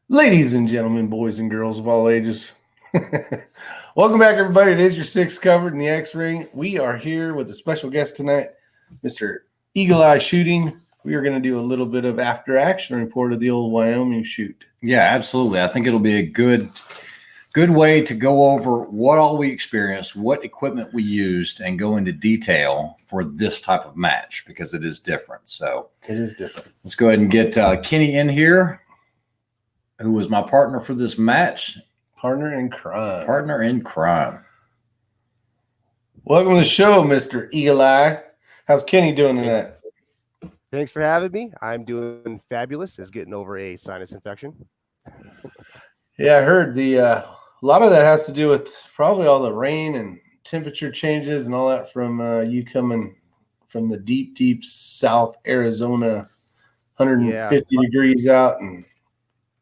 Ladies and gentlemen, boys and girls of all ages, welcome back, everybody. It is your six covered in the X-Ring. We are here with a special guest tonight, Mr. Eagle Eye Shooting. We are going to do a little bit of after action report of the old Wyoming shoot. Yeah, absolutely. I think it'll be a good way to go over what all we experienced, what equipment we used, and go into detail for this type of match because it is different. So it is different. Let's go ahead and get Kenny in here, who was my partner for this match. Partner in crime. Partner in crime. Welcome to the show, Mr. Eagle Eye. How's Kenny doing tonight? Thanks for having me. I'm doing fabulous. Is getting over a sinus infection. Yeah, I heard a lot of that has to do with probably all the rain and temperature changes and all that from you coming from the deep South Arizona, 150 degrees out and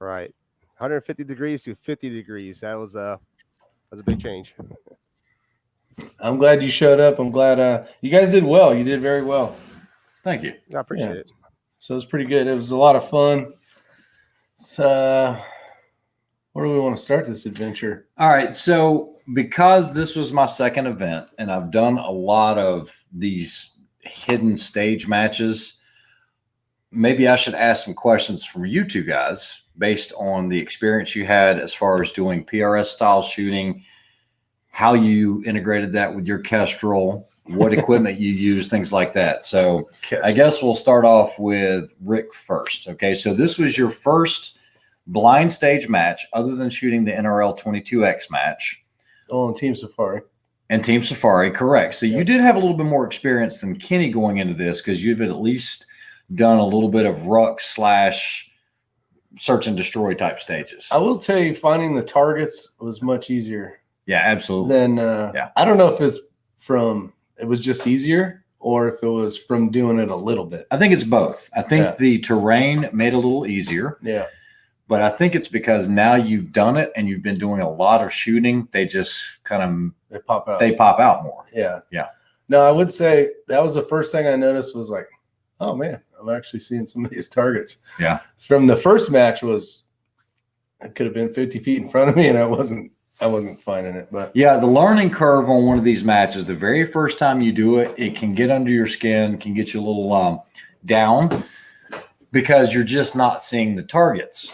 right, 150 degrees to 50 degrees. That was a big change. I'm glad you showed up. I'm glad you guys did well. You did very well. Thank you. I appreciate it. So it's pretty good. It was a lot of fun. So where do we want to start this adventure? All right. So because this was my second event and I've done a lot of these hidden stage matches, maybe I should ask some questions from you two guys based on the experience you had as far as doing PRS style shooting, how you integrated that with your Kestrel, what equipment you use, things like that. So I guess we'll start off with Rick first. Okay. So this was your first blind stage match other than shooting the NRL 22X match. Oh, and Team Safari. And Team Safari, correct. So you did have a little bit more experience than Kenny going into this because you've at least done a little bit of ruck / search and destroy type stages. I will tell you, finding the targets was much easier. Yeah, absolutely. Then I don't know if it's from it was just easier or if it was from doing it a little bit. I think it's both. I think the terrain made it a little easier. Yeah. But I think it's because now you've done it and you've been doing a lot of shooting. They just kind of they pop out more. Yeah. Yeah. No, I would say that was the first thing I noticed was like, oh man, I'm actually seeing some of these targets. Yeah. From the first match it could have been 50 feet in front of me and I wasn't finding it. But yeah, the learning curve on one of these matches, the very first time you do it, it can get under your skin, can get you a little down because you're just not seeing the targets.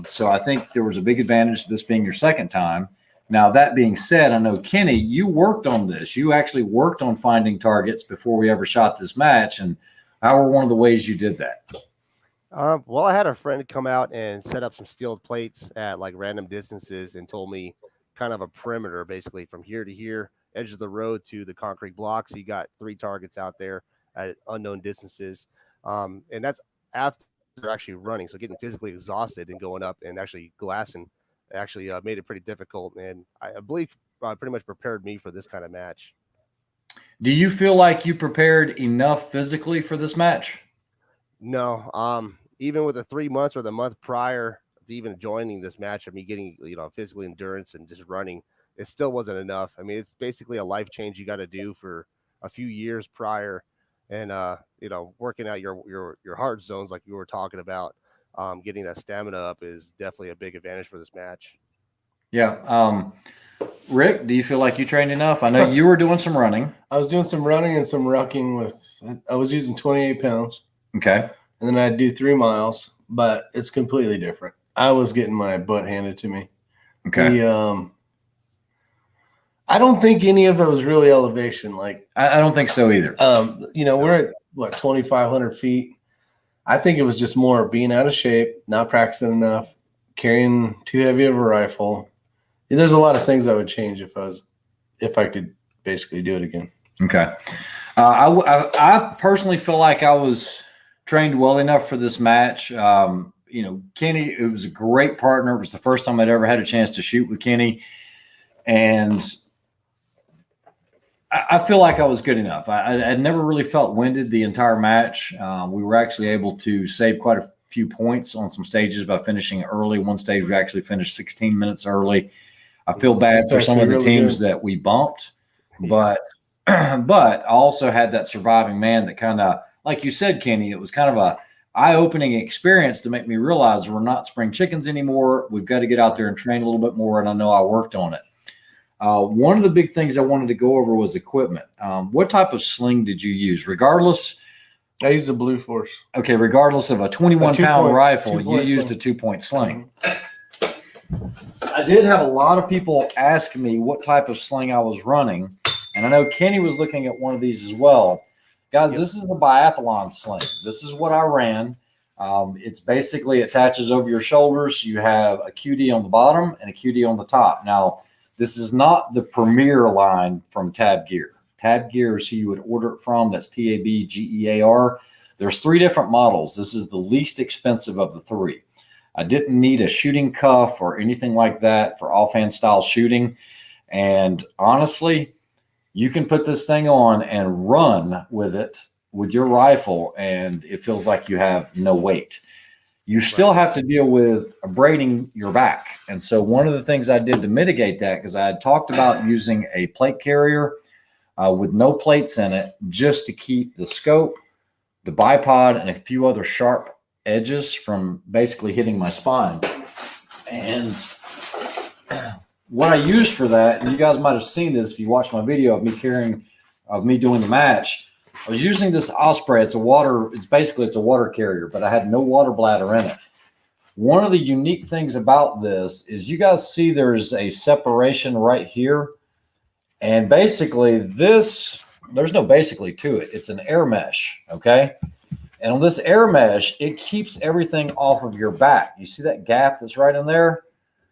So I think there was a big advantage to this being your second time. Now, that being said, I know, Kenny, you worked on this. You actually worked on finding targets before we ever shot this match. And how were one of the ways you did that? Well, I had a friend come out and set up some steel plates at like random distances and told me kind of a perimeter, basically from here to here, edge of the road to the concrete blocks. So you got 3 targets out there at unknown distances. And that's after actually running. So getting physically exhausted and going up and actually glassing actually made it pretty difficult. And I believe pretty much prepared me for this kind of match. Do you feel like you prepared enough physically for this match? No. Even with the 3 months or the month prior to even joining this match of me getting, physical endurance and just running, it still wasn't enough. I mean, it's basically a life change you got to do for a few years prior. And, working out your heart zones, like you were talking about, getting that stamina up is definitely a big advantage for this match. Yeah. Rick, do you feel like you trained enough? I know you were doing some running. I was doing some running and some rucking I was using 28 pounds. Okay. And then I'd do 3 miles, but it's completely different. I was getting my butt handed to me. Okay. I don't think any of it was really elevation. Like I don't think so either. We're at what 2,500 feet. I think it was just more being out of shape, not practicing enough, carrying too heavy of a rifle. There's a lot of things I would change if I could basically do it again. Okay. I personally feel like I was trained well enough for this match. Kenny, it was a great partner. It was the first time I'd ever had a chance to shoot with Kenny. And I feel like I was good enough. I never really felt winded the entire match. We were actually able to save quite a few points on some stages by finishing early. One stage we actually finished 16 minutes early. I feel bad for some of the teams that we bumped, but I also had that surviving man that kind of, like you said, Kenny, it was kind of eye-opening experience to make me realize we're not spring chickens anymore. We've got to get out there and train a little bit more, and I know I worked on it. One of the big things I wanted to go over was equipment. What type of sling did you use? Regardless, I used a Blue Force. okay, regardless of a 21-pound rifle, you used a sling. 2-point sling. I did have a lot of people ask me what type of sling I was running, and I know Kenny was looking at one of these as well. Guys, this is the Biathlon Sling. This is what I ran. It's basically attaches over your shoulders. You have a QD on the bottom and a QD on the top. Now, this is not the premier line from Tab Gear. Tab Gear is who you would order it from. That's TABGEAR. There's 3 different models. This is the least expensive of the 3. I didn't need a shooting cuff or anything like that for offhand style shooting. And honestly, you can put this thing on and run with it with your rifle, and it feels like you have no weight. You still have to deal with abrading your back. And so one of the things I did to mitigate that, because I had talked about using a plate carrier with no plates in it, just to keep the scope, the bipod, and a few other sharp edges from basically hitting my spine. And what I used for that, and you guys might have seen this if you watched my video of me doing the match, I was using this Osprey. It's a water carrier, but I had no water bladder in it. One of the unique things about this is you guys see there's a separation right here. And basically there's no basically to it. It's an air mesh, okay? And on this air mesh, it keeps everything off of your back. You see that gap that's right in there?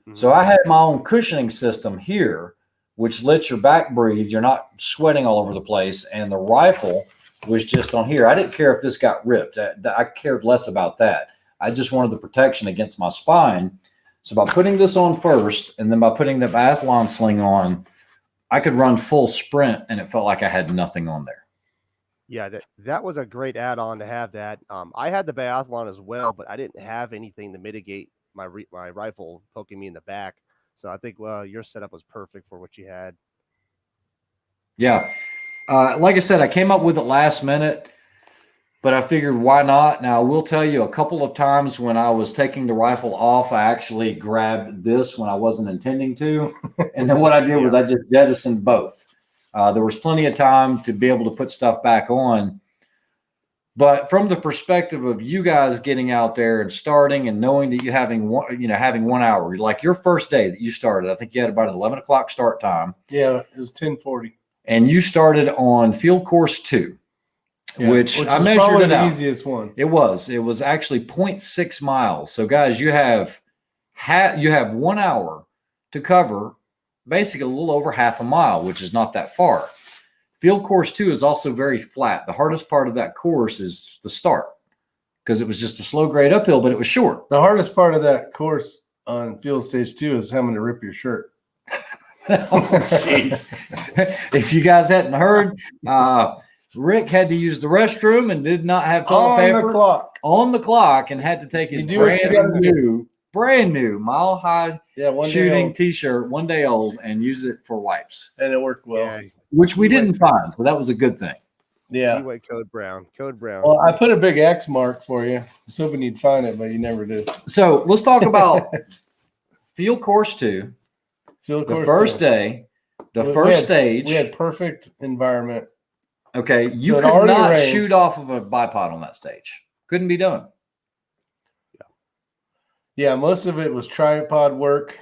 Mm-hmm. So I had my own cushioning system here, which lets your back breathe. You're not sweating all over the place. And the rifle was just on here. I didn't care if this got ripped. I cared less about that. I just wanted the protection against my spine. So by putting this on first, and then by putting the Biathlon Sling on, I could run full sprint, and it felt like I had nothing on there. Yeah, that was a great add-on to have that. I had the Biathlon as well, but I didn't have anything to mitigate my rifle poking me in the back. So I think, well, your setup was perfect for what you had. Yeah. Like I said, I came up with it last minute, but I figured why not? Now, I will tell you a couple of times when I was taking the rifle off, I actually grabbed this when I wasn't intending to. And then what I did was I just jettisoned both. There was plenty of time to be able to put stuff back on. But from the perspective of you guys getting out there and starting and knowing that you're having 1 hour, like your first day that you started, I think you had about an 11 o'clock start time. Yeah, it was 10:40. And you started on field course 2, which I measured it out. The easiest one. It was actually 0.6 miles. So guys, you have 1 hour to cover basically a little over half a mile, which is not that far. Field course 2 is also very flat. The hardest part of that course is the start, because it was just a slow grade uphill, but it was short. The hardest part of that course on field stage 2 is having to rip your shirt. Oh, jeez. If you guys hadn't heard, Rick had to use the restroom and did not have toilet paper on the clock and had to take his brand new Mile High shooting T-shirt, 1 day old, and use it for wipes. And it worked well. Yeah. Which we didn't find, so that was a good thing. Yeah. You went code brown. Well, I put a big X mark for you. I was hoping you'd find it, but you never did. So let's talk about field course 2. The first day, the first stage. We had perfect environment. Okay, you could not shoot off of a bipod on that stage. Couldn't be done. Yeah, most of it was tripod work.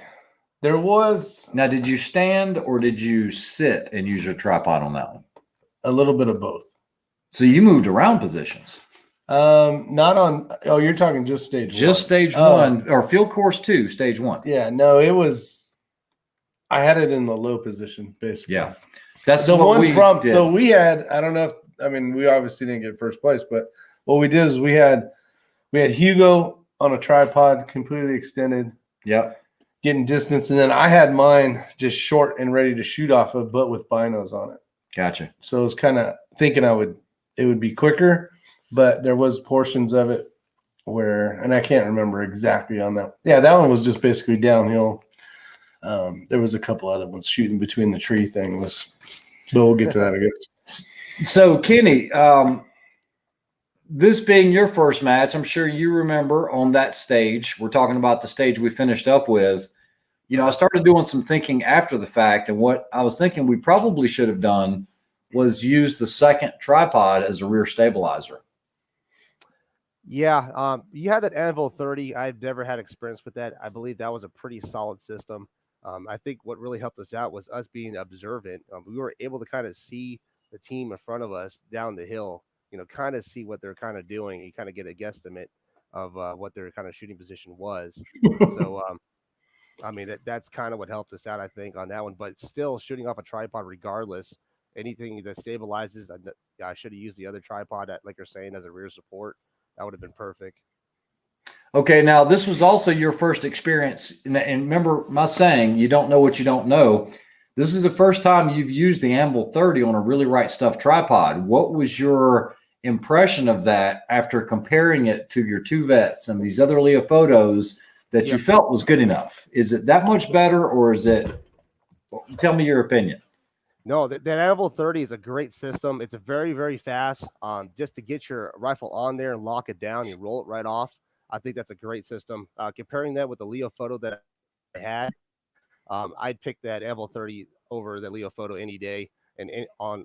There was. Now, did you stand or did you sit and use your tripod on that one? A little bit of both. So you moved around positions. Not on. Oh, you're talking just stage 1. Just stage 1 or field course 2, stage 1. Yeah, no, it was. I had it in the low position, basically. Yeah, that's the what one we from. did. So we had. I don't know if. I mean, we obviously didn't get first place, but what we did is we had Hugo on a tripod, completely extended. Yep. Getting distance, and then I had mine just short and ready to shoot off of, but with binos on it. Gotcha. So I was kind of thinking it would be quicker, but there was portions of it where, and I can't remember exactly on that. Yeah, that one was just basically downhill. There was a couple other ones shooting between the tree things, but we'll get to that, I guess. So Kenny, this being your first match, I'm sure you remember on that stage, we're talking about the stage we finished up with, you know, I started doing some thinking after the fact, and what I was thinking we probably should have done was use the second tripod as a rear stabilizer. Yeah, you had that Anvil 30. I've never had experience with that. I believe that was a pretty solid system. I think what really helped us out was us being observant. We were able to kind of see the team in front of us down the hill, you know, kind of see what they're kind of doing. You kind of get a guesstimate of what their kind of shooting position was. So, I mean, that's kind of what helped us out, I think, on that one. But still, shooting off a tripod, regardless, anything that stabilizes, I should have used the other tripod, like you're saying, as a rear support. That would have been perfect. Okay, now this was also your first experience, and remember my saying, you don't know what you don't know. This is the first time you've used the Anvil 30 on a really right stuff tripod. What was your impression of that after comparing it to your two vets and these other Leo photos that you felt was good enough? Is it that much better, or is it? Tell me your opinion. No, that Anvil 30 is a great system. It's a very, very fast. Just to get your rifle on there and lock it down, you roll it right off. I think that's a great system. Comparing that with the Leo photo that I had, I'd pick that Anvil 30 over the Leo photo any day, and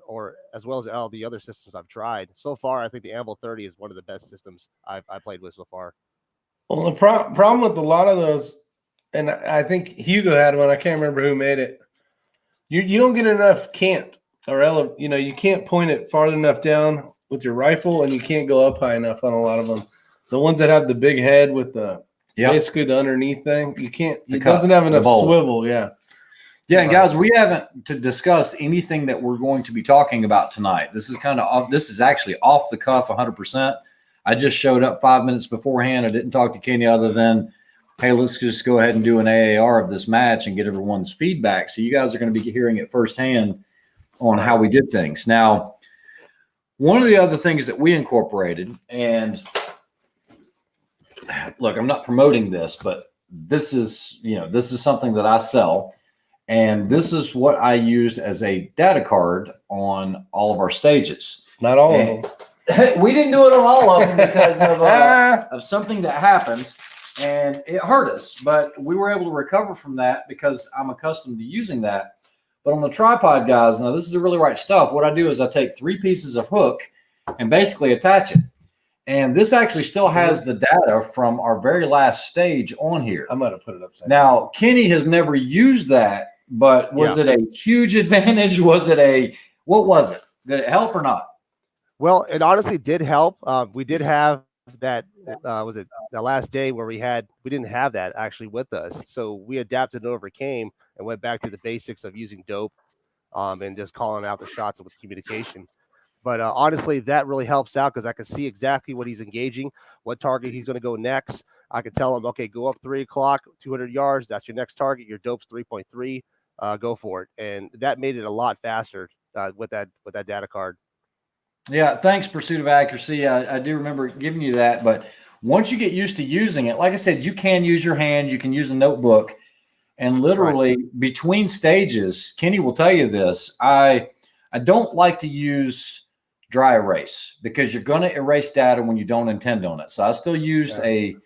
or as well as all the other systems I've tried so far. I think the Anvil 30 is one of the best systems I played with so far. Well, the problem with a lot of those, and I think Hugo had one. I can't remember who made it. You don't get enough cant or you know, you can't point it far enough down with your rifle, and you can't go up high enough on a lot of them. The ones that have the big head with the basically the underneath thing, you can't. It doesn't have enough swivel. Yeah. Yeah, and guys, we haven't to discuss anything that we're going to be talking about tonight. This is kind of off. This is actually off the cuff, 100%. I just showed up 5 minutes beforehand. I didn't talk to Kenny other than, hey, let's just go ahead and do an AAR of this match and get everyone's feedback. So you guys are going to be hearing it firsthand on how we did things. Now, one of the other things that we incorporated, and look, I'm not promoting this, but this is, you know, this is something that I sell, and this is what I used as a data card on all of our stages. Not all of them. We didn't do it on all of them because of something that happened. And it hurt us, but we were able to recover from that because I'm accustomed to using that. But on the tripod, guys, now this is the really right stuff. What I do is I take 3 pieces of hook and basically attach it. And this actually still has the data from our very last stage on here. I'm going to put it upside down. down. Now, Kenny has never used that, but was it a huge advantage? Was it what was it? Did it help or not? Well, it honestly did help. We did have that was it the last day where we didn't have that actually with us, so we adapted and overcame and went back to the basics of using dope and just calling out the shots with communication. But honestly, that really helps out because I can see exactly what he's engaging, what target he's going to go next. I can tell him, okay, go up 3 o'clock, 200 yards, that's your next target, your dope's 3.3, go for it. And that made it a lot faster with that data card. Yeah, thanks, Pursuit of Accuracy. I do remember giving you that, but once you get used to using it, like I said, you can use your hand, you can use a notebook, and literally between stages, Kenny will tell you this, I don't like to use dry erase because you're going to erase data when you don't intend on it. So I still used I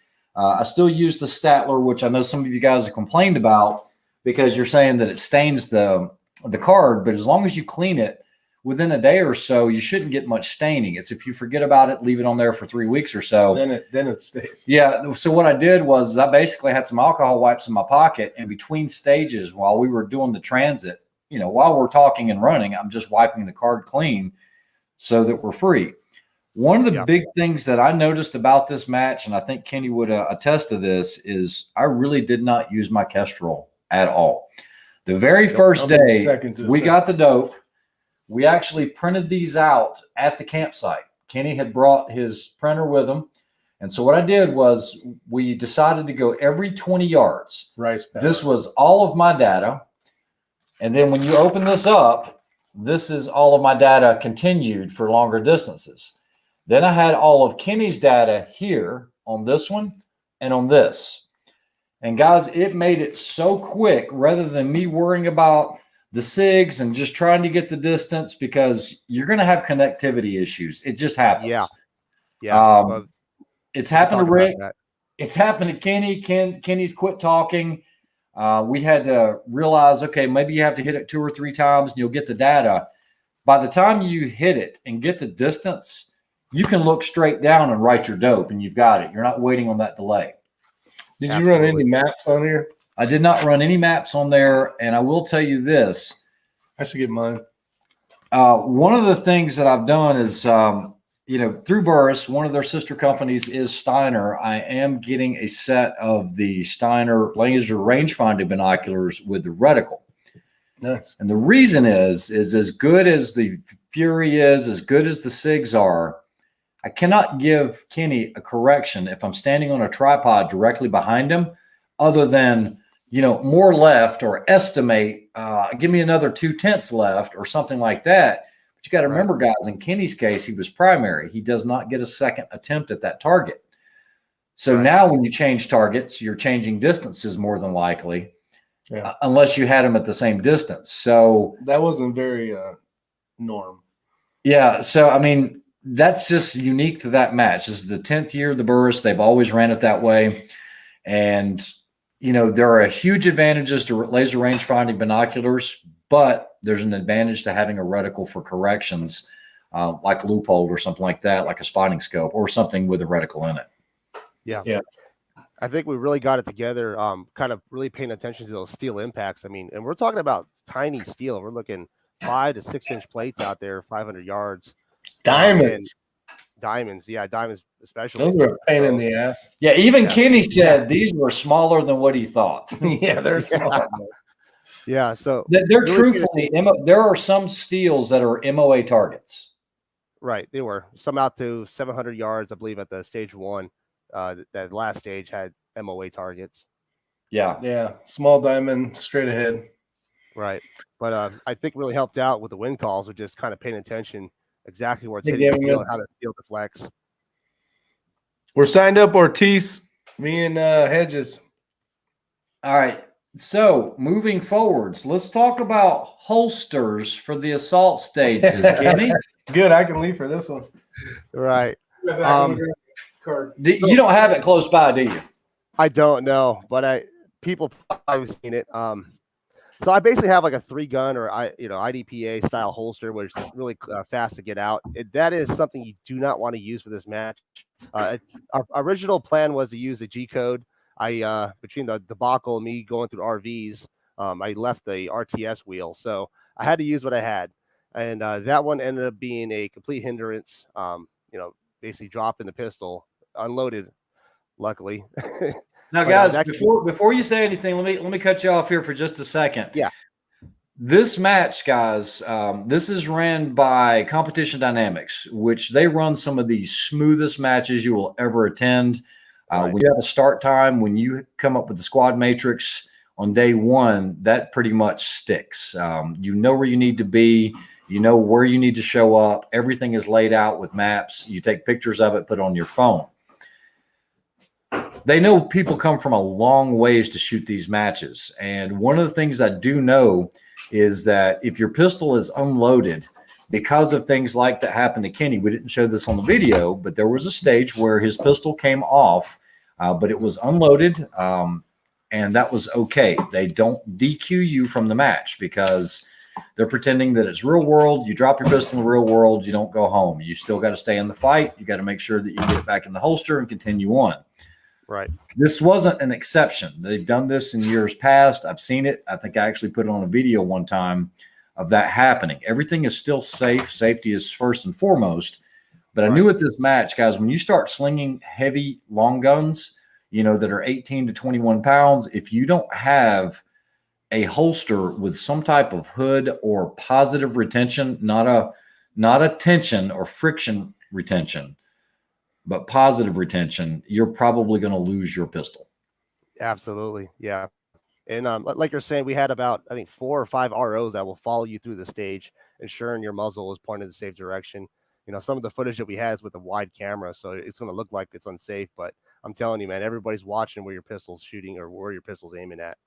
still use the Statler, which I know some of you guys have complained about because you're saying that it stains the card, but as long as you clean it within a day or so, you shouldn't get much staining. It's if you forget about it, leave it on there for 3 weeks or so. Then it stays. Yeah. So what I did was I basically had some alcohol wipes in my pocket, and between stages while we were doing the transit, you know, while we're talking and running, I'm just wiping the card clean so that we're free. One of the big things that I noticed about this match, and I think Kenny would attest to this, is I really did not use my Kestrel at all. The very first day we got the dope, we actually printed these out at the campsite. Kenny had brought his printer with him. And so what I did was we decided to go every 20 yards. This was all of my data. And then when you open this up, this is all of my data continued for longer distances. Then I had all of Kenny's data here on this one and on this. And guys, it made it so quick rather than me worrying about the SIGs and just trying to get the distance because you're going to have connectivity issues. It just happens. Yeah. Yeah. It's we can happened to talk about Rick. that. It's happened to Kenny. Kenny's quit talking. We had to realize, okay, maybe you have to hit it 2 or 3 times and you'll get the data. By the time you hit it and get the distance, you can look straight down and write your dope and you've got it. You're not waiting on that delay. Did you run any maps on here? I did not run any maps on there. And I will tell you this. I should get mine. One of the things that I've done is, through Burris, one of their sister companies is Steiner. I am getting a set of the Steiner laser rangefinder binoculars with the reticle. Nice. And the reason is as good as the Fury is, as good as the SIGs are, I cannot give Kenny a correction if I'm standing on a tripod directly behind him, other than, more left or estimate, give me another 2/10 left or something like that. But you got to remember, guys, in Kenny's case, he was primary. He does not get a second attempt at that target. So now when you change targets, you're changing distances more than likely. Yeah. Unless you had them at the same distance. So that wasn't very norm. Yeah. So, I mean, that's just unique to that match. This is the 10th year of the Burris. They've always ran it that way. And, there are huge advantages to laser range finding binoculars, but there's an advantage to having a reticle for corrections, like a loophole or something like that, like a spotting scope or something with a reticle in it. Yeah. Yeah. I think we really got it together, kind of really paying attention to those steel impacts. I mean, and we're talking about tiny steel. We're looking 5 to 6 inch plates out there, 500 yards. Diamonds. Diamonds. Yeah, diamonds especially. Those are a pain in the ass. Yeah, even Kenny said these were smaller than what he thought. Yeah, they're small. Yeah, so they're really truthfully, there are some steels that are MOA targets. Right, they were. Some out to 700 yards, I believe, at the stage 1. That last stage had MOA targets. Yeah. Small diamond, straight ahead. Right. But I think really helped out with the wind calls with just kind of paying attention exactly where it's hitting steel and how the steel deflects. We're signed up, Ortiz, me and Hedges. All right. So moving forwards, let's talk about holsters for the assault stages. Kenny? Good. I can leave for this one. Right. You don't have it close by, do you? I don't know, but people probably seen it. So I basically have like a 3-gun or IDPA style holster, which is really fast to get out. That is something you do not want to use for this match. Our original plan was to use the G code. Between the debacle and me going through RVs, I left the RTS wheel, so I had to use what I had, and that one ended up being a complete hindrance. Basically dropping the pistol, unloaded, luckily. Now, guys, before you say anything, let me cut you off here for just a second. Yeah. This match, guys, this is ran by Competition Dynamics, which they run some of the smoothest matches you will ever attend. When you have a start time, when you come up with the squad matrix on day 1, that pretty much sticks. You know where you need to be. You know where you need to show up. Everything is laid out with maps. You take pictures of it, put it on your phone. They know people come from a long ways to shoot these matches. And one of the things I do know is that if your pistol is unloaded, because of things like that happened to Kenny, we didn't show this on the video, but there was a stage where his pistol came off, but it was unloaded, and that was okay. They don't DQ you from the match because they're pretending that it's real world. You drop your pistol in the real world, you don't go home. You still got to stay in the fight. You got to make sure that you get it back in the holster and continue on. Right. This wasn't an exception. They've done this in years past. I've seen it. I think I actually put it on a video one time of that happening. Everything is still safe. Safety is first and foremost. But I knew at this match, guys, when you start slinging heavy long guns, that are 18 to 21 pounds, if you don't have a holster with some type of hood or positive retention, not a tension or friction retention, but positive retention, you're probably going to lose your pistol. Absolutely. Yeah. And like you're saying, we had about, I think, 4 or 5 ROs that will follow you through the stage, ensuring your muzzle is pointed in the safe direction. Some of the footage that we had is with a wide camera, so it's going to look like it's unsafe. But I'm telling you, man, everybody's watching where your pistol's shooting or where your pistol's aiming at.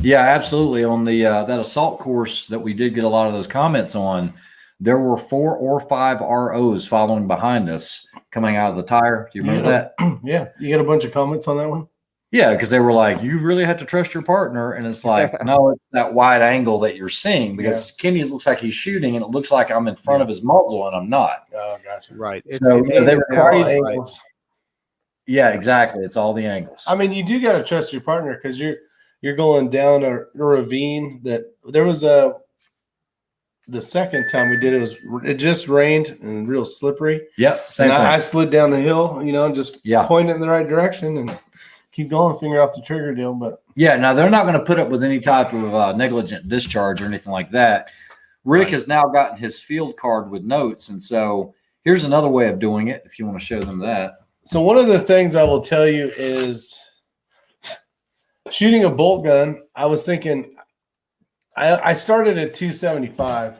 Yeah, absolutely. On the that assault course that we did get a lot of those comments on, there were 4 or 5 ROs following behind us coming out of the tire. Do you remember that? Yeah. You get a bunch of comments on that one? Yeah, because they were like, you really have to trust your partner. And it's like, no, it's that wide angle that you're seeing, because Kenny looks like he's shooting and it looks like I'm in front of his muzzle and I'm not. Oh, gotcha. Right. So they require angles. Yeah, exactly. It's all the angles. I mean, you do got to trust your partner, because you're going down a ravine that there was the second time we did it just rained and real slippery. Yep. Same and thing. I slid down the hill, and just point it in the right direction and keep going, finger off the trigger deal. But yeah, now they're not going to put up with any type of negligent discharge or anything like that. Rick has now gotten his field card with notes. And so here's another way of doing it, if you want to show them that. So one of the things I will tell you is shooting a bolt gun. I was thinking, I started at 275.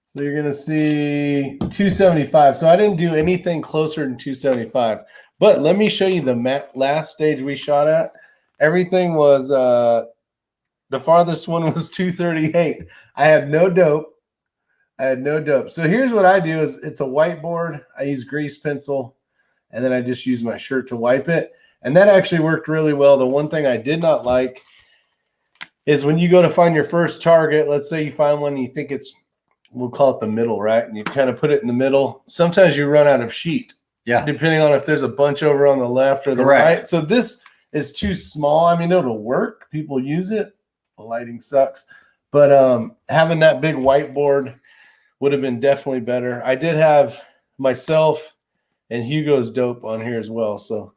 So you're going to see 275. So I didn't do anything closer than 275. But let me show you the last stage we shot at. Everything was, the farthest one was 238. I had no dope. So here's what I do is it's a whiteboard. I use grease pencil, and then I just use my shirt to wipe it. And that actually worked really well. The one thing I did not like is when you go to find your first target, let's say you find one and you think it's, we'll call it the middle, right? And you kind of put it in the middle. Sometimes you run out of sheet. Yeah. Depending on if there's a bunch over on the left or the right. So this is too small. I mean, it'll work. People use it. The lighting sucks. But having that big whiteboard would have been definitely better. I did have myself and Hugo's dope on here as well. So,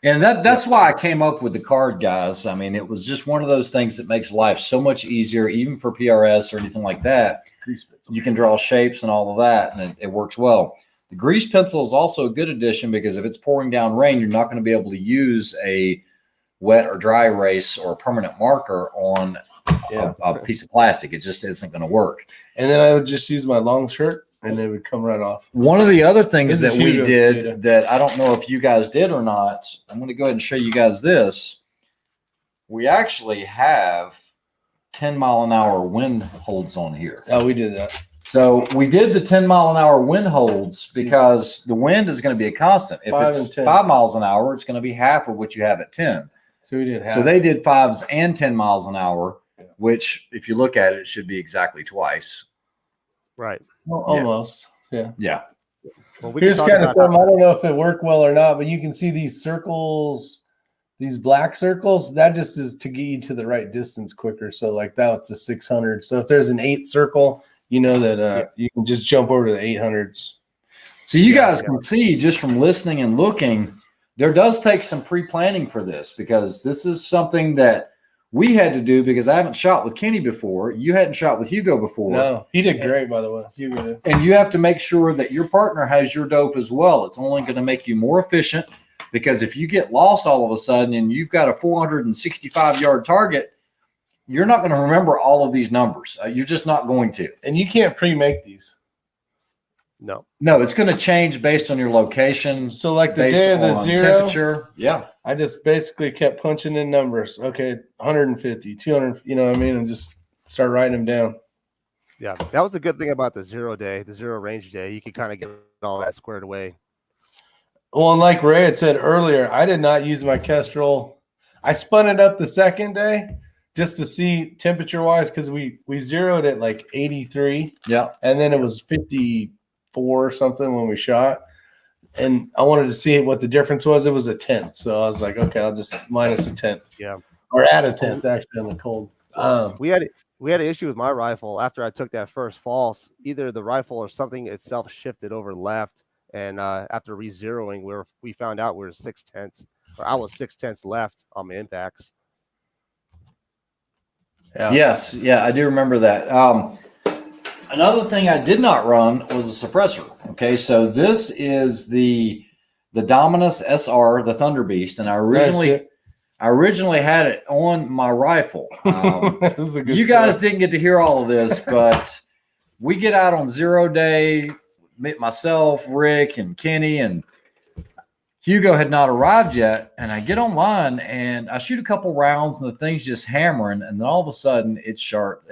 and that's why I came up with the card, guys. I mean, it was just one of those things that makes life so much easier, even for PRS or anything like that. You can draw shapes and all of that, and it works well. The grease pencil is also a good addition, because if it's pouring down rain, you're not going to be able to use a wet or dry erase or a permanent marker on a piece of plastic. It just isn't going to work. And then I would just use my long shirt, and it would come right off. One of the other things that we did that I don't know if you guys did or not, I'm going to go ahead and show you guys this. We actually have 10-mile-an-hour wind holds on here. Oh, we did that. So we did the 10-mile-an-hour wind holds because the wind is going to be a constant. If it's 5 miles an hour, it's going to be half of what you have at 10. So we did half. So they did 5s and 10 miles an hour, which, if you look at it, should be exactly twice. Right. Well, almost. Yeah. Well, here's kind of something. I don't know if it worked well or not, but you can see these circles, these black circles. That just is to get you to the right distance quicker. So like that's a 600. So if there's an 8 circle, you know that you can just jump over to the 800s. So you guys can see just from listening and looking, there does take some pre-planning for this, because this is something that we had to do because I haven't shot with Kenny before. You hadn't shot with Hugo before. No, he did great, by the way. Hugo did. And you have to make sure that your partner has your dope as well. It's only going to make you more efficient, because if you get lost all of a sudden and you've got a 465-yard target, you're not going to remember all of these numbers. You're just not going to. And you can't pre-make these. No, it's going to change based on your location. So like the day of the 0, temperature. Yeah. I just basically kept punching in numbers. Okay, 150, 200, you know what I mean? And just start writing them down. Yeah, that was the good thing about the 0 day, the 0 range day. You could kind of get all that squared away. Well, and like Ray had said earlier, I did not use my Kestrel. I spun it up the second day just to see temperature-wise, because we zeroed at like 83. Yeah. And then it was 54 or something when we shot. And I wanted to see what the difference was. It was a 10th. So I was like, okay, I'll just minus a 10th. Yeah. Or add a 10th, actually, on the cold. We had an issue with my rifle after I took that first false. Either the rifle or something itself shifted over left. And after re-zeroing, we found out we were 6/10, or I was 6/10 left on my impacts. Yeah. Yes. Yeah, I do remember that. Another thing I did not run was a suppressor. Okay, so this is the Dominus SR, the Thunder Beast, and I originally had it on my rifle. You guys didn't get to hear all of this, but we get out on 0 day. Myself, Rick, and Kenny, and Hugo had not arrived yet. And I get online and I shoot a couple rounds, and the thing's just hammering. And then all of a sudden, it sharts.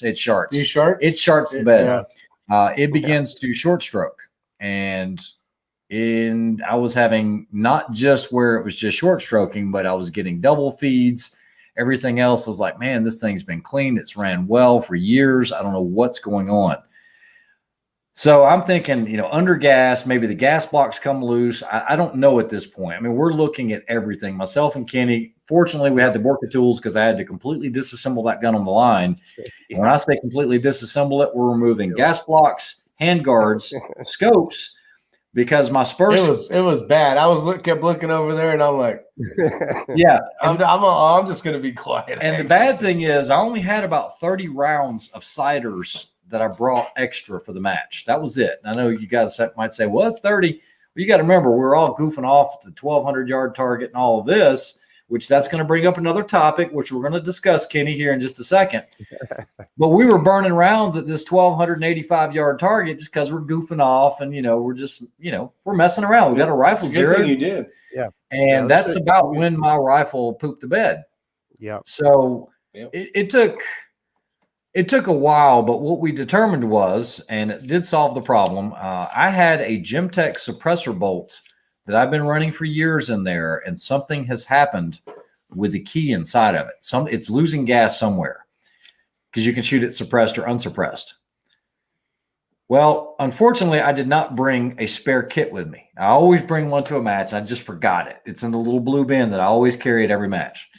You shart? It sharts the bed. Yeah. it begins to short stroke. And I was having not just where it was just short stroking, but I was getting double feeds. Everything else was like, man, this thing's been cleaned. It's ran well for years. I don't know what's going on. So I'm thinking, under gas, maybe the gas blocks come loose. I don't know at this point. I mean, we're looking at everything. Myself and Kenny, fortunately, we had the B.O.T.C tools because I had to completely disassemble that gun on the line. And when I say completely disassemble it, we're removing gas blocks, hand guards, scopes, because my Spurs. It was bad. I kept looking over there, and I'm like, yeah, I'm just gonna be quiet. And the bad thing is, I only had about 30 rounds of ciders that I brought extra for the match. That was it. And I know you guys might say, well, it's 30. Well, you got to remember, we're all goofing off the 1,200-yard target and all of this, which that's going to bring up another topic, which we're going to discuss, Kenny, here in just a second. But we were burning rounds at this 1,285-yard target just because we're goofing off and, we're just, we're messing around. We got a rifle zero. You did. Yeah. And that's about when my rifle pooped the bed. Yeah. So it took a while, but what we determined was, and it did solve the problem, I had a Gemtech suppressor bolt that I've been running for years in there, and something has happened with the key inside of it. It's losing gas somewhere because you can shoot it suppressed or unsuppressed. Well, unfortunately, I did not bring a spare kit with me. I always bring one to a match. I just forgot it. It's in the little blue bin that I always carry at every match.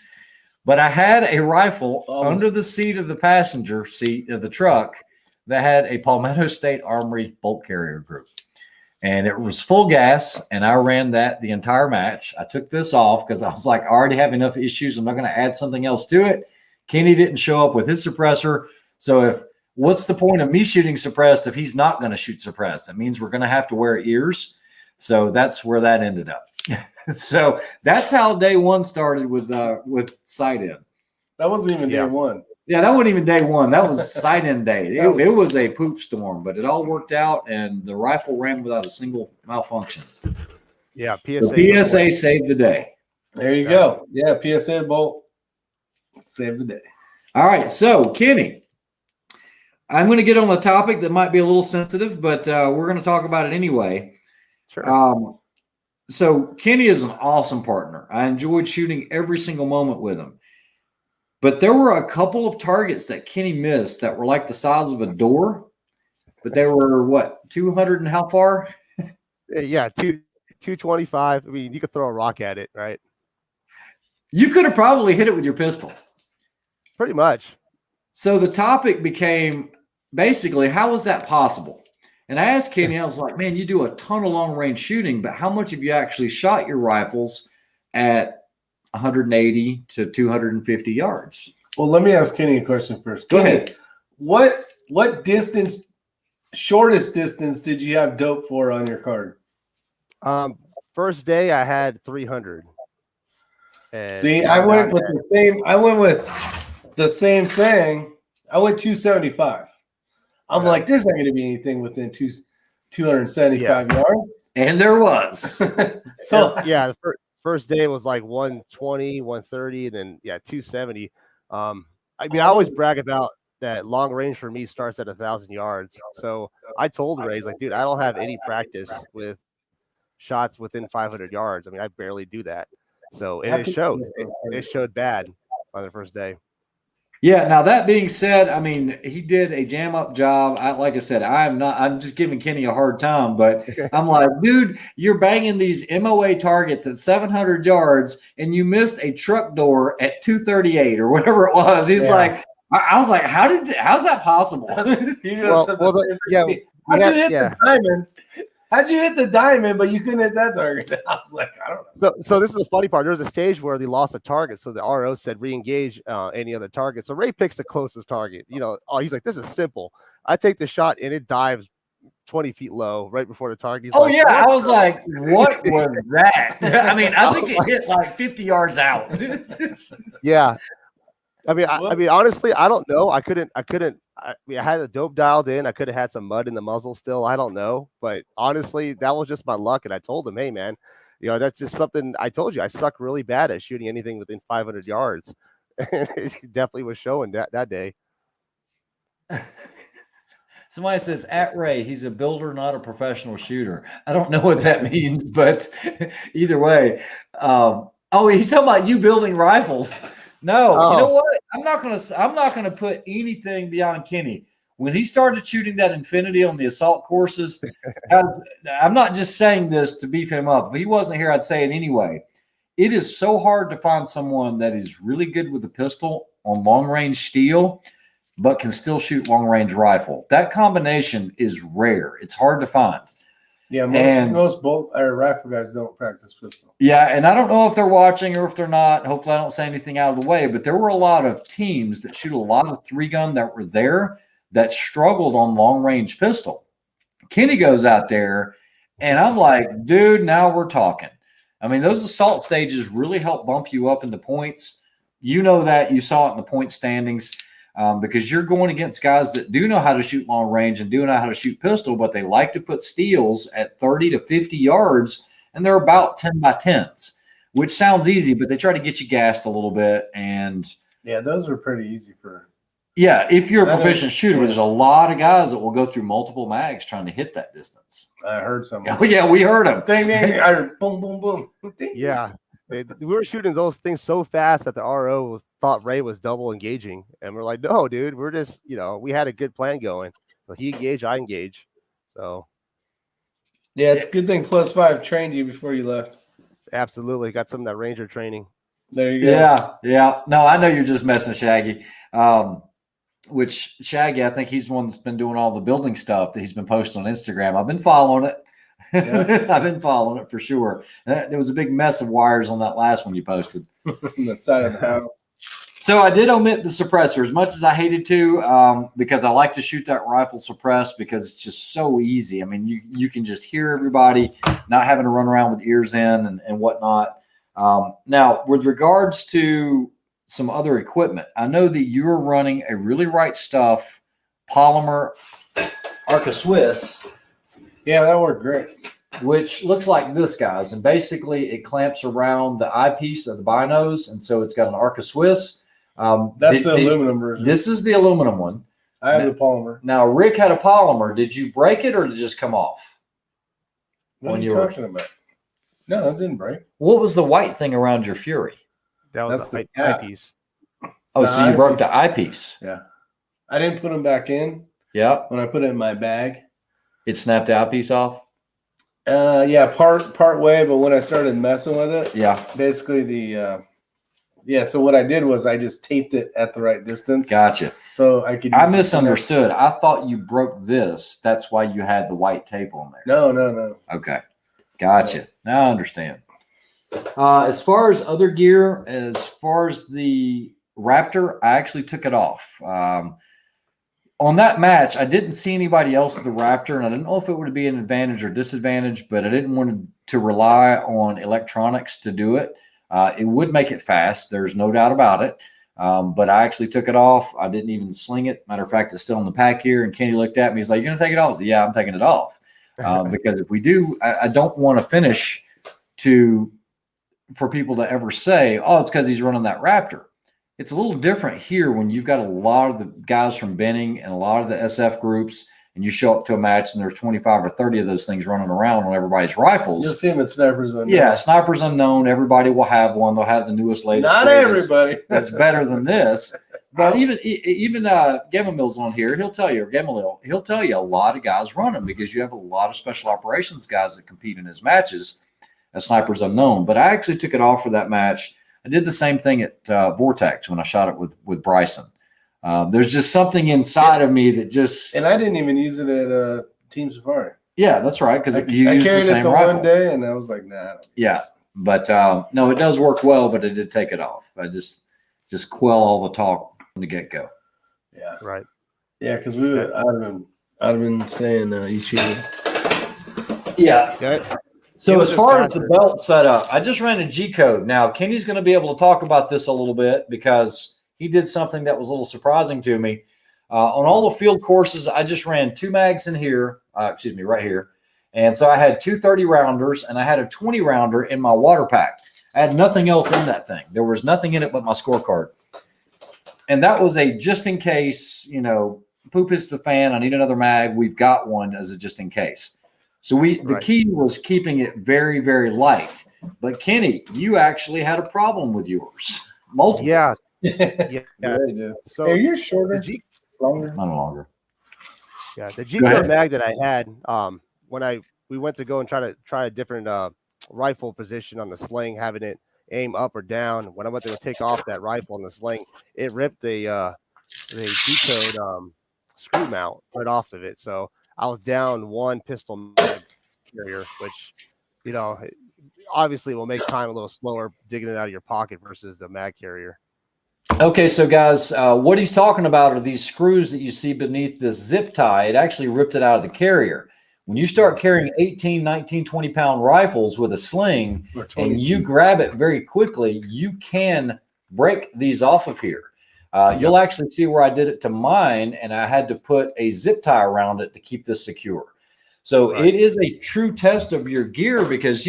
But I had a rifle under the seat of the passenger seat of the truck that had a Palmetto State Armory bolt carrier group. And it was full gas, and I ran that the entire match. I took this off because I was like, I already have enough issues. I'm not going to add something else to it. Kenny didn't show up with his suppressor. So what's the point of me shooting suppressed if he's not going to shoot suppressed? That means we're going to have to wear ears. So that's where that ended up. So that's how day one started with sight in. That wasn't even day one. Yeah, that wasn't even day one. That was sight in day. It was a poop storm, but it all worked out, and the rifle ran without a single malfunction. Yeah, PSA saved the day. There you go. Yeah, PSA bolt saved the day. All right, so Kenny, I'm going to get on the topic that might be a little sensitive, but we're going to talk about it anyway. Sure. So Kenny is an awesome partner. I enjoyed shooting every single moment with him. But there were a couple of targets that Kenny missed that were like the size of a door, but they were what, 200 and how far? Yeah, 225. I mean, you could throw a rock at it, right? You could have probably hit it with your pistol. Pretty much. So the topic became basically, how was that possible? And I asked Kenny, I was like, man, you do a ton of long range shooting, but how much have you actually shot your rifles at 180 to 250 yards? Well, let me ask Kenny a question first. Go Kenny, ahead. What distance, shortest distance did you have dope for on your card? First day I had 300. And see, I went with the same thing. I went 275. I'm like, there's not going to be anything within 275 yards. And there was. So yeah, the first day was like 120, 130, and then 270. I mean, I always brag about that long range for me starts at 1,000 yards. So I told Ray, like, dude, I don't have any practice with shots within 500 yards. I mean, I barely do that. So it showed. It showed bad on the first day. Yeah. Now that being said, I mean, he did a jam up job. Like I said, I'm just giving Kenny a hard time, but I'm like, dude, you're banging these MOA targets at 700 yards and you missed a truck door at 238 or whatever it was. He's like, I was like, how's that possible? How'd you hit the diamond, but you couldn't hit that target? I was like, I don't know. So this is the funny part. There was a stage where they lost a target. So the RO said, re-engage any other target. So Ray picks the closest target. He's like, this is simple. I take the shot and it dives 20 feet low right before the target. He's like, I was like, what was that? I mean, I think it hit like 50 yards out. Yeah. I mean, honestly, I don't know. I had the dope dialed in. I could have had some mud in the muzzle still. I don't know. But honestly, that was just my luck. And I told him, hey, man, that's just something I told you. I suck really bad at shooting anything within 500 yards. It definitely was showing that day. Somebody says at Ray, he's a builder, not a professional shooter. I don't know what that means, but either way. Oh, he's talking about you building rifles. No, you know what? I'm not gonna put anything beyond Kenny. When he started shooting that Infinity on the assault courses, I'm not just saying this to beef him up. If he wasn't here, I'd say it anyway. It is so hard to find someone that is really good with a pistol on long range steel, but can still shoot long range rifle. That combination is rare. It's hard to find. Yeah, most bolt or rifle guys don't practice pistol. Yeah, and I don't know if they're watching or if they're not. Hopefully I don't say anything out of the way, but there were a lot of teams that shoot a lot of 3-gun that were there that struggled on long-range pistol. Kenny goes out there, and I'm like, dude, now we're talking. I mean, those assault stages really help bump you up into points. You know that. You saw it in the point standings. Because you're going against guys that do know how to shoot long range and do know how to shoot pistol, but they like to put steels at 30 to 50 yards, and they're about 10 by 10s, which sounds easy, but they try to get you gassed a little bit. And yeah, those are pretty easy for. Yeah, if you're a proficient shooter, there's a lot of guys that will go through multiple mags trying to hit that distance. I heard some. Oh, yeah, we heard them. Ding, ding, I heard boom, boom, boom. Yeah. We were shooting those things so fast that the RO thought Ray was double engaging. And we're like, no, dude, we're just, we had a good plan going. So he engaged, I engage. So. Yeah, it's a good thing +5 trained you before you left. Absolutely. Got some of that Ranger training. There you go. Yeah, yeah. No, I know you're just messing, Shaggy. Which Shaggy, I think he's the one that's been doing all the building stuff that he's been posting on Instagram. I've been following it. Yeah. I've been following it for sure. There was a big mess of wires on that last one you posted. On the side of the house. So I did omit the suppressor as much as I hated to, because I like to shoot that rifle suppressed because it's just so easy. I mean, you can just hear everybody, not having to run around with ears in and whatnot. Now, with regards to some other equipment, I know that you're running a really right stuff polymer Arca Swiss. Yeah, that worked great. Which looks like this, guys. And basically it clamps around the eyepiece of the binos. And so it's got an Arca Swiss. That's the aluminum version. This is the aluminum one. I have the polymer. Now, Rick had a polymer. Did you break it or did it just come off? What are you talking about? No, it didn't break. What was the white thing around your Fury? That was the eyepiece. Oh, so you broke the eyepiece. Yeah. I didn't put them back in. Yeah. When I put it in my bag. It snapped the eyepiece off? Yeah, part way, but when I started messing with it, yeah, basically so what I did was I just taped it at the right distance. Gotcha. So I could. I misunderstood. I thought you broke this. That's why you had the white tape on there. No. Okay, gotcha. Now I understand. As far as other gear, as far as the Raptor, I actually took it off. On that match, I didn't see anybody else with the Raptor, and I didn't know if it would be an advantage or disadvantage, but I didn't want to rely on electronics to do it. It would make it fast. There's no doubt about it. But I actually took it off. I didn't even sling it. Matter of fact, it's still in the pack here, and Kenny looked at me. He's like, "You're going to take it off?" I said, "Yeah, I'm taking it off." Because if we do, I don't want to finish for people to ever say, "Oh, it's because he's running that Raptor." It's a little different here when you've got a lot of the guys from Benning and a lot of the SF groups, and you show up to a match and there's 25 or 30 of those things running around on everybody's rifles. You'll see them at Snipers Unknown. Yeah, Snipers Unknown. Everybody will have one. They'll have the newest, latest. Not everybody. That's better than this. But even Gamma Mill's on here. He'll tell you, he'll tell you a lot of guys run them because you have a lot of special operations guys that compete in his matches at Snipers Unknown. But I actually took it off for that match. I did the same thing at Vortex when I shot it with Bryson. There's just something inside of me that just... And I didn't even use it at Team Safari. Yeah, that's right, because you used the same rifle. I carried it one day, and I was like, nah. Yeah, but no, it does work well, but I did take it off. I just quell all the talk from the get-go. Yeah. Right. Yeah, because I'd have been saying you cheated. Yeah. Okay. So as far as the belt setup, I just ran a G-code. Now, Kenny's going to be able to talk about this a little bit because he did something that was a little surprising to me. On all the field courses, I just ran 2 mags in here, right here. And so I had 2 30-rounders, and I had a 20-rounder in my water pack. I had nothing else in that thing. There was nothing in it but my scorecard. And that was a just in case, poop hits the fan, I need another mag, we've got one as a just in case. So the key was keeping it very, very light. But Kenny, you actually had a problem with yours. Multiple. Yeah. Yeah. So hey, you're shorter, longer. Not longer. Yeah, the G-code mag that I had, when we went to go and try a different rifle position on the sling, having it aim up or down. When I went to go take off that rifle on the sling, it ripped the G-code screw mount right off of it. So I was down one pistol mag carrier, which, obviously will make time a little slower digging it out of your pocket versus the mag carrier. Okay, so guys, what he's talking about are these screws that you see beneath this zip tie. It actually ripped it out of the carrier. When you start carrying 18, 19, 20-pound rifles with a sling and you grab it very quickly, you can break these off of here. You'll actually see where I did it to mine, and I had to put a zip tie around it to keep this secure. So it is a true test of your gear because,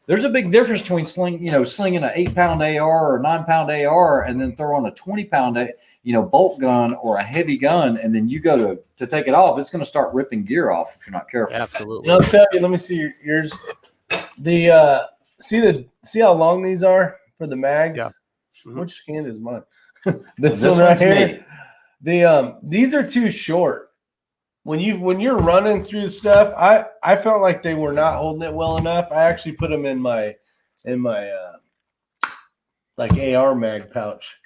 there's a big difference between slinging an 8-pound AR or 9-pound AR and then throw on a 20-pound, bolt gun or a heavy gun, and then you go to take it off. It's going to start ripping gear off if you're not careful. Absolutely. I'll tell you. Let me see yours. The see how long these are for the mags. Yeah. Mm-hmm. Which hand is mine? this one right here. These are too short. When you're running through stuff, I felt like they were not holding it well enough. I actually put them in my like AR mag pouch,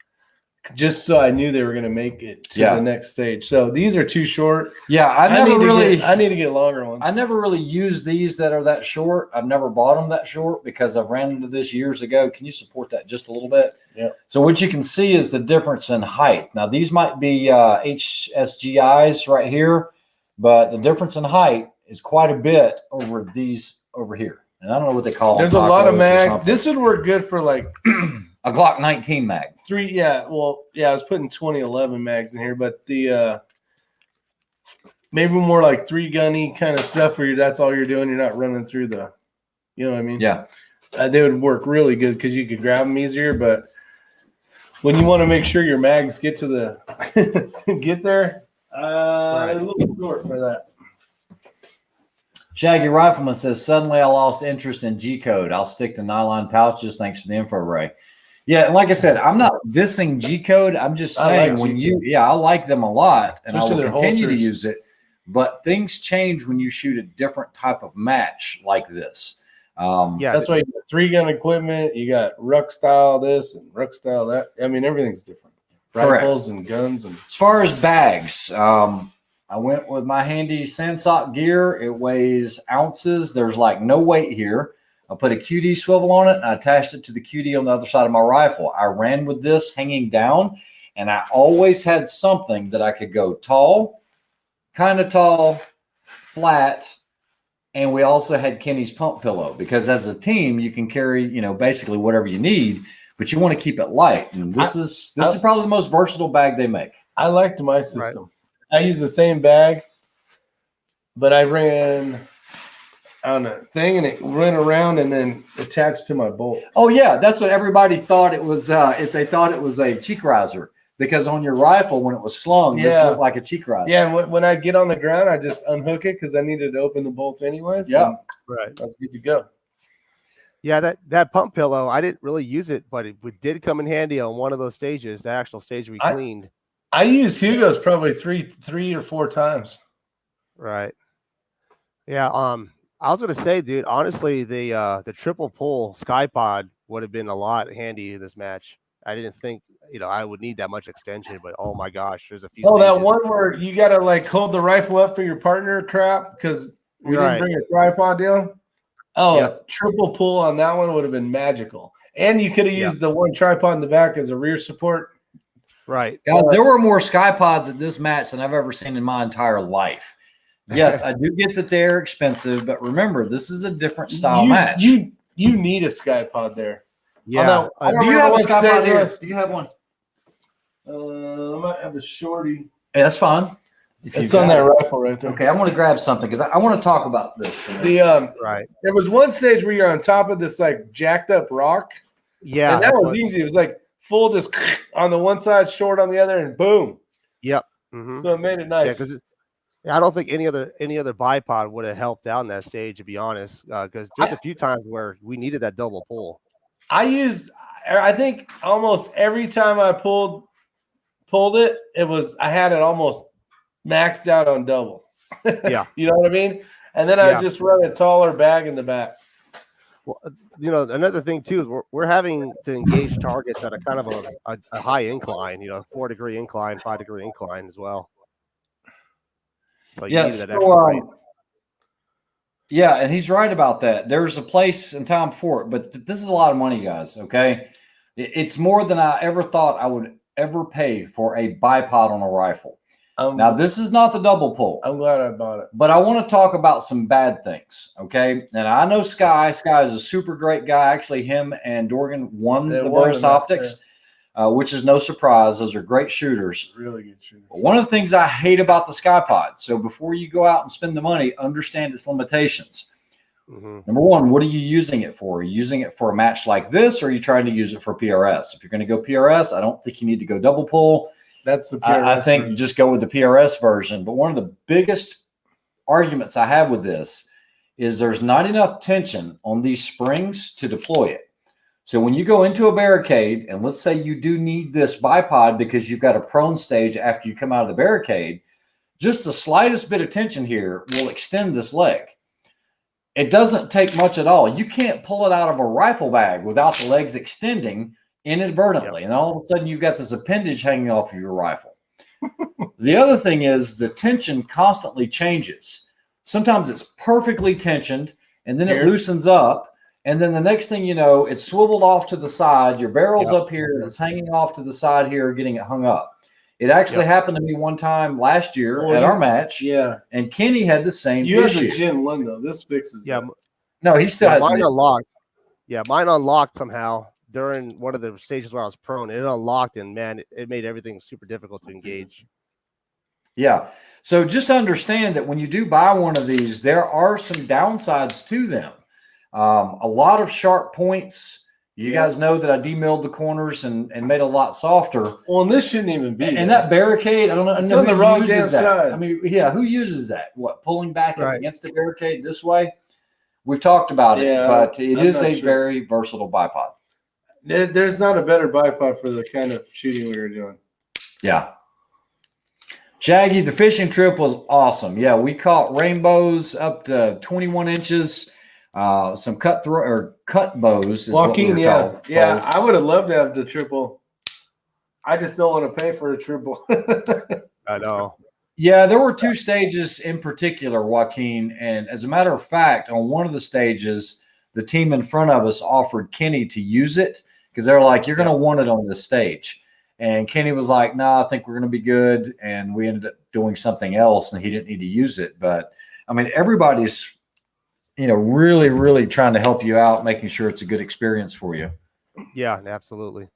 just so I knew they were going to make it to the next stage. So these are too short. Yeah, I need to get longer ones. I never really use these that are that short. I've never bought them that short because I've ran into this years ago. Can you support that just a little bit? Yeah. So what you can see is the difference in height. Now these might be HSGIs right here, but the difference in height is quite a bit over these over here. And I don't know what they call them. There's a lot of mag. This would work good for like a Glock 19 mag. I was putting 2011 mags in here, but the maybe more like 3-gunny kind of stuff where that's all you're doing. You're not running through the, you know what I mean? Yeah. They would work really good because you could grab them easier. But when you want to make sure your mags get to the get there, a little short for that. Shaggy Rifleman says, suddenly I lost interest in G-code. I'll stick to nylon pouches. Thanks for the info, Ray. Yeah, and like I said, I'm not dissing G-code. I'm just saying I like them a lot, and I will continue to use it. But things change when you shoot a different type of match like this. That's why you got 3-gun equipment. You got ruck style this and ruck style that. I mean, everything's different. Rifles and guns. And as far as bags, I went with my handy Sandsock gear. It weighs ounces. There's like no weight here. I put a QD swivel on it and I attached it to the QD on the other side of my rifle. I ran with this hanging down, and I always had something that I could go tall, kind of tall, flat, and we also had Kenny's pump pillow because as a team you can carry, basically whatever you need, but you want to keep it light. And this is probably the most versatile bag they make. I liked my system. I use the same bag, but I ran on a thing and it ran around and then attached to my bolt. Oh yeah, that's what everybody thought it was. If they thought it was a cheek riser, because on your rifle when it was slung, this looked like a cheek riser. Yeah, and when I get on the ground, I just unhook it because I needed to open the bolt anyways. Yeah, right. That's good to go. Yeah, that pump pillow, I didn't really use it, but it did come in handy on one of those stages, the actual stage we cleaned. I used Hugo's probably three or four times. Right. Yeah. I was gonna say, dude, honestly, the triple pull SkyPod would have been a lot handy in this match. I didn't think I would need that much extension, but oh my gosh, there's a few. Oh, that one where you gotta like hold the rifle up for your partner crap because we didn't bring a tripod deal. Oh, a triple pull on that one would have been magical. And you could have used the one tripod in the back as a rear support. Right. There were more SkyPods at this match than I've ever seen in my entire life. Yes, I do get that they're expensive, but remember, this is a different style match. You need a SkyPod there. Yeah. Do you have a SkyPod here? Do you have one? I might have a shorty. Yeah, that's fine. It's on that rifle right there. Okay, I want to grab something because I want to talk about this. Right. There was one stage where you're on top of this like jacked up rock. Yeah. And that was easy. It was like full just on the one side, short on the other, and boom. Yep. Mm-hmm. So it made it Yeah, nice. because I don't think any other bipod would have helped out in that stage, to be honest. Because there's a few times where we needed that double pull. I think almost every time I pulled it, I had it almost maxed out on double. Yeah. You know what I mean? And then I just run a taller bag in the back. Well, another thing too is we're having to engage targets at a kind of a high incline, 4-degree incline, 5-degree incline as well. So you needed that extra height. Yeah, and he's right about that. There's a place and time for it, but this is a lot of money, guys. Okay, it's more than I ever thought I would ever pay for a bipod on a rifle. Now, this is not the double pull. I'm glad I bought it. But I want to talk about some bad things, okay? And I know Sky. Sky is a super great guy. Actually, him and Dorgan won the Burris Optics, which is no surprise. Those are great shooters. Really good shooters. But one of the things I hate about the SkyPod, so before you go out and spend the money, understand its limitations. Mm-hmm. Number one, what are you using it for? Are you using it for a match like this, or are you trying to use it for PRS? If you're going to go PRS, I don't think you need to go double pull. That's the PRS I think you just go with the PRS version. But one of the biggest arguments I have with this is there's not enough tension on these springs to deploy it. So when you go into a barricade, and let's say you do need this bipod because you've got a prone stage after you come out of the barricade, just the slightest bit of tension here will extend this leg. It doesn't take much at all. You can't pull it out of a rifle bag without the legs extending inadvertently. Yep. And all of a sudden you've got this appendage hanging off of your rifle. The other thing is the tension constantly changes. Sometimes it's perfectly tensioned and then it loosens up. And then the next thing you know, it's swiveled off to the side. Your barrel's up here and it's hanging off to the side here, getting it hung up. It actually happened to me one time last year at our match. Yeah. And Kenny had the same issue. You had the Gen 1 though. This fixes that. No, he still has mine unlocked. Yeah, mine unlocked somehow during one of the stages where I was prone. It unlocked and man, it made everything super difficult to engage. Yeah. So just understand that when you do buy one of these, there are some downsides to them. A lot of sharp points. You guys know that I demilled the corners and made it a lot softer. Well, and this shouldn't even be. And that barricade, I don't know. It's on the wrong damn side. I mean, yeah, who uses that? What, pulling back against the barricade this way? We've talked about it, but it is a very versatile bipod. There's not a better bipod for the kind of shooting we were doing. Yeah. Shaggy, the fishing trip was awesome. Yeah, we caught rainbows up to 21 inches. Some cut bows. Joaquin, yeah. I would have loved to have the triple. I just don't want to pay for a triple. I know. Yeah, there were two stages in particular, Joaquin, and as a matter of fact, on one of the stages, the team in front of us offered Kenny to use it because they're like, "You're going to want it on this stage," and Kenny was like, "No, I think we're going to be good," and we ended up doing something else, and he didn't need to use it. But I mean, everybody's really, really trying to help you out, making sure it's a good experience for you. Yeah, absolutely.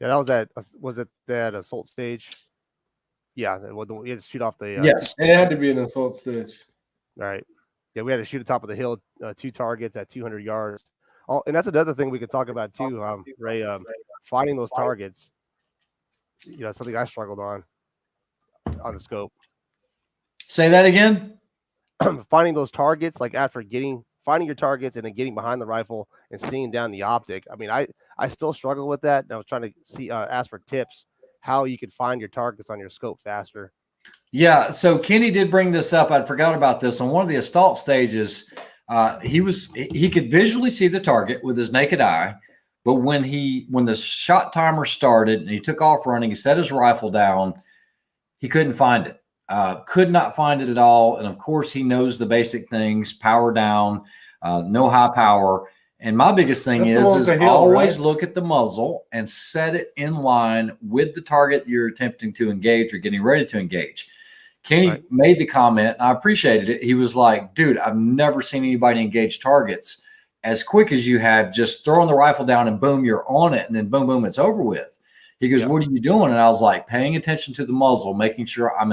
Yeah, that was it that assault stage? Yeah, we had to shoot off the. Yes, it had to be an assault stage. All right. Yeah, we had to shoot the top of the hill, 2 targets at 200 yards. Oh, and that's another thing we could talk about too, Ray. Finding those targets. Something I struggled on the scope. Say that again. Finding those targets, like after finding your targets and then getting behind the rifle and seeing down the optic. I mean, I still struggle with that. And I was trying to ask for tips how you could find your targets on your scope faster. Yeah. So Kenny did bring this up. I forgot about this on one of the assault stages. He could visually see the target with his naked eye, but when the shot timer started and he took off running, he set his rifle down, he couldn't find it. Could not find it at all. And of course he knows the basic things, power down, no high power. And my biggest thing is always look at the muzzle and set it in line with the target you're attempting to engage or getting ready to engage. Kenny made the comment, and I appreciated it. He was like, dude, I've never seen anybody engage targets as quick as you have, just throwing the rifle down and boom, you're on it. And then boom, boom, it's over with. He goes, what are you doing? And I was like, paying attention to the muzzle, making sure I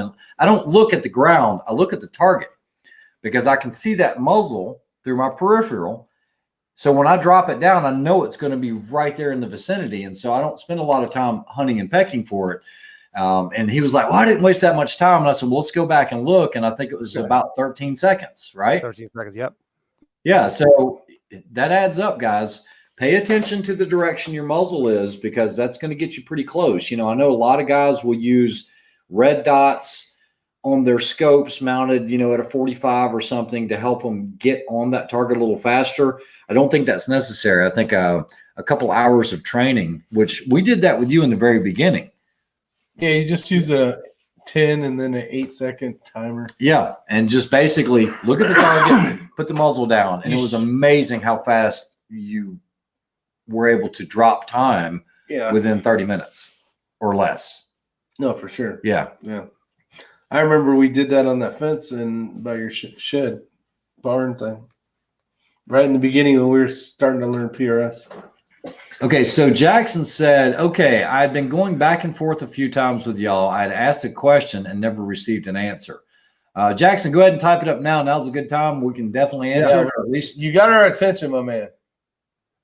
don't look at the ground. I look at the target because I can see that muzzle through my peripheral. So when I drop it down, I know it's going to be right there in the vicinity. And so I don't spend a lot of time hunting and pecking for it. And he was like, well, I didn't waste that much time. And I said, well, let's go back and look. And I think it was about 13 seconds, right? 13 seconds. Yep. Yeah. So that adds up, guys. Pay attention to the direction your muzzle is, because that's going to get you pretty close. You know, I know a lot of guys will use red dots on their scopes mounted, you know, at a 45 or something to help them get on that target a little faster. I don't think that's necessary. I think a couple hours of training, which we did that with you in the very beginning. Yeah, you just use a 10 and then an 8-second timer. Yeah, and just basically look at the target, put the muzzle down, and it was amazing how fast you were able to drop time within 30 minutes or less. No, for sure. Yeah. Yeah. I remember we did that on that fence and by your shed barn thing. Right in the beginning when we were starting to learn PRS. Okay, so Jackson said, okay, I'd been going back and forth a few times with y'all. I'd asked a question and never received an answer. Jackson, go ahead and type it up now. Now's a good time. We can definitely answer it, or at least you got our attention, my man.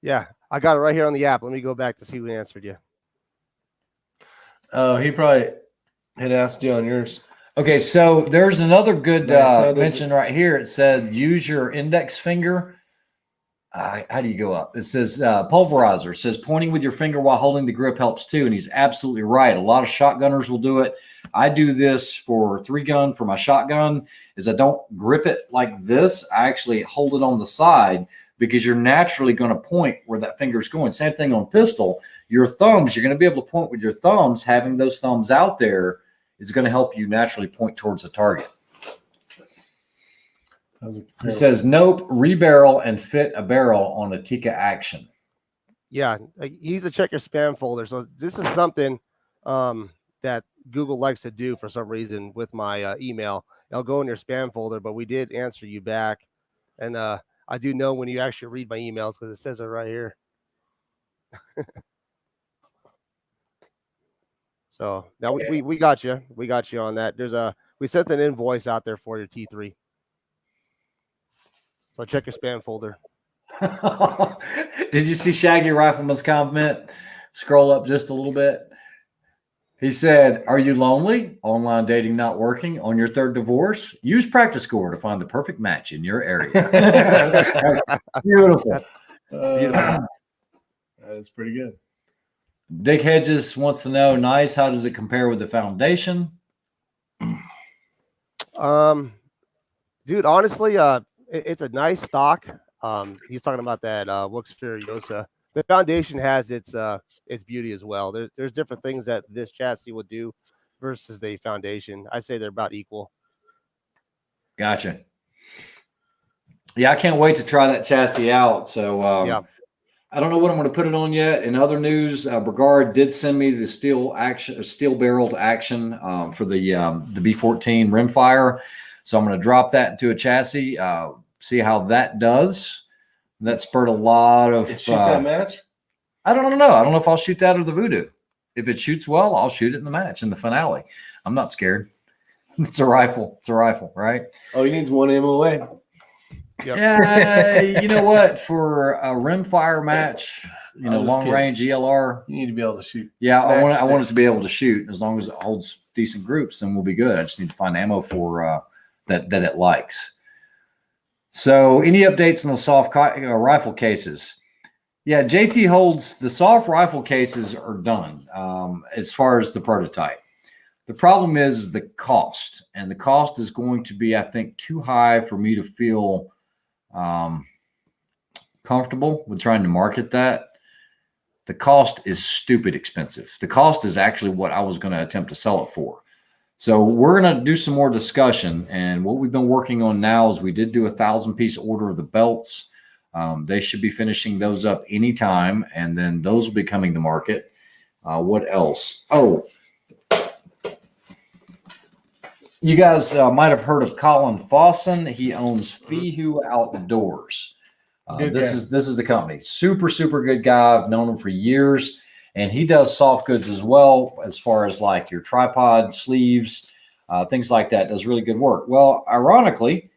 Yeah, I got it right here on the app. Let me go back to see who answered you. Oh, he probably had asked you on yours. Okay, so there's another good mention right here. It said use your index finger. How do you go up? It says pulverizer. It says pointing with your finger while holding the grip helps too. And he's absolutely right. A lot of shotgunners will do it. I do this for 3-gun for my shotgun is I don't grip it like this. I actually hold it on the side because you're naturally going to point where that finger is going. Same thing on pistol. Your thumbs, you're going to be able to point with your thumbs. Having those thumbs out there is going to help you naturally point towards the target. It says, nope, rebarrel and fit a barrel on a Tika action. Yeah, you need to check your spam folder. So this is something that Google likes to do for some reason with my email. I'll go in your spam folder, but we did answer you back. And I do know when you actually read my emails because it says it right here. So now we got you. We got you on that. We sent an invoice out there for your T3. So check your spam folder. Did you see Shaggy Rifleman's comment? Scroll up just a little bit. He said, are you lonely? Online dating not working? On your third divorce? Use Practice Score to find the perfect match in your area. Beautiful. Beautiful. That is pretty good. Dick Hedges wants to know, nice, how does it compare with the Foundation? Dude, honestly, it's a nice stock. He's talking about that Wyoming. The Foundation has its beauty as well. There's different things that this chassis would do versus the Foundation. I say they're about equal. Gotcha. Yeah, I can't wait to try that chassis out. So yeah. I don't know what I'm going to put it on yet. In other news, Brigard did send me the steel barreled action for the B.O.T.C rimfire. So I'm going to drop that into a chassis, see how that does. That spurred a lot of. Shoot that match? I don't know. I don't know if I'll shoot that or the Voodoo. If it shoots well, I'll shoot it in the match, in the finale. I'm not scared. It's a rifle. It's a rifle, right? Oh, he needs one MOA. Yep. Yeah, you know what? For a rimfire match, long range ELR, you need to be able to shoot. Yeah, I want it to be able to shoot. As long as it holds decent groups, then we'll be good. I just need to find ammo for that it likes. So, any updates on the soft rifle cases? Yeah, JT holds the soft rifle cases are done as far as the prototype. The problem is the cost, and the cost is going to be, I think, too high for me to feel comfortable with trying to market that. The cost is stupid expensive. The cost is actually what I was going to attempt to sell it for. So we're going to do some more discussion. And what we've been working on now is we did do a 1,000-piece order of the belts. They should be finishing those up anytime. And then those will be coming to market. What else? Oh, you guys might have heard of Colin Fawson. He owns Feehoo Outdoors. This is the company. Super, super good guy. I've known him for years. And he does soft goods as well, as far as like your tripod sleeves, things like that. Does really good work. Well, ironically,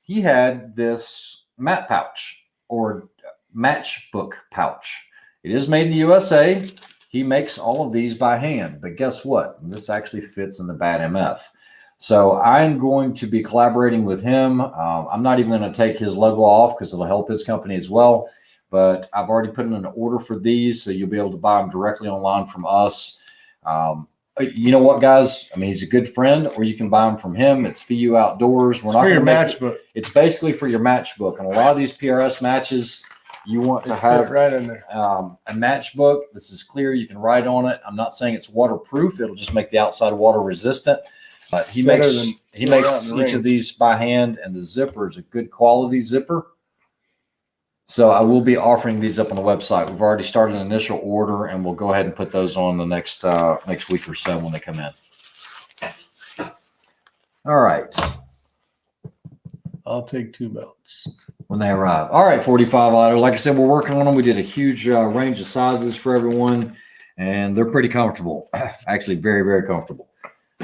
he had this mat pouch or matchbook pouch. It is made in the USA. He makes all of these by hand, but guess what? This actually fits in the Bad MF. So I'm going to be collaborating with him. I'm not even going to take his logo off because it'll help his company as well. But I've already put in an order for these, so you'll be able to buy them directly online from us. You know what, guys? I mean, he's a good friend, or you can buy them from him. It's FU Outdoors. We're It's not for your going to match book. It's basically for your match book. And a lot of these PRS matches, you want to Fit have right in there. a match book. This is clear. You can write on it. I'm not saying it's waterproof. It'll just make the outside water resistant. But he makes each of these by hand, and the zipper is a good quality zipper. So I will be offering these up on the website. We've already started an initial order, and we'll go ahead and put those on the next week or so when they come in. All right. I'll take 2 belts When they arrive. All right, 45 auto. Like I said, we're working on them. We did a huge range of sizes for everyone, and they're pretty comfortable. Actually, very, very comfortable.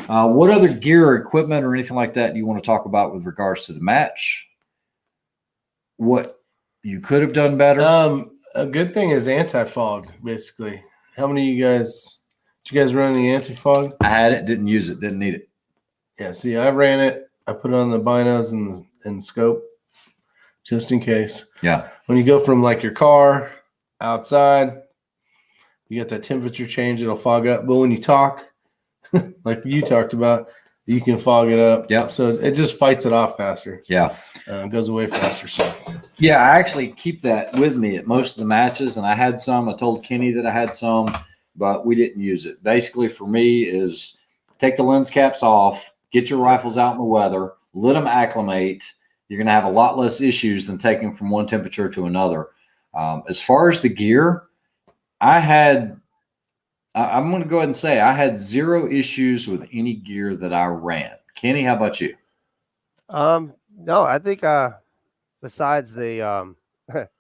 What other gear or equipment or anything like that do you want to talk about with regards to the match? What you could have done better? A good thing is anti-fog, basically. How many of you guys, did you guys run any anti-fog? I had it, didn't use it, didn't need it. Yeah, see, I ran it. I put it on the binos and the scope just in case. Yeah. When you go from like your car outside, you get that temperature change, it'll fog up. But when you talk, like you talked about, you can fog it up. Yep. So it just fights it off faster. Yeah. It goes away faster. So yeah, I actually keep that with me at most of the matches, and I had some. I told Kenny that I had some, but we didn't use it. Basically, for me, is take the lens caps off, get your rifles out in the weather, let them acclimate. You're going to have a lot less issues than taking from one temperature to another. As far as the gear, I'm going to go ahead and say I had 0 issues with any gear that I ran. Kenny, how about you? No, I think besides the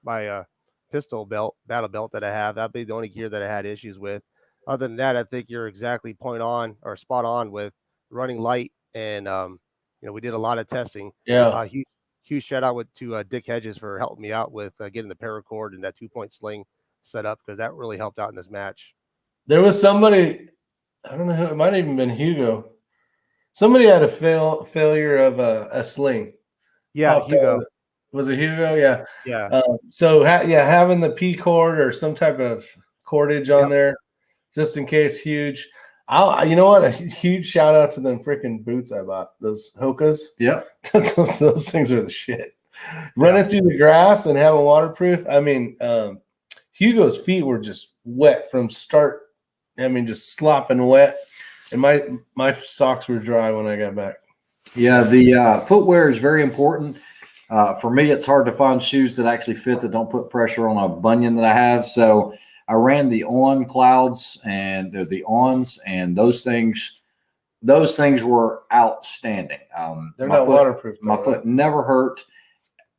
my pistol belt, battle belt that I have, that'd be the only gear that I had issues with. Other than that, I think you're exactly point on or spot on with running light, and we did a lot of testing. yeah, Huge shout out to Dick Hedges for helping me out with getting the paracord and that 2-point sling set up, because that really helped out in this match. there was somebody, I don't know who, it might have even been Hugo. Somebody had a failure of a sling. Yeah, Hugo. Was it Hugo? Yeah. Yeah. So having the P cord or some type of cordage on there, just in case, huge. You know what? A huge shout out to them freaking boots I bought. Those Hokas. Yeah. those things are the shit. Running through the grass and having waterproof. I mean, Hugo's feet were just wet from start. I mean, just slopping wet, and my socks were dry when I got back. Yeah, the footwear is very important. For me, it's hard to find shoes that actually fit, that don't put pressure on a bunion that I have. So I ran the On Clouds, and they're the Ons, and those things were outstanding. They're not waterproof. My foot never hurt.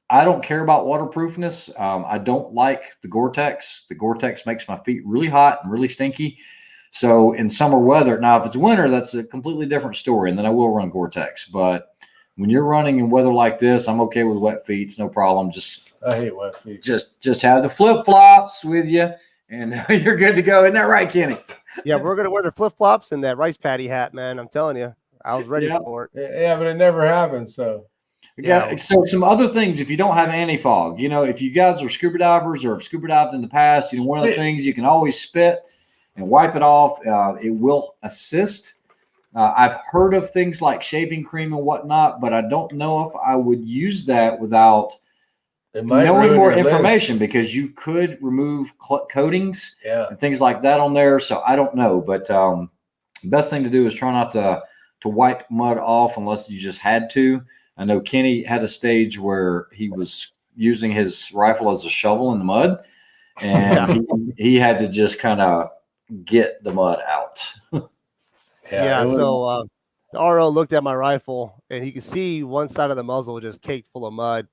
I don't care about waterproofness. I don't like the Gore-Tex. The Gore-Tex makes my feet really hot and really stinky. So in summer weather, now if it's winter, that's a completely different story, and then I will run Gore-Tex. But when you're running in weather like this, I'm okay with wet feet. It's no problem. I hate wet feet. Just have the flip-flops with you, and you're good to go. Isn't that right, Kenny? Yeah, we're gonna wear the flip-flops and that rice patty hat, man. I'm telling you, I was ready for it. Yeah, but it never happened. So So some other things, if you don't have anti-fog, if you guys are scuba divers or have scuba dived in the past, one of the things you can always spit and wipe it off. It will assist. I've heard of things like shaving cream and whatnot, but I don't know if I would use that without knowing more information, because you could remove coatings and things like that on there. So I don't know, but the best thing to do is try not to wipe mud off unless you just had to. I know Kenny had a stage where he was using his rifle as a shovel in the mud, and he had to just kind of get the mud out. So the RO looked at my rifle, and he could see one side of the muzzle was just caked full of mud.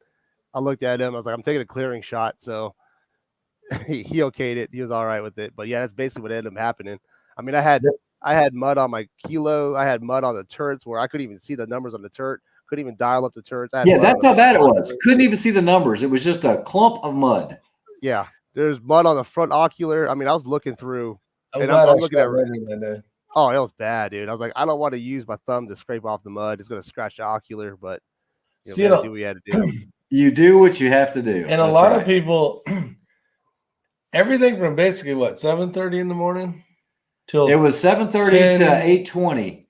I looked at him. I was like, I'm taking a clearing shot. So he okayed it. He was all right with it. But yeah, that's basically what ended up happening. I mean, I had mud on my kilo. I had mud on the turrets where I couldn't even see the numbers on the turret. Couldn't even dial up the turrets. That's how bad it was. Couldn't even see the numbers. It was just a clump of mud. Yeah. There's mud on the front ocular. I mean, I was looking through I'm And glad I'm I looking shot at. better that day. Oh, it was bad, dude. I was like, I don't want to use my thumb to scrape off the mud. It's gonna scratch the ocular, but we See, had to do what we had to do. You do what you have to do. and a That's lot right. of people, everything from basically what 7:30 in the morning till It was 7:30 to 8:20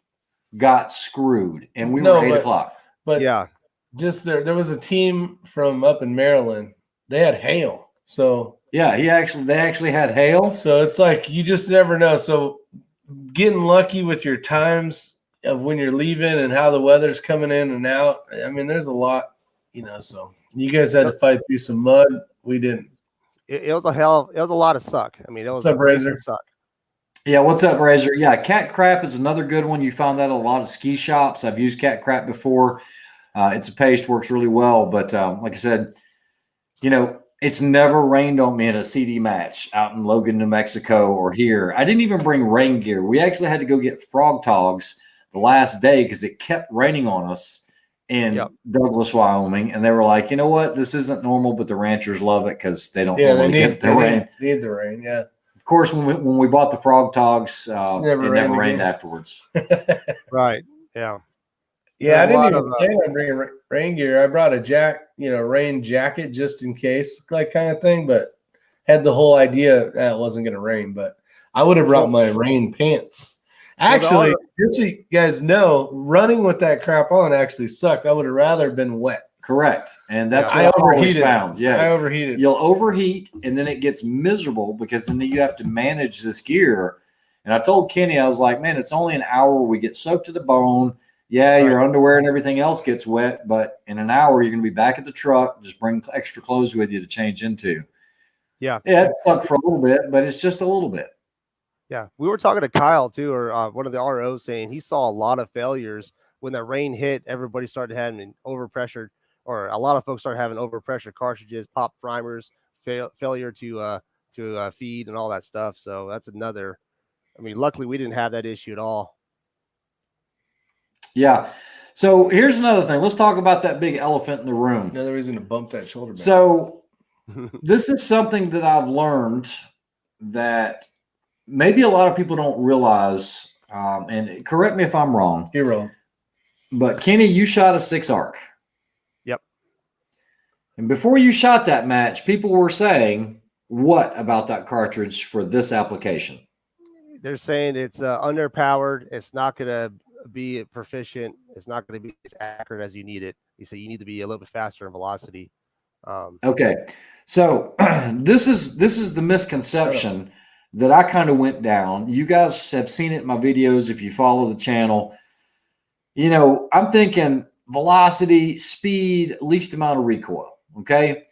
got screwed, and we were 8 o'clock. But Yeah, just there was a team from up in Maryland. They had hail, so Yeah, they actually had hail. so it's like you just never know. So getting lucky with your times of when you're leaving and how the weather's coming in and out. I mean, there's a lot, So you guys had to fight through some mud. We didn't. it was it was a lot of suck. I mean, it was What's up, a race Razor? of suck. Yeah, what's up, Razor? Yeah, cat crap is another good one. You found that at a lot of ski shops. I've used cat crap before. It's a paste, works really well. But like I said, it's never rained on me in a CD match out in Logan, New Mexico or here. I didn't even bring rain gear. We actually had to go get frog togs the last day because it kept raining on us in Douglas, Wyoming. And they were like, you know what? This isn't normal, but the ranchers love it because they don't normally get the rain. They need the rain, yeah. Of course, when we bought the frog togs, it never rained again. afterwards. Right. Yeah. Yeah, I didn't even plan on bringing rain gear. I brought a rain jacket just in case, like kind of thing, but had the whole idea that it wasn't going to rain. But I would have brought my rain pants. Actually, just so you guys know, running with that crap on actually sucked. I would have rather been wet. Correct. And that's what I I always overheated. found. Yeah. I overheated. You'll overheat, and then it gets miserable because then you have to manage this gear. And I told Kenny, I was like, man, it's only an hour. We get soaked to the bone. Yeah, your underwear and everything else gets wet, but in an hour, you're going to be back at the truck. Just bring extra clothes with you to change into. Yeah. Yeah, it sucked for a little bit, but it's just a little bit. Yeah. We were talking to Kyle, too, or one of the ROs saying he saw a lot of failures when that rain hit. Everybody started having overpressured, or a lot of folks started having overpressure cartridges, pop primers, failure to feed and all that stuff. So that's another. I mean, luckily, we didn't have that issue at all. Yeah. So here's another thing. Let's talk about that big elephant in the room. Another reason to bump that shoulder back. So this is something that I've learned that maybe a lot of people don't realize. And correct me if I'm wrong. You're wrong. But Kenny, you shot a 6-arc. Yep. And before you shot that match, people were saying, what about that cartridge for this application? They're saying it's underpowered. It's not going to be proficient. It's not going to be as accurate as you need it. You say you need to be a little bit faster in velocity. Okay. So this is the misconception that I kind of went down. You guys have seen it in my videos if you follow the channel. I'm thinking velocity, speed, least amount of recoil. Okay.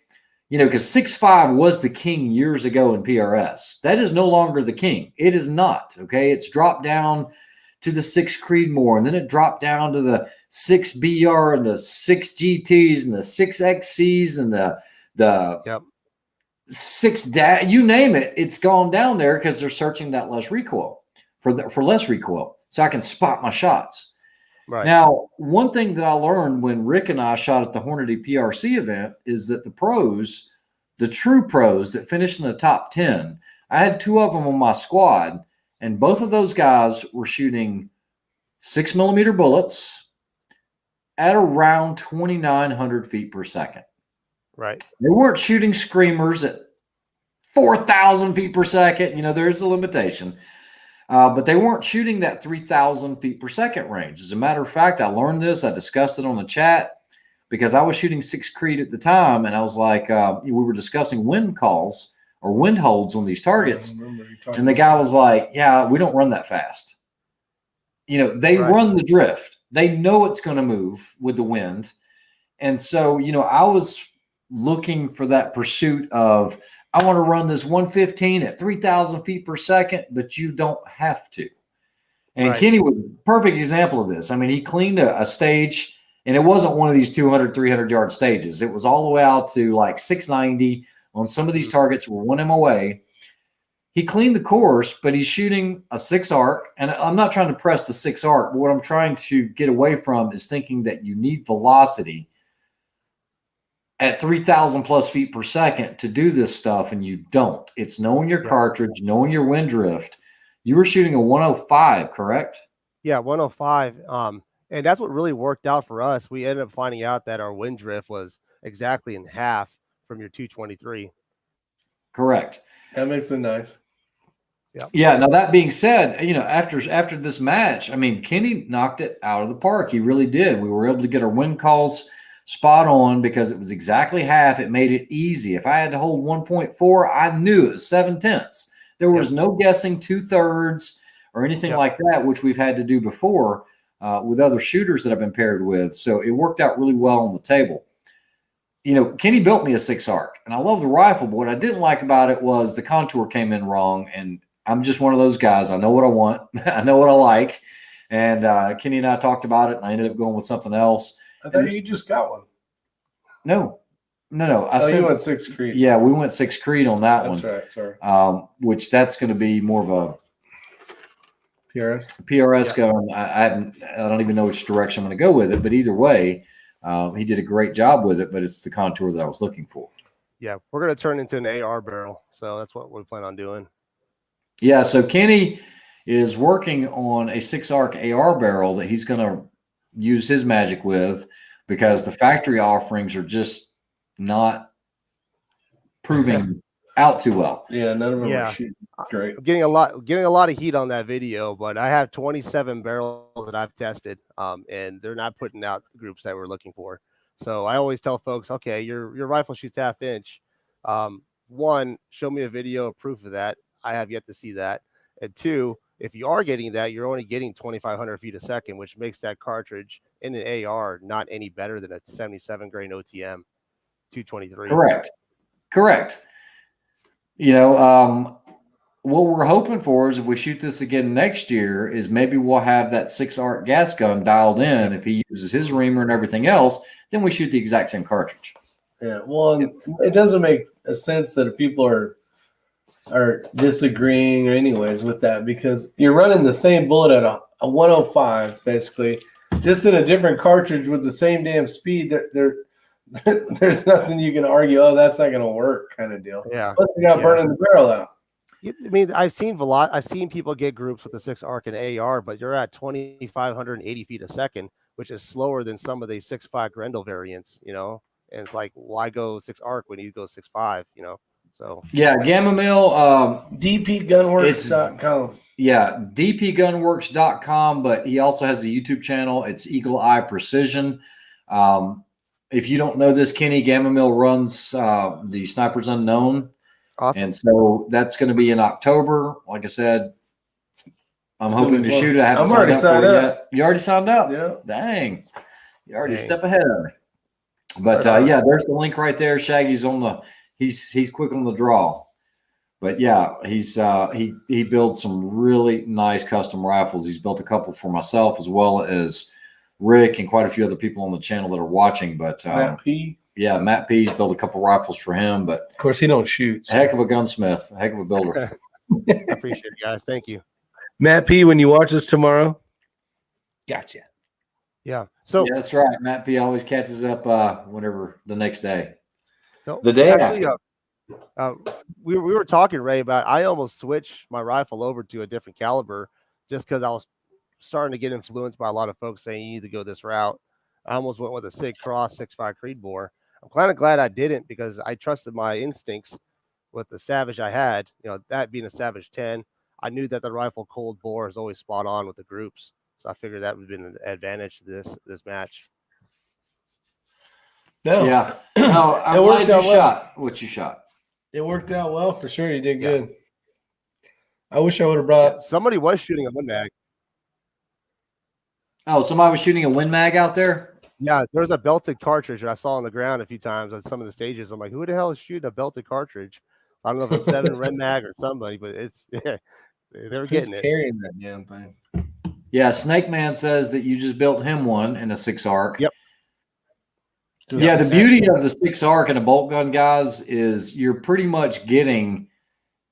Because 6.5 was the king years ago in PRS. That is no longer the king. It is not. Okay. It's dropped down to the 6 Creedmoor, and then it dropped down to the 6 BR and the 6 GTs and the 6 XCs and the 6 you name it. It's gone down there because they're searching that less recoil for less recoil, so I can spot my shots. Right. Now, one thing that I learned when Rick and I shot at the Hornady PRC event is that the pros, the true pros that finished in the top 10, I had 2 of them on my squad, and both of those guys were shooting 6mm bullets at around 2,900 feet per second. Right. They weren't shooting screamers at 4,000 feet per second. There is a limitation. But they weren't shooting that 3,000 feet per second range. As a matter of fact, I learned this. I discussed it on the chat because I was shooting 6 Creed at the time, and I was like, we were discussing wind calls or wind holds on these targets. And the guy was like, yeah, we don't run that fast. They run the drift. They know it's going to move with the wind. And so, I was looking for that pursuit of, I want to run this 115 at 3,000 feet per second, but you don't have to. And Kenny was a perfect example of this. I mean, he cleaned a stage, and it wasn't one of these 200, 300-yard stages. It was all the way out to like 690 on some of these targets were 1 MOA. He cleaned the course, but he's shooting a 6-arc. And I'm not trying to press the 6-arc, but what I'm trying to get away from is thinking that you need velocity at 3,000 plus feet per second to do this stuff, and you don't. It's knowing your cartridge, knowing your wind drift, and then knowing your velocity. And then, You were shooting a 105, correct? Yeah, 105. And that's what really worked out for us. We ended up finding out that our wind drift was exactly in half from your 223. Correct. That makes it nice. Yeah. Now that being said, after this match, I mean, Kenny knocked it out of the park. He really did. We were able to get our wind calls spot on because it was exactly half. It made it easy. If I had to hold 1.4, I knew it was 7/10. There was no guessing 2/3 or anything like that, which we've had to do before with other shooters that I've been paired with. So it worked out really well on the table. Kenny built me a 6-arc, and I love the rifle, but what I didn't like about it was the contour came in wrong, and I'm just one of those guys. I know what I want. I know what I like. And Kenny and I talked about it, and I ended up going with something else. I thought you just got one. No. You went 6 Creed. Yeah, we went 6 Creed on that one. That's right. Sorry. Which that's going to be more of a PRS gun. I don't even know which direction I'm going to go with it, but either way, he did a great job with it, but it's the contour that I was looking for. Yeah, we're going to turn into an AR barrel. So that's what we plan on doing. Yeah, so Kenny is working on a 6-arc AR barrel that he's going to use his magic with because the factory offerings are just not proving out too well. Yeah, none of them are shooting great. I'm getting a lot of heat on that video, but I have 27 barrels that I've tested, and they're not putting out the groups that we're looking for. So I always tell folks, okay, your rifle shoots 1/2 inch. One, show me a video of proof of that. I have yet to see that. And two, if you are getting that, you're only getting 2,500 feet a second, which makes that cartridge in an AR not any better than a 77 grain OTM 223. Correct. What we're hoping for is if we shoot this again next year is maybe we'll have that 6-arc gas gun dialed in. If he uses his reamer and everything else, then we shoot the exact same cartridge. Yeah, well, it doesn't make a sense that if people are disagreeing or anyways with that because you're running the same bullet at a 105 basically, just in a different cartridge with the same damn speed. There's nothing you can argue. Oh, that's not going to work, kind of deal. Yeah, plus you got burning the barrel out. I mean, I've seen people get groups with the 6-arc and AR, but you're at 2,580 feet a second, which is slower than some of the 6.5 Grendel variants. And it's like, why go 6-arc when you go 6.5? So yeah, Gamma Mill, dpgunworks.com. Yeah, dpgunworks.com, but he also has the YouTube channel. It's Eagle Eye Precision. If you don't know this, Kenny, Gamma Mill runs the Snipers Unknown. Awesome. And so that's going to be in October. Like I said, I'm hoping to shoot it. I haven't signed up for it yet. You already signed up? Yeah. Dang. You're already a step ahead of me. But yeah, there's the link right there. Shaggy's on the he's quick on the draw. But yeah, he builds some really nice custom rifles. He's built a couple for myself as well as Rick and quite a few other people on the channel that are watching. But Matt P. Yeah, Matt P's built a couple rifles for him. But of course, he don't shoot. So. Heck of a gunsmith, a heck of a builder. I appreciate it, guys. Thank you. Matt P, when you watch this tomorrow, gotcha. Yeah. So yeah, that's right. Matt P always catches up whenever the next day. So the day after. We were talking, Ray, about I almost switched my rifle over to a different caliber just because I was starting to get influenced by a lot of folks saying you need to go this route. I almost went with a SIG Cross 6.5 Creedmoor. I'm kind of glad I didn't because I trusted my instincts with the Savage I had. That being a Savage 10, I knew that the rifle cold bore is always spot on with the groups. So I figured that would have been an advantage to this match. No. Yeah. No, I'm glad you shot what you shot. It worked out well for sure. You did good. I wish I would have brought. Somebody was shooting a Win Mag. Oh, somebody was shooting a Win Mag out there? Yeah, there's a belted cartridge that I saw on the ground a few times on some of the stages. I'm like, who the hell is shooting a belted cartridge? I don't know if it's 7 Red Mag or somebody, but it's they're getting it. Carrying that damn thing. Yeah, Snake Man says that you just built him one in a 6-arc. Yep. Yeah, the beauty of the 6-arc and a bolt gun, guys, is you're pretty much getting,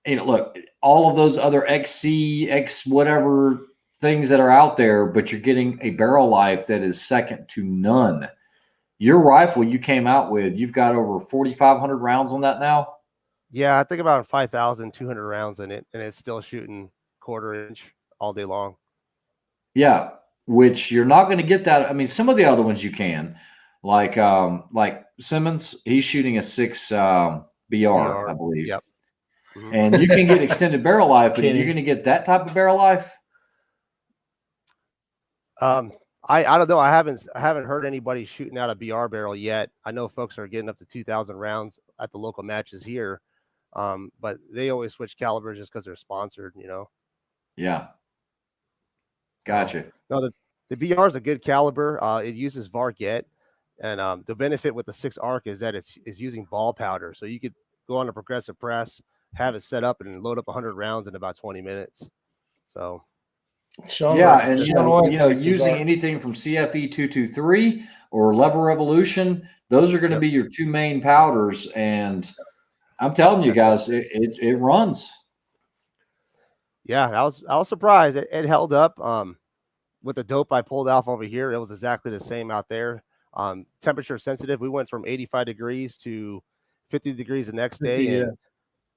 look, all of those other XC, X whatever things that are out there, but you're getting a barrel life that is second to none. Your rifle you came out with, you've got over 4,500 rounds on that now? Yeah, I think about 5,200 rounds in it, and it's still shooting 1/4 inch all day long. Yeah, which you're not going to get that. I mean, some of the other ones you can, like Simmons, he's shooting a 6 BR, I believe. Yep. Mm-hmm. And you can get extended barrel life, but Kenny. you're going to get that type of barrel life. I don't know. I haven't heard anybody shooting out a BR barrel yet. I know folks are getting up to 2,000 rounds at the local matches here, but they always switch calibers just because they're sponsored, you know. Yeah. Gotcha. No, the BR is a good caliber. It uses Varget, and the benefit with the 6 arc is that it's using ball powder, so you could go on a progressive press, have it set up, and load up 100 rounds in about 20 minutes. So. Sean, Yeah, and Sean you know, using anything from CFE 223 or Lever Revolution, those are going to be your 2 main powders. And I'm telling you guys, it runs. Yeah, I was surprised. It held up. With the dope I pulled off over here, it was exactly the same out there. Temperature sensitive. We went from 85 degrees to 50 degrees the next day. And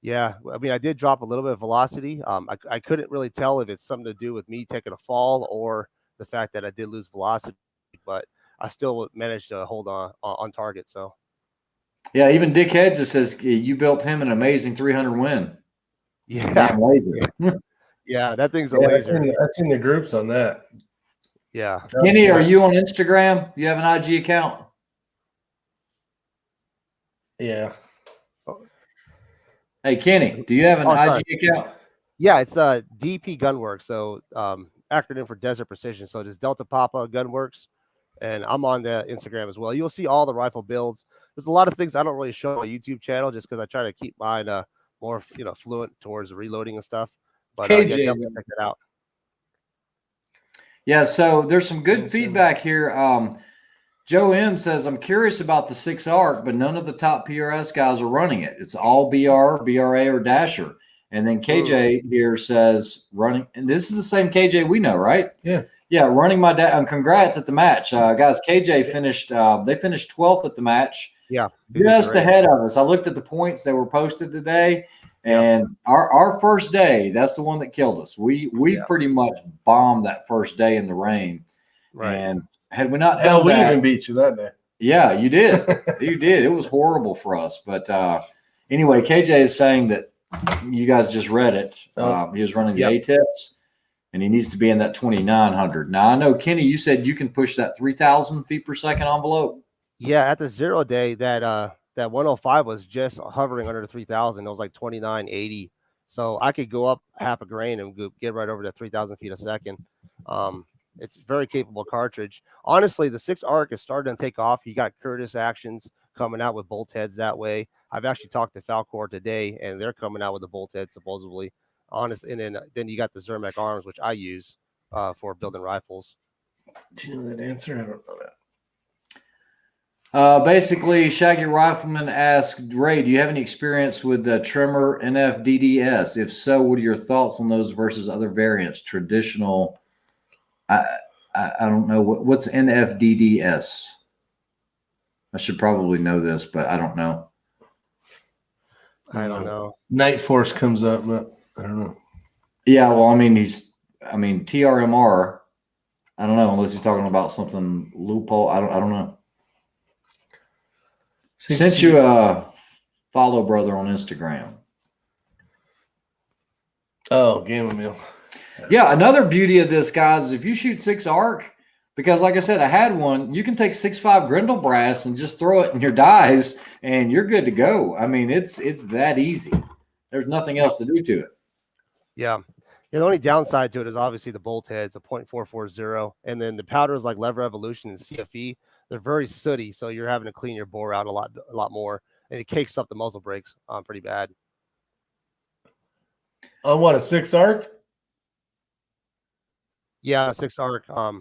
yeah, I mean, I did drop a little bit of velocity. I couldn't really tell if it's something to do with me taking a fall or the fact that I did lose velocity, but I still managed to hold on target. So, yeah, even Dick Hedges says you built him an amazing 300 win. Yeah, yeah, that thing's a laser. I've seen the groups on that. Yeah, Kenny, are you on Instagram? You have an IG account? Yeah. Hey, Kenny, do you have an IG account? Yeah, it's DP Gunworks. So acronym for Desert Precision. So it's Delta Papa Gunworks, and I'm on the Instagram as well. You'll see all the rifle builds. There's a lot of things I don't really show on my YouTube channel just because I try to keep mine more fluent towards reloading and stuff. But yeah, definitely check it out. Yeah, so there's some good feedback here. Joe M says, I'm curious about the 6 arc, but none of the top PRS guys are running it. It's all BR, BRA, or Dasher. And then KJ here says running, and this is the same KJ we know, right? Yeah. Yeah, running my dad. Congrats at the match. Guys, KJ finished, they finished 12th at the match. Yeah. Just ahead of us. I looked at the points that were posted today, and our first day, that's the one that killed us. We pretty much bombed that first day in the rain. Right. And had we not hell, done we that, even beat you that day. Yeah, you did. You did. It was horrible for us. But anyway, KJ is saying that you guys just read it. He was running the A-tips, and he needs to be in that 2,900. Now, I know, Kenny, you said you can push that 3,000 feet per second envelope. Yeah, at the 0 day, that 105 was just hovering under the 3,000. It was like 2,980. So I could go up half a grain and get right over to 3,000 feet a second. It's a very capable cartridge. Honestly, the 6 arc is starting to take off. You got Curtis Actions coming out with bolt heads that way. I've actually talked to Falcor today, and they're coming out with the bolt head supposedly. And then you got the Zermac arms, which I use for building rifles. Do you know that answer? I don't know that. Basically, Shaggy Rifleman asked, Ray, do you have any experience with the Tremor NFDDS? If so, what are your thoughts on those versus other variants? Traditional, I don't know. What's NFDDS? I should probably know this, but I don't know. I don't know. Night Force comes up, but I don't know. Yeah, well, I mean, TRMR. I don't know, unless he's talking about something loophole. I don't know. Sent you a follow brother on Instagram. Oh, Gamma Meal. Yeah, another beauty of this, guys, is if you shoot 6 arc, because like I said, I had one, you can take 6.5 Grendel brass and just throw it in your dies, and you're good to go. I mean, it's that easy. There's nothing else to do to it. Yeah. The only downside to it is obviously the bolt head's a .440, and then the powders like Lever Evolution and CFE, they're very sooty, so you're having to clean your bore out a lot more, and it cakes up the muzzle brakes pretty bad. On what, a 6 arc? Yeah, 6 arc. I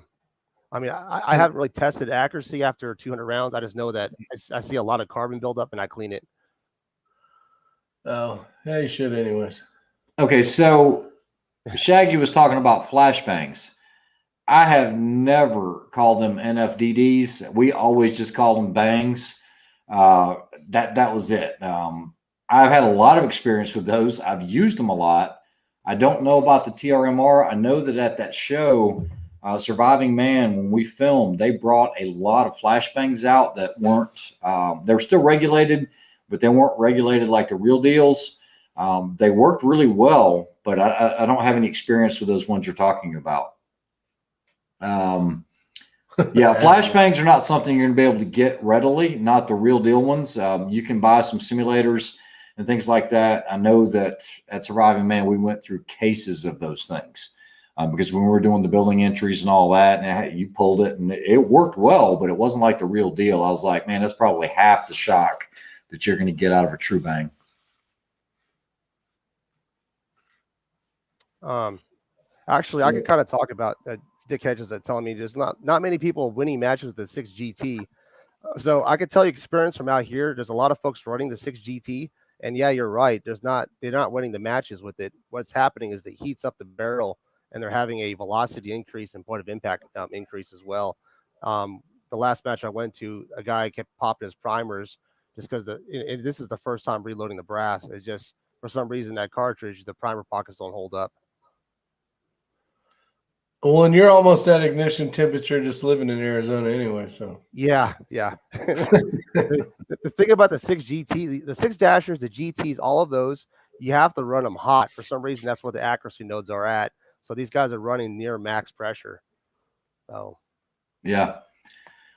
mean, I haven't really tested accuracy after 200 rounds. I just know that I see a lot of carbon buildup, and I clean it. Oh, yeah, you should anyways. Okay, so Shaggy was talking about flashbangs. I have never called them NFDDs. We always just called them bangs. That was it. I've had a lot of experience with those. I've used them a lot. I don't know about the TRMR. I know that at that show, Surviving Man, when we filmed, they brought a lot of flashbangs out that weren't, they were still regulated, but they weren't regulated like the real deals. They worked really well, but I don't have any experience with those ones you're talking about. Yeah, flashbangs are not something you're going to be able to get readily, not the real deal ones. You can buy some simulators and things like that. I know that at Surviving Man, we went through cases of those things because when we were doing the building entries and all that, and you pulled it and it worked well, but it wasn't like the real deal. I was like, man, that's probably half the shock that you're going to get out of a true bang. Actually, I could kind of talk about Dick Hedges that telling me there's not many people winning matches with the 6 GT. So I could tell you experience from out here. There's a lot of folks running the 6 GT, and yeah, you're right. They're not winning the matches with it. What's happening is it heats up the barrel, and they're having a velocity increase and point of impact increase as well. The last match I went to, a guy kept popping his primers just because this is the first time reloading the brass. It's just for some reason that cartridge, the primer pockets don't hold up. Well, and you're almost at ignition temperature just living in Arizona anyway, so. Yeah. The thing about the 6 GT, the 6 dashers, the GTs, all of those, you have to run them hot. For some reason, that's where the accuracy nodes are at. So these guys are running near max pressure. So. Yeah.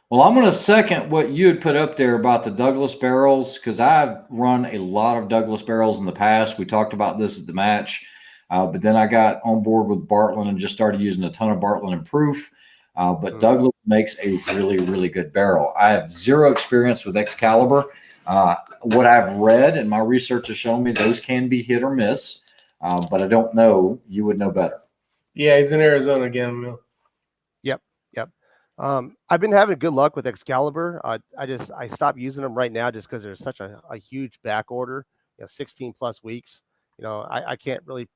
Well, I'm going to second what you had put up there about the Douglas barrels, because I've run a lot of Douglas barrels in the past. We talked about this at the match. But then I got on board with Bartlett and just started using a ton of Bartlett and Proof. But Douglas makes a really, really good barrel. I have zero experience with Excalibur. What I've read and my research has shown me those can be hit or miss. But I don't know. You would know better. Yeah, he's in Arizona again. Yep. I've been having good luck with Excalibur. I stopped using them right now just because there's such a huge back order. 16 plus weeks. I can't really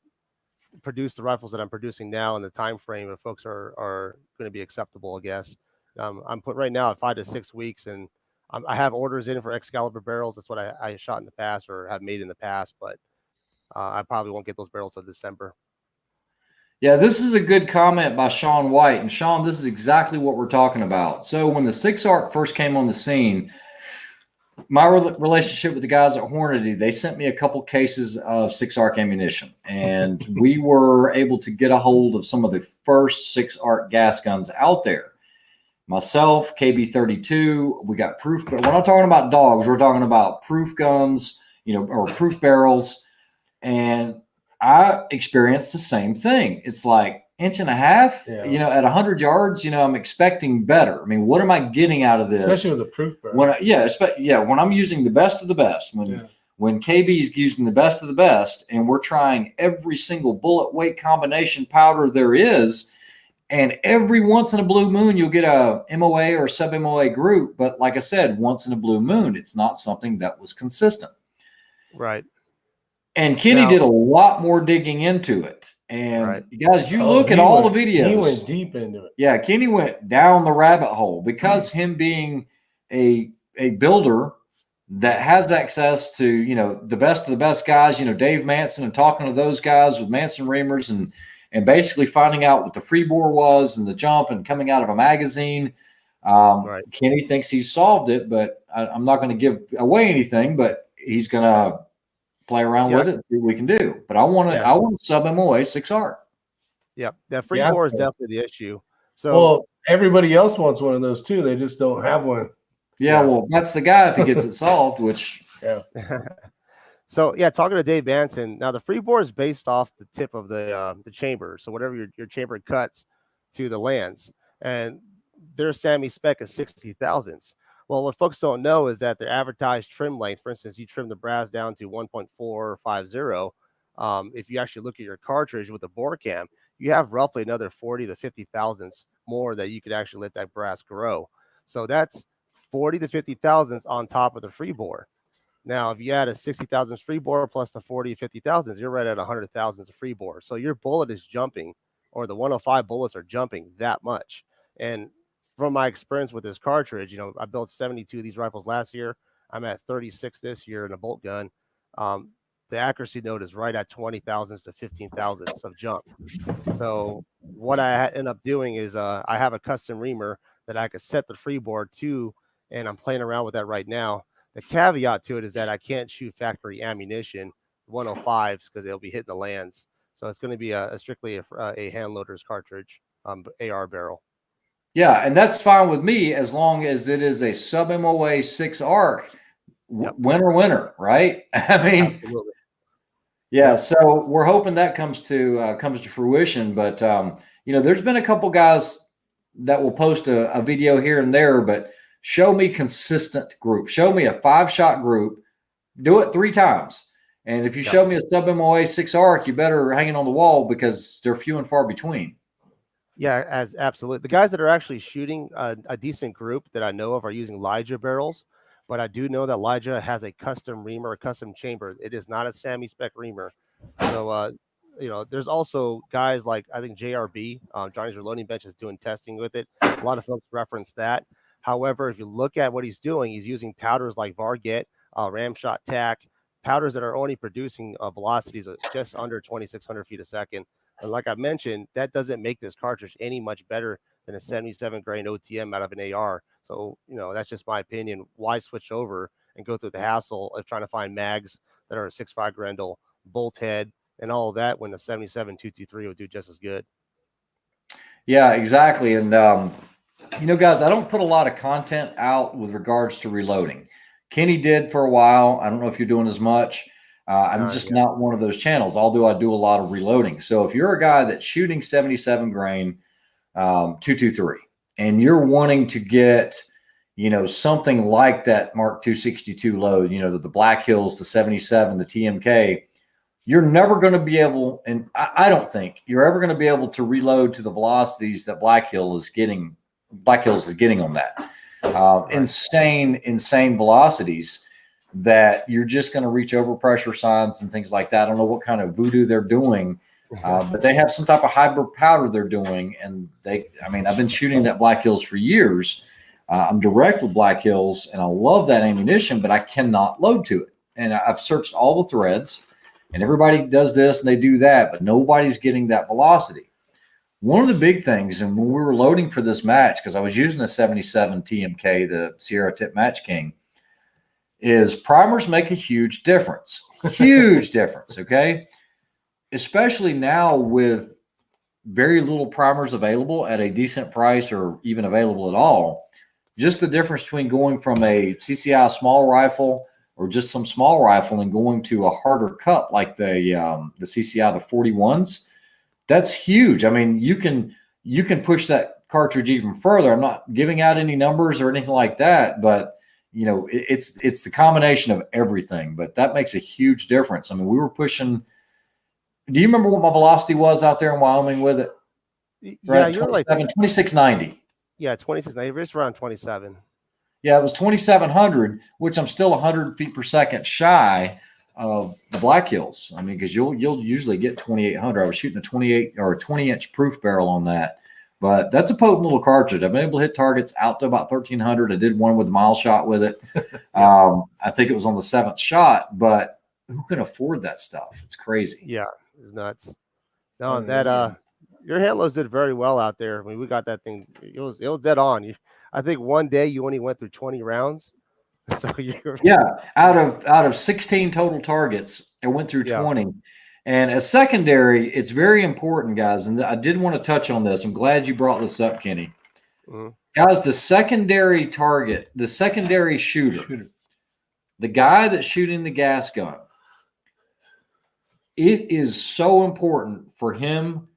produce the rifles that I'm producing now in the time frame if folks are going to be acceptable, I guess. I'm put right now at 5 to 6 weeks, and I have orders in for Excalibur barrels. That's what I shot in the past or have made in the past, but I probably won't get those barrels till December. Yeah, this is a good comment by Sean White. And Sean, this is exactly what we're talking about. So when the 6-ARC first came on the scene, my relationship with the guys at Hornady, they sent me a couple cases of 6-ARC ammunition, and we were able to get a hold of some of the first 6-ARC gas guns out there. Myself, KB32, we got proof, but we're not talking about dogs. We're talking about proof guns, or proof barrels. And I experienced the same thing. It's like 1.5 inches, at 100 yards, I'm expecting better. I mean, what am I getting out of this? Especially with a proof barrel. When I'm using the best of the best, when KB's using the best of the best, and we're trying every single bullet weight combination powder there is, and every once in a blue moon, you'll get a MOA or sub MOA group. But like I said, once in a blue moon, it's not something that was consistent. Right. And Kenny did a lot more digging into it. And guys, you look at all the videos. He went deep into it. Yeah, Kenny went down the rabbit hole because him being a builder that has access to, the best of the best guys, Dave Manson, and talking to those guys with Manson Reamers and basically finding out what the free bore was and the jump and coming out of a magazine. Kenny thinks he's solved it, but I'm not going to give away anything, but he's going to play around with it and see what we can do. But I want to sub MOA 6-ARC. Yep. That free bore is definitely the issue. So everybody else wants one of those too. They just don't have one. Yeah, well, that's the guy if he gets it solved, which So talking to Dave Manson. Now the free bore is based off the tip of the chamber. So whatever your chamber cuts to the lands, and their SAMI spec is 60 thousandths. Well, what folks don't know is that their advertised trim length, for instance, you trim the brass down to 1.450. If you actually look at your cartridge with the bore cam, you have roughly another 40 to 50 thousandths more that you could actually let that brass grow. So that's 40 to 50 thousandths on top of the free bore. Now, if you add a 60 thousandths free bore plus the 40 to 50 thousandths, you're right at 100 thousandths of free bore. So your bullet is jumping, or the 105 bullets are jumping that much. And from my experience with this cartridge, I built 72 of these rifles last year. I'm at 36 this year in a bolt gun. the accuracy node is right at 20 thousandths to 15 thousandths of jump. So what I end up doing is I have a custom reamer that I could set the freeboard to, and I'm playing around with that right now. The caveat to it is that I can't shoot factory ammunition 105s because they'll be hitting the lands. So it's going to be strictly a hand loader's cartridge AR barrel. Yeah, and that's fine with me as long as it is a sub MOA 6 arc. Yep. Winner, right? I mean, absolutely. Yeah, so we're hoping that comes to fruition. But there's been a couple guys that will post a video here and there, but show me consistent group. Show me a 5-shot group. Do it 3 times. And if you show me a sub MOA 6 arc, you better hang it on the wall because they're few and far between. Yeah, absolutely. The guys that are actually shooting a decent group that I know of are using Elijah barrels. But I do know that Elijah has a custom reamer, a custom chamber. It is not a Sammy spec reamer. So, there's also guys like, I think JRB, Johnny's Reloading Bench, is doing testing with it. A lot of folks reference that. However, if you look at what he's doing, he's using powders like Varget, Ramshot Tack, powders that are only producing velocities of just under 2,600 feet a second. And like I mentioned, that doesn't make this cartridge any much better than a 77 grain OTM out of an AR. So, that's just my opinion. Why switch over and go through the hassle of trying to find mags that are a 6.5 Grendel, bolt head, and all of that when the 77 223 would do just as good? Yeah, exactly. And, guys, I don't put a lot of content out with regards to reloading. Kenny did for a while. I don't know if you're doing as much. I'm just not one of those channels, although I do a lot of reloading. So if you're a guy that's shooting 77 grain 223 and you're wanting to get, something like that Mark 262 load, the Black Hills, the 77, the TMK, you're never going to be able, and I don't think you're ever going to be able to reload to the velocities that Black Hills is getting on that. Insane velocities that you're just going to reach overpressure signs and things like that. I don't know what kind of voodoo they're doing, but they have some type of hybrid powder they're doing. And I've been shooting that Black Hills for years. I'm direct with Black Hills and I love that ammunition, but I cannot load to it. And I've searched all the threads and everybody does this and they do that, but nobody's getting that velocity. One of the big things, and when we were loading for this match, because I was using a 77 TMK, the Sierra Tip Match King, is primers make a huge difference. Huge difference, okay? Especially now with very little primers available at a decent price or even available at all. Just the difference between going from a CCI small rifle or just some small rifle and going to a harder cut like the CCI, the 41s, that's huge. I mean, you can push that cartridge even further. I'm not giving out any numbers or anything like that, but it's the combination of everything, but that makes a huge difference. I mean, we were pushing. Do you remember what my velocity was out there in Wyoming with it? Yeah, you're like 2690. Yeah, 2690. It's around 27. Yeah, it was 2,700, which I'm still 100 feet per second shy of the Black Hills. I mean, because you'll usually get 2,800. I was shooting a 28 or a 20-inch proof barrel on that. But that's a potent little cartridge. I've been able to hit targets out to about 1,300. I did one with a mile shot with it. I think it was on the 7th shot, but who can afford that stuff? It's crazy. Yeah, it's nuts. No, your handlers did very well out there. I mean, we got that thing. It was dead on. I think one day you only went through 20 rounds. So out of 16 total targets, I went through 20. And as secondary, it's very important, guys. And I did want to touch on this. I'm glad you brought this up, Kenny. Mm-hmm. Guys, the secondary target, the secondary shooter, the guy that's shooting the gas gun, it is so important for him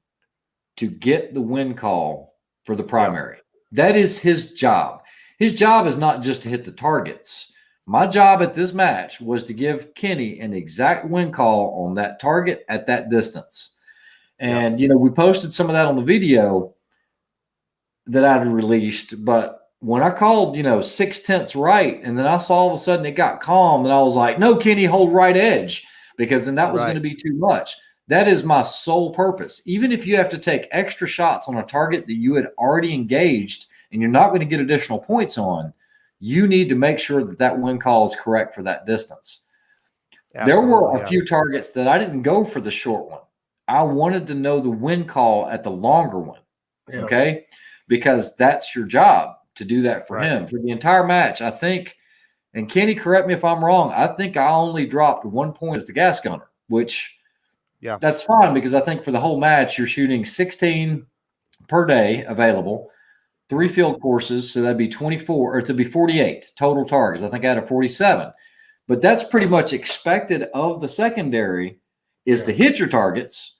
to get the win call for the primary. That is his job. His job is not just to hit the targets. My job at this match was to give Kenny an exact win call on that target at that distance. And, we posted some of that on the video that I'd released. But when I called, 6/10 right, and then I saw all of a sudden it got calm, and I was like, no, Kenny, hold right edge, because then that was going to be too much. That is my sole purpose. Even if you have to take extra shots on a target that you had already engaged and you're not going to get additional points on, you need to make sure that that win call is correct for that distance. There were Absolutely, a few targets that I didn't go for the short one. I wanted to know the win call at the longer one. Yeah. Okay. Because that's your job to do that for Right. him for the entire match. I think, and Kenny, correct me if I'm wrong, I think I only dropped 1 point as the gas gunner, which that's fine because I think for the whole match, you're shooting 16 per day available, 3 field courses. So that'd be 24 or to be 48 total targets. I think I had a 47, but that's pretty much expected of the secondary is to hit your targets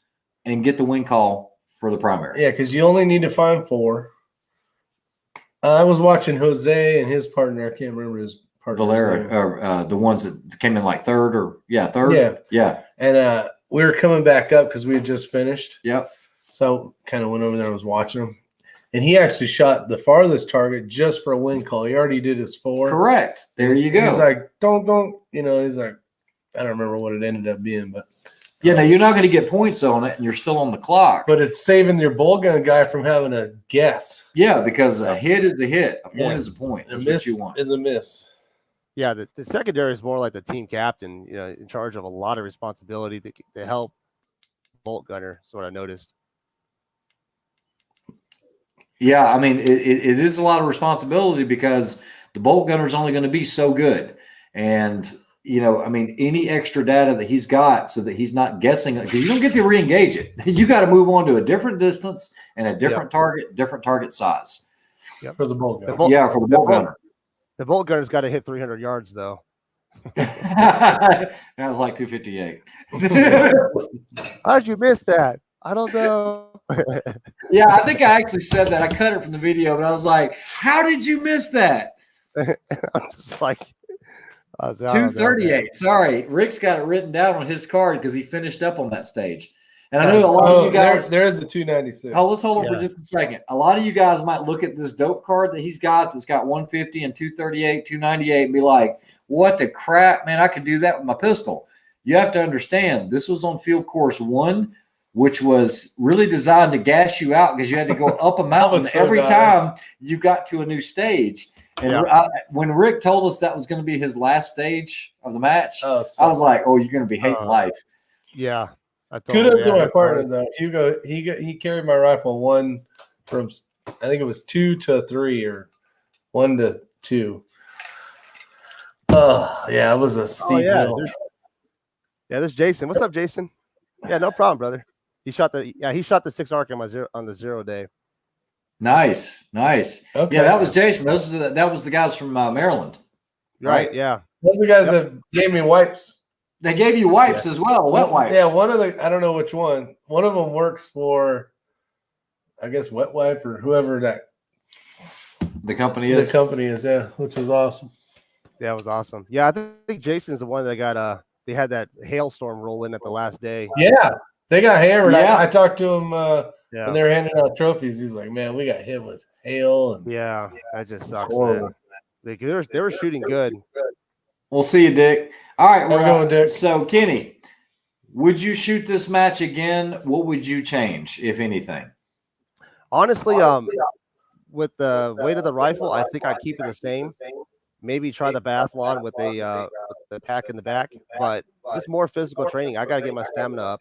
and get the win call for the primary. Yeah, because you only need to find 4. I was watching Jose and his partner. I can't remember his partner. Valera, the ones that came in like third. Yeah. And we were coming back up because we had just finished. Yep. So I kind of went over there and was watching him. And he actually shot the farthest target just for a win call. He already did his 4. Correct. There you go. He's like, don't, he's like, I don't remember what it ended up being, but. Yeah, now you're not going to get points on it, and you're still on the clock. But it's saving your bolt gun guy from having a guess. Yeah, because a hit is a hit. A point is a point. That's miss what you want. is a miss. Yeah, the secondary is more like the team captain, in charge of a lot of responsibility to help bolt gunner. That's what I noticed. Yeah, I mean, it is a lot of responsibility because the bolt gunner is only going to be so good. And, I mean, any extra data that he's got so that he's not guessing, because you don't get to re-engage it. You got to move on to a different distance and a different target size. Yep. For the bolt gunner. For the bolt gunner. The bolt gunner's got to hit 300 yards, though. That was like 258. How did you miss that? I don't know. Yeah, I think I actually said that. I cut it from the video, but I was like, how did you miss that? I'm just like, 238. Sorry. Rick's got it written down on his card because he finished up on that stage. And I know a lot of you guys. There is a 296. Oh, let's hold on for just a second. A lot of you guys might look at this dope card that he's got that's got 150 and 238, 298 and be like, what the crap, man, I could do that with my pistol. You have to understand, this was on field course 1, which was really designed to gas you out because you had to go up a mountain every time you got to a new stage. And when Rick told us that was going to be his last stage of the match, I was like, oh, you're going to be hating life. Yeah. Kudos to my partner, though. Hugo, he carried my rifle 1 from, I think it was 2 to 3 or 1 to 2. Oh, yeah, it was a steep hill. There's Jason. What's up, Jason? Yeah, no problem, brother. He shot the 6 arc on the 0 day. Nice. Okay. Yeah, that was Jason. That was the guys from Maryland. Right, yeah. Those are the guys that gave me wipes. They gave you wipes as well, wet wipes. Yeah, I don't know which one. One of them works for, I guess, Wet Wipe or whoever the company is. The company is, which was awesome. Yeah, it was awesome. Yeah, I think Jason's the one that got they had that hailstorm roll in at the last day. Yeah, they got hammered. Yeah. I talked to him when they were handing out trophies. He's like, man, we got hit with hail. And that just sucks, man. They were shooting good. We'll see you, Dick. All right, we're going, Dick. So, Kenny, would you shoot this match again? What would you change, if anything? Honestly, with the weight of the rifle, I think I'd keep it the same. Maybe try the Biathlon with the pack in the back, but just more physical training. I got to get my stamina up.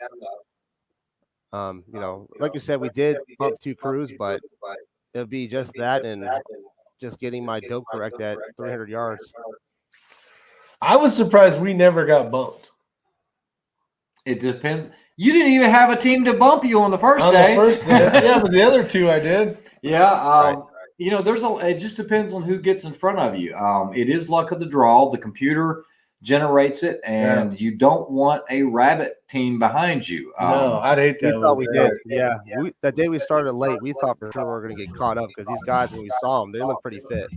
Like you said, we did bump 2 crews, but it'll be just that and just getting my dope correct at 300 yards. I was surprised we never got bumped. It depends. You didn't even have a team to bump you on the first day. Yeah, but the other 2 I did. Yeah. It just depends on who gets in front of you. It is luck of the draw. The computer generates it, and you don't want a rabbit team behind you. No, I'd hate that. We thought we did. Yeah. That day we started late, we thought for sure we were going to get caught up because these guys, when we saw them, they look pretty fit.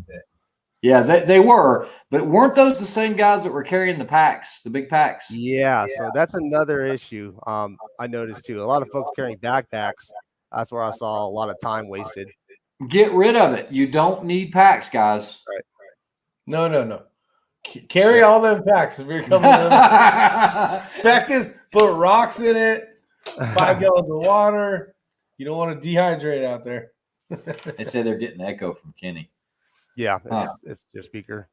Yeah, they were, but weren't those the same guys that were carrying the packs, the big packs? Yeah, so that's another issue I noticed too. A lot of folks carrying backpacks. That's where I saw a lot of time wasted. Get rid of it. You don't need packs, guys. Right. No. Carry all them packs if you're coming in. Fact is, put rocks in it, 5 gallons of water. You don't want to dehydrate out there. They say they're getting echo from Kenny. Yeah, it's your speaker.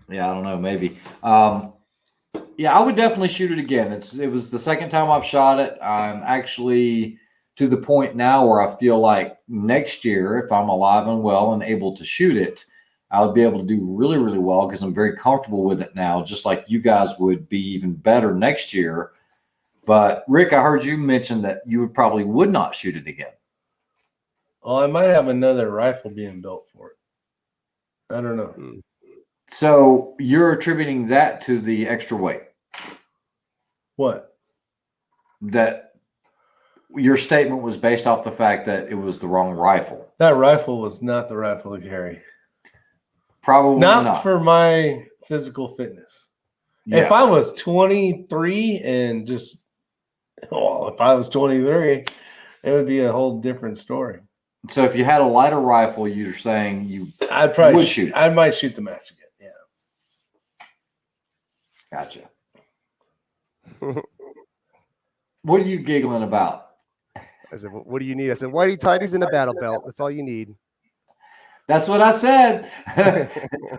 Yeah, I don't know, maybe. Yeah, I would definitely shoot it again. It was the second time I've shot it. I'm actually to the point now where I feel like next year, if I'm alive and well and able to shoot it, I would be able to do really, really well because I'm very comfortable with it now, just like you guys would be even better next year. But Rick, I heard you mention that you would not shoot it again. Well, I might have another rifle being built for it. I don't know. So you're attributing that to the extra weight? What? That your statement was based off the fact that it was the wrong rifle. That rifle was not the rifle to carry. Probably not for my physical fitness. Yeah. If I was 23 and just, well, if I was 23, it would be a whole different story. So if you had a lighter rifle, you're saying I'd probably would shoot. I might shoot the match again. Yeah. Gotcha. What are you giggling about? I said, what do you need? I said, whitey tighties and a battle belt. That's all you need. That's what I said.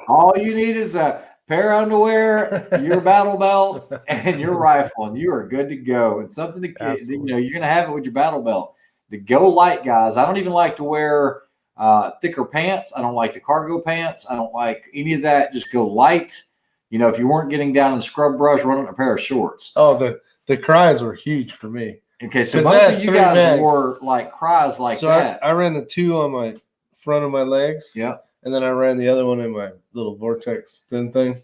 All you need is a pair of underwear, your battle belt, and your rifle, and you are good to go. And something to, you're going to have it with your battle belt. The go light guys. I don't even like to wear thicker pants. I don't like the cargo pants. I don't like any of that. Just go light. If you weren't getting down in the scrub brush, run a pair of shorts. Oh, the cries were huge for me. Okay, so both of you guys wore like cries like that. I ran the 2 on my front of my legs. Yeah. And then I ran the other one in my little vortex thin thing.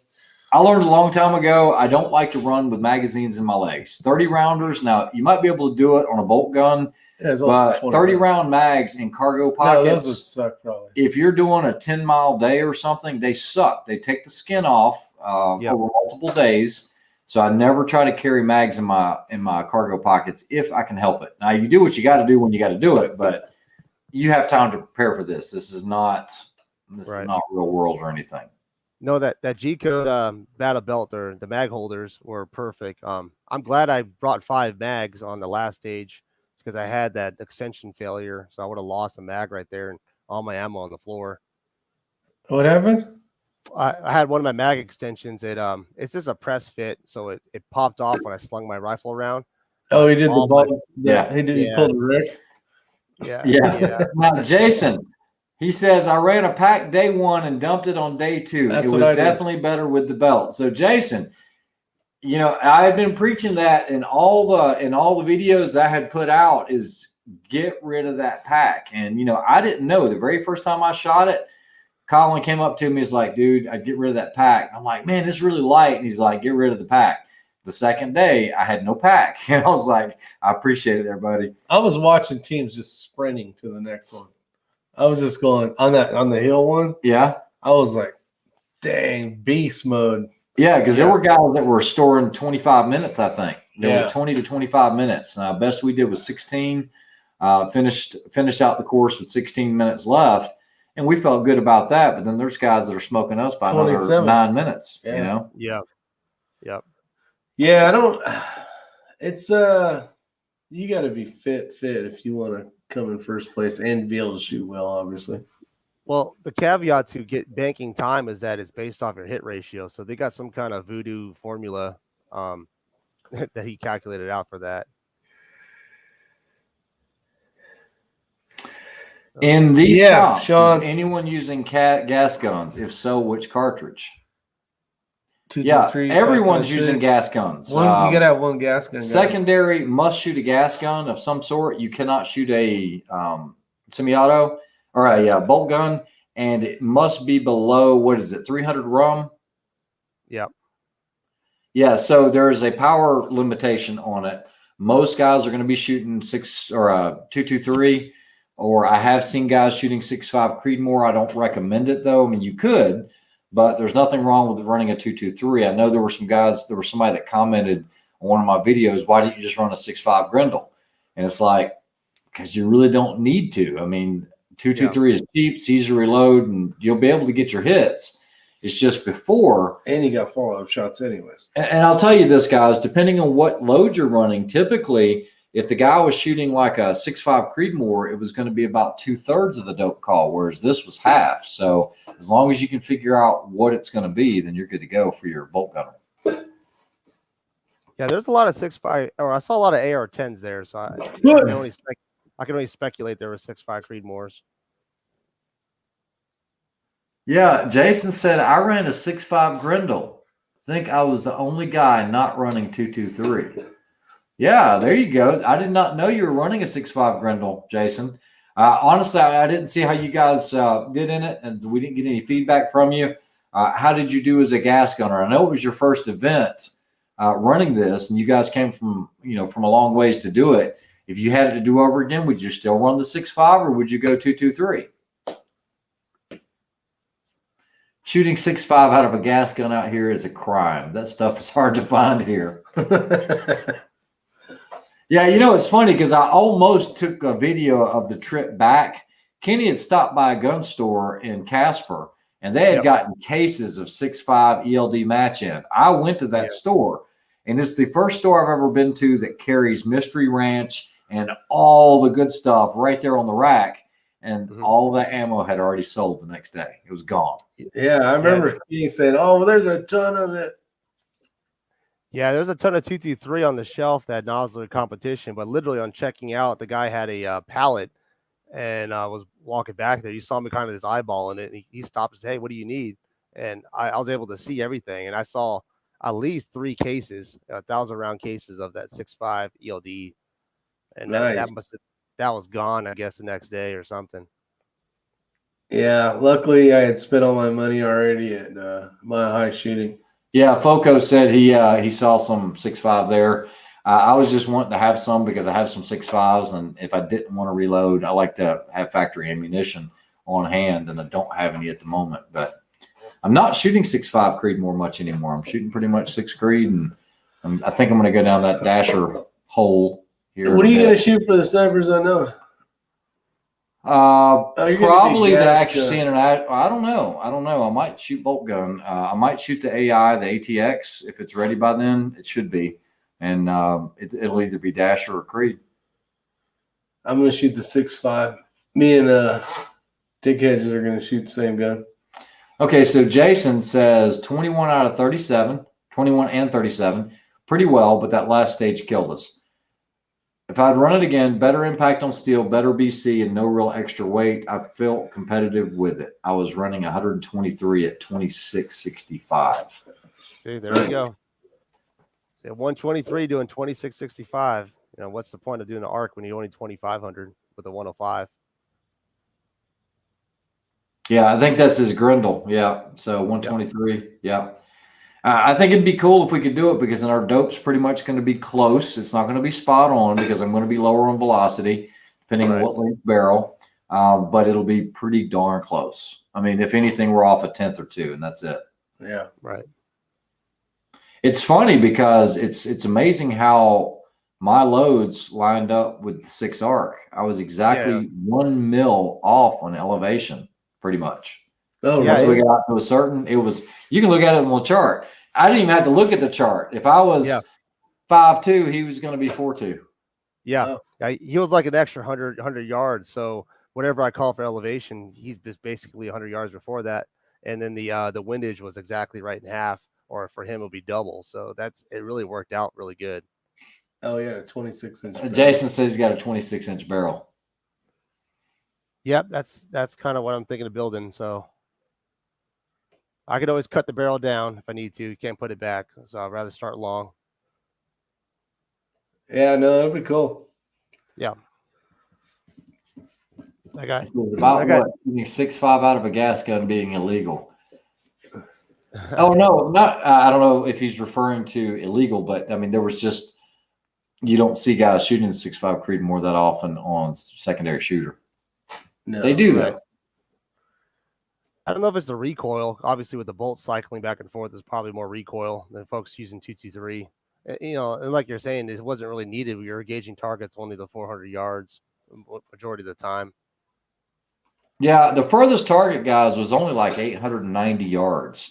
I learned a long time ago, I don't like to run with magazines in my legs. 30 rounders. Now, you might be able to do it on a bolt gun, but 30 round mags in cargo pockets. No, those would suck probably. If you're doing a 10-mile day or something, they suck. They take the skin off over multiple days. So I never try to carry mags in my cargo pockets if I can help it. Now, you do what you got to do when you got to do it, but you have time to prepare for this. This is not real world or anything. No, that G-code battle belt or the mag holders were perfect. I'm glad I brought 5 mags on the last stage because I had that extension failure, so I would have lost a mag right there and all my ammo on the floor. What happened? I had one of my mag extensions. It's just a press fit, so it popped off when I slung my rifle around. Oh, he did the ball. Yeah, he pulled the Rick. Yeah. Now, Jason, he says, I ran a pack day 1 and dumped it on day 2. It was definitely better with the belt. So, Jason, I had been preaching that in all the videos I had put out is get rid of that pack. And, I didn't know the very first time I shot it, Colin came up to me. He's like, dude, I'd get rid of that pack. I'm like, man, it's really light. And he's like, get rid of the pack. The second day, I had no pack. And I was like, I appreciate it there, buddy. I was watching teams just sprinting to the next one. I was just going on the hill one. Yeah. I was like, dang, beast mode. Yeah, because there were guys that were storing 25 minutes, I think. They were 20 to 25 minutes. Best we did was 16. Finished out the course with 16 minutes left. And we felt good about that. But then there's guys that are smoking us by another 9 minutes, Yeah. Yeah, it's you got to be fit if you want to come in first place and be able to shoot well, obviously. Well, the caveat to get banking time is that it's based off your hit ratio. So they got some kind of voodoo formula that he calculated out for that. In these comps, is anyone using gas guns? If so, which cartridge? 2, 2, 3, everyone's 5, 5, using gas guns. You gotta have one gas gun. Secondary must shoot a gas gun of some sort. You cannot shoot a semi-auto or a bolt gun, and it must be below 300 rum. Yep. Yeah, so there is a power limitation on it. Most guys are going to be shooting 6 or 223, or I have seen guys shooting 6.5 Creedmoor. I don't recommend it though. I mean, you could. But there's nothing wrong with running a 223. I know there was somebody that commented on one of my videos, why didn't you just run a 6.5 Grendel? And it's like, because you really don't need to. I mean, 223 is cheap, it's easy to reload, and you'll be able to get your hits. It's just before. And you got follow-up shots anyways. And I'll tell you this, guys, depending on what load you're running, typically if the guy was shooting like a 6.5 Creedmoor, it was going to be about 2/3 of the dope call, whereas this was half. So as long as you can figure out what it's going to be, then you're good to go for your bolt gunner. Yeah, there's a lot of 6.5, or I saw a lot of AR-10s there, so I can only speculate there were 6.5 Creedmoors. Yeah, Jason said I ran a 6.5 Grendel. Think I was the only guy not running 223. Yeah, there you go. I did not know you were running a 6.5 Grendel, Jason. Honestly, I didn't see how you guys did in it, and we didn't get any feedback from you. How did you do as a gas gunner? I know it was your first event running this, and you guys came from a long ways to do it. If you had it to do over again, would you still run the 6.5 or would you go 223? Shooting 6.5 out of a gas gun out here is a crime. That stuff is hard to find here. Yeah, it's funny because I almost took a video of the trip back. Kenny had stopped by a gun store in Casper, and they had gotten cases of 6.5 ELD match-in. I went to that store, and it's the first store I've ever been to that carries Mystery Ranch and all the good stuff right there on the rack. And all the ammo had already sold the next day. It was gone. Yeah, I remember Kenny saying, "Oh, well, there's a ton of it." Yeah, there's a ton of 223 on the shelf that nozzler competition, but literally on checking out, the guy had a pallet and was walking back there. You saw me kind of his eyeballing it, and he stopped and said, "Hey, what do you need?" And I was able to see everything, and I saw at least 3 cases, 1,000-round cases of that 6.5 ELD, and Nice. that was gone, I guess, the next day or something. Yeah, luckily I had spent all my money already at my high shooting. Yeah, Foco said he saw some 6.5 there. I was just wanting to have some because I have some 6.5s, and if I didn't want to reload, I like to have factory ammunition on hand, and I don't have any at the moment. But I'm not shooting 6.5 Creedmoor much anymore. I'm shooting pretty much 6 Creed, and I think I'm going to go down that dasher hole here. What are you going to shoot for the snipers unknown? Probably the accuracy and I don't know. I might shoot bolt gun. I might shoot the AI, the ATX. If it's ready by then, it should be. And it'll either be Dasher or Creed. I'm going to shoot the 6.5. Me and Dick Hedges are going to shoot the same gun. Okay, so Jason says 21 out of 37, 21 and 37. Pretty well, but that last stage killed us. If I'd run it again, better impact on steel, better BC, and no real extra weight, I felt competitive with it. I was running 123 at 26.65. See, there we go. See, 123 doing 26.65. What's the point of doing an arc when you're only 2,500 with a 105? Yeah, I think that's his Grendel. Yeah, so 123. Yeah. I think it'd be cool if we could do it because then our dope's pretty much going to be close. It's not going to be spot on because I'm going to be lower on velocity, depending on what length barrel, but it'll be pretty darn close. I mean, if anything, we're off a 10th or 2, and that's it. Yeah, right. It's funny because it's amazing how my loads lined up with the 6 arc. I was exactly 1 mil off on elevation, pretty much. Oh, once we got to a certain, you can look at it on the chart. I didn't even have to look at the chart. If I was 5'2", he was going to be 4'2". Yeah. He was like an extra 100 yards. So whatever I call for elevation, he's just basically 100 yards before that. And then the windage was exactly right in half, or for him, it'll be double. So it really worked out really good. Oh, yeah, a 26-inch. Jason says he's got a 26-inch barrel. Yep, that's kind of what I'm thinking of building. So I could always cut the barrel down if I need to. You can't put it back. So I'd rather start long. Yeah, no, that'd be cool. Yeah. I got shooting 6.5 out of a gas gun being illegal. Oh, no, not. I don't know if he's referring to illegal, but I mean, there was just, you don't see guys shooting the 6.5 Creedmoor that often on secondary shooter. No, they do that. I don't know if it's the recoil. Obviously, with the bolt cycling back and forth, there's probably more recoil than folks using 223. And like you're saying, it wasn't really needed. We were gauging targets only the 400 yards majority of the time. Yeah, the furthest target, guys, was only like 890 yards.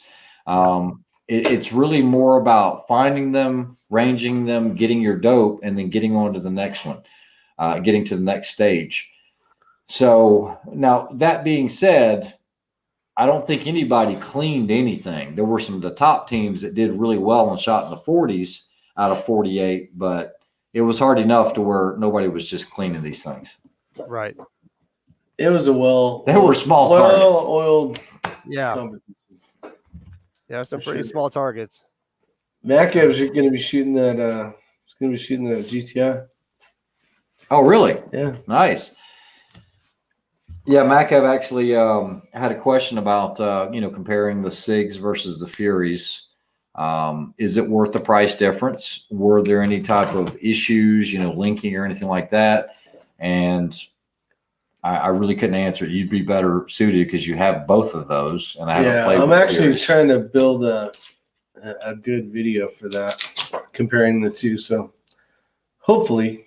It's really more about finding them ranging them, getting your dope, and then getting on to the next one, getting to the next stage. So now that being said, I don't think anybody cleaned anything. There were some of the top teams that did really well and shot in the 40s out of 48, but it was hard enough to where nobody was just cleaning these things. Right. It was a They were small targets. Oiled. Yeah. Yeah, some pretty small targets. Macav's going to be shooting that. It's going to be shooting that GTI. Oh, really? Yeah. Nice. Yeah, Macav actually had a question about comparing the SIGs versus the Furies. Is it worth the price difference? Were there any type of issues, linking or anything like that? And I really couldn't answer it. You'd be better suited because you have both of those. And I haven't played. I'm actually trying to build a good video for that, comparing the two. So hopefully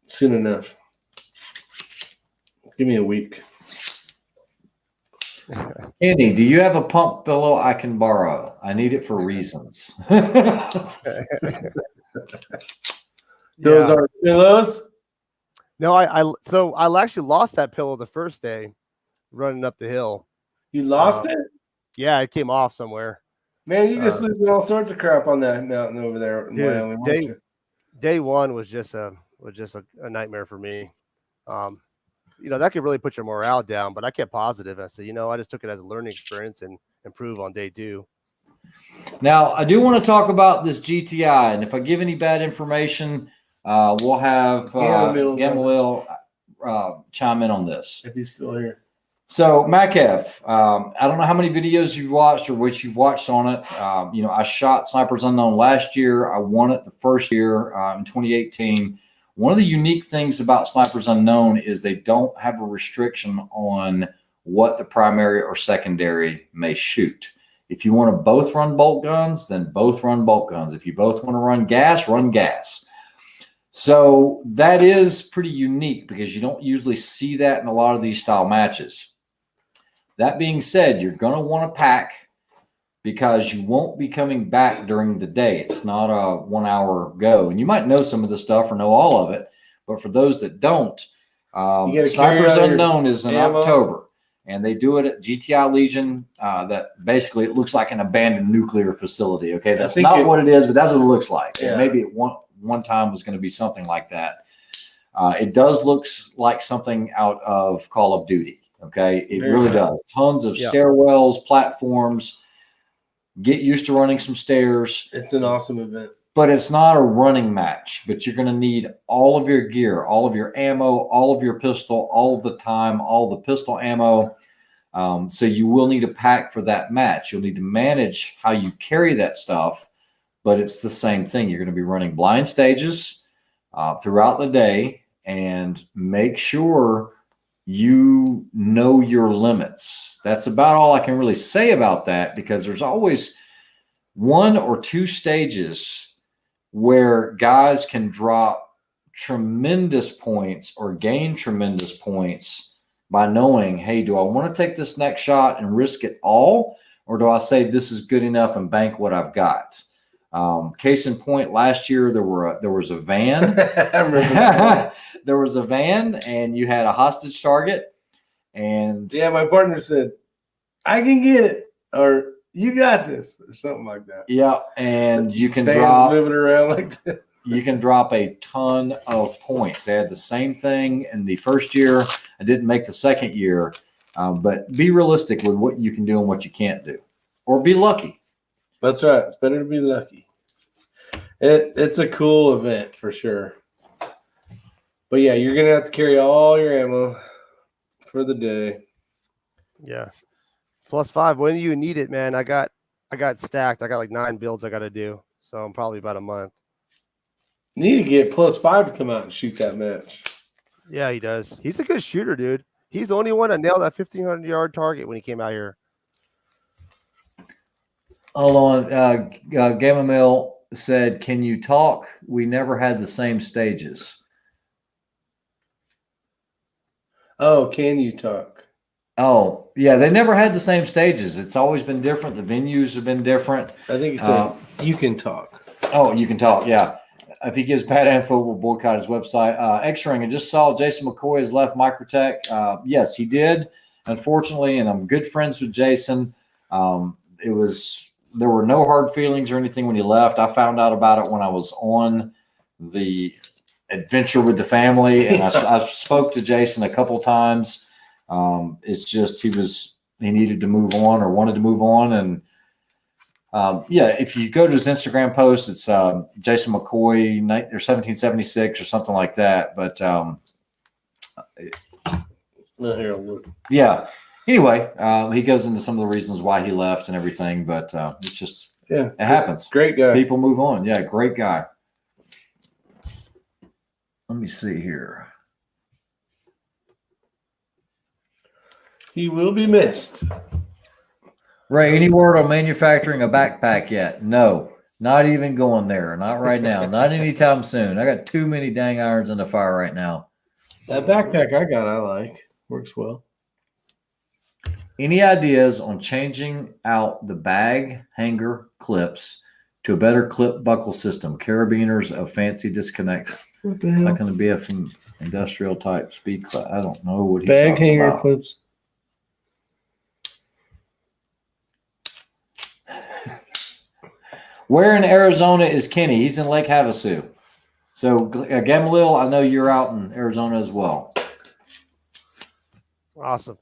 soon enough. Give me a week. Andy, do you have a pump pillow I can borrow? I need it for reasons. Those are pillows? No, I actually lost that pillow the first day running up the hill. You lost it? Yeah, it came off somewhere. Man, you just losing all sorts of crap on that mountain over there in Wyoming. Day one was just a nightmare for me. That could really put your morale down, but I kept positive. I said, I just took it as a learning experience and improve on day 2. Now, I do want to talk about this GTI, and if I give any bad information, we'll have Gamaliel chime in on this. If he's still here. So, Macav, I don't know how many videos you've watched or which you've watched on it. I shot Snipers Unknown last year. I won it the first year in 2018. One of the unique things about Snipers Unknown is they don't have a restriction on what the primary or secondary may shoot. If you want to both run bolt guns, then both run bolt guns. If you both want to run gas. So that is pretty unique because you don't usually see that in a lot of these style matches. That being said, you're going to want to pack because you won't be coming back during the day. It's not a 1 hour go. And you might know some of the stuff or know all of it. But for those that don't, Snipers Unknown is in October. And they do it at GTI Legion. That basically it looks like an abandoned nuclear facility. Okay, that's not what it is, but that's what it looks like. Yeah. And maybe at one time was going to be something like that. It does look like something out of Call of Duty. Okay, it really does. Tons of stairwells, platforms. Get used to running some stairs. It's an awesome event. But it's not a running match. But you're going to need all of your gear, all of your ammo, all of your pistol, all of the time, all the pistol ammo. So you will need a pack for that match. You'll need to manage how you carry that stuff. But it's the same thing. You're going to be running blind stages throughout the day. And make sure you know your limits. That's about all I can really say about that because there's always 1 or 2 stages where guys can drop tremendous points or gain tremendous points by knowing, hey, do I want to take this next shot and risk it all? Or do I say this is good enough and bank what I've got? Case in point, last year there was a van. There was a van, and you had a hostage target. And my partner said, "I can get it," or "You got this," or something like that. Yeah, and you can moving around like that. You can drop a ton of points. They had the same thing in the first year. I didn't make the second year, but be realistic with what you can do and what you can't do, or be lucky. That's right. It's better to be lucky. It's a cool event for sure. But yeah, you're gonna have to carry all your ammo for the day. Yeah. +5. When you need it, man. I got stacked. I got like 9 builds I gotta do. So I'm probably about a month. You need to get +5 to come out and shoot that match. Yeah, he does. He's a good shooter, dude. He's the only one that nailed that 1,500-yard target when he came out here. Hold on. Gamma Mill said, "Can you talk? We never had the same stages." Oh, can you talk? Oh, yeah. They never had the same stages. It's always been different. The venues have been different. I think he said you can talk. Oh, you can talk. Yeah. If he gives bad info, we'll boycott his website. X-Ring, I just saw Jason McCoy has left Microtech. Yes, he did, unfortunately, and I'm good friends with Jason. There were no hard feelings or anything when he left. I found out about it when I was on the adventure with the family, and I spoke to Jason a couple times. It's just he needed to move on or wanted to move on, and if you go to his Instagram post, it's Jason McCoy or 1776 or something like that. But yeah. Anyway, he goes into some of the reasons why he left and everything, but it's just it happens. Great guy. People move on. Yeah, great guy. Let me see here. He will be missed. Ray, any word on manufacturing a backpack yet? No, not even going there. Not right now. Not anytime soon. I got too many dang irons in the fire right now. That backpack I got, I like. Works well. Any ideas on changing out the bag hanger clips to a better clip buckle system? Carabiners of fancy disconnects. What the hell? Not going to be a from industrial type speed class. I don't know what he's Bag talking hanger about. clips. Where in Arizona is Kenny? He's in Lake Havasu. So, Gamaliel, I know you're out in Arizona as well. Awesome.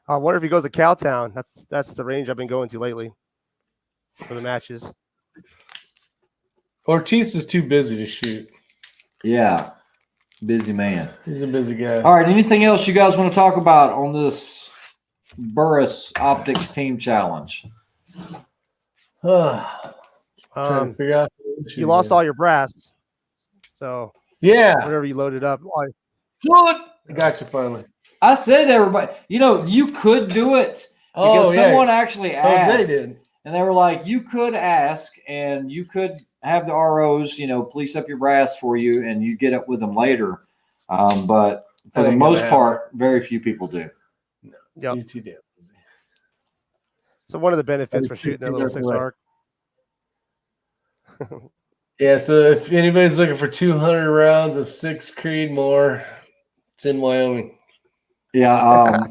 I wonder if he goes to Cowtown. That's the range I've been going to lately for the matches. Ortiz is too busy to shoot. Yeah, busy man. He's a busy guy. All right, anything else you guys want to talk about on this Burris Optics Team Challenge? Trying to figure out you lost all your brass, so yeah. whenever you loaded up. What? I got you finally. I said to everybody, you could do it because someone actually asked, did. and they were like, you could ask, and you could have the ROs, police up your brass for you, and you get up with them later. But for the most part, very few people do. No, you too damn busy. So one of the benefits for shooting a little 6 arc. Yeah, so if anybody's looking for 200 rounds of 6 Creed more, it's in Wyoming. Yeah.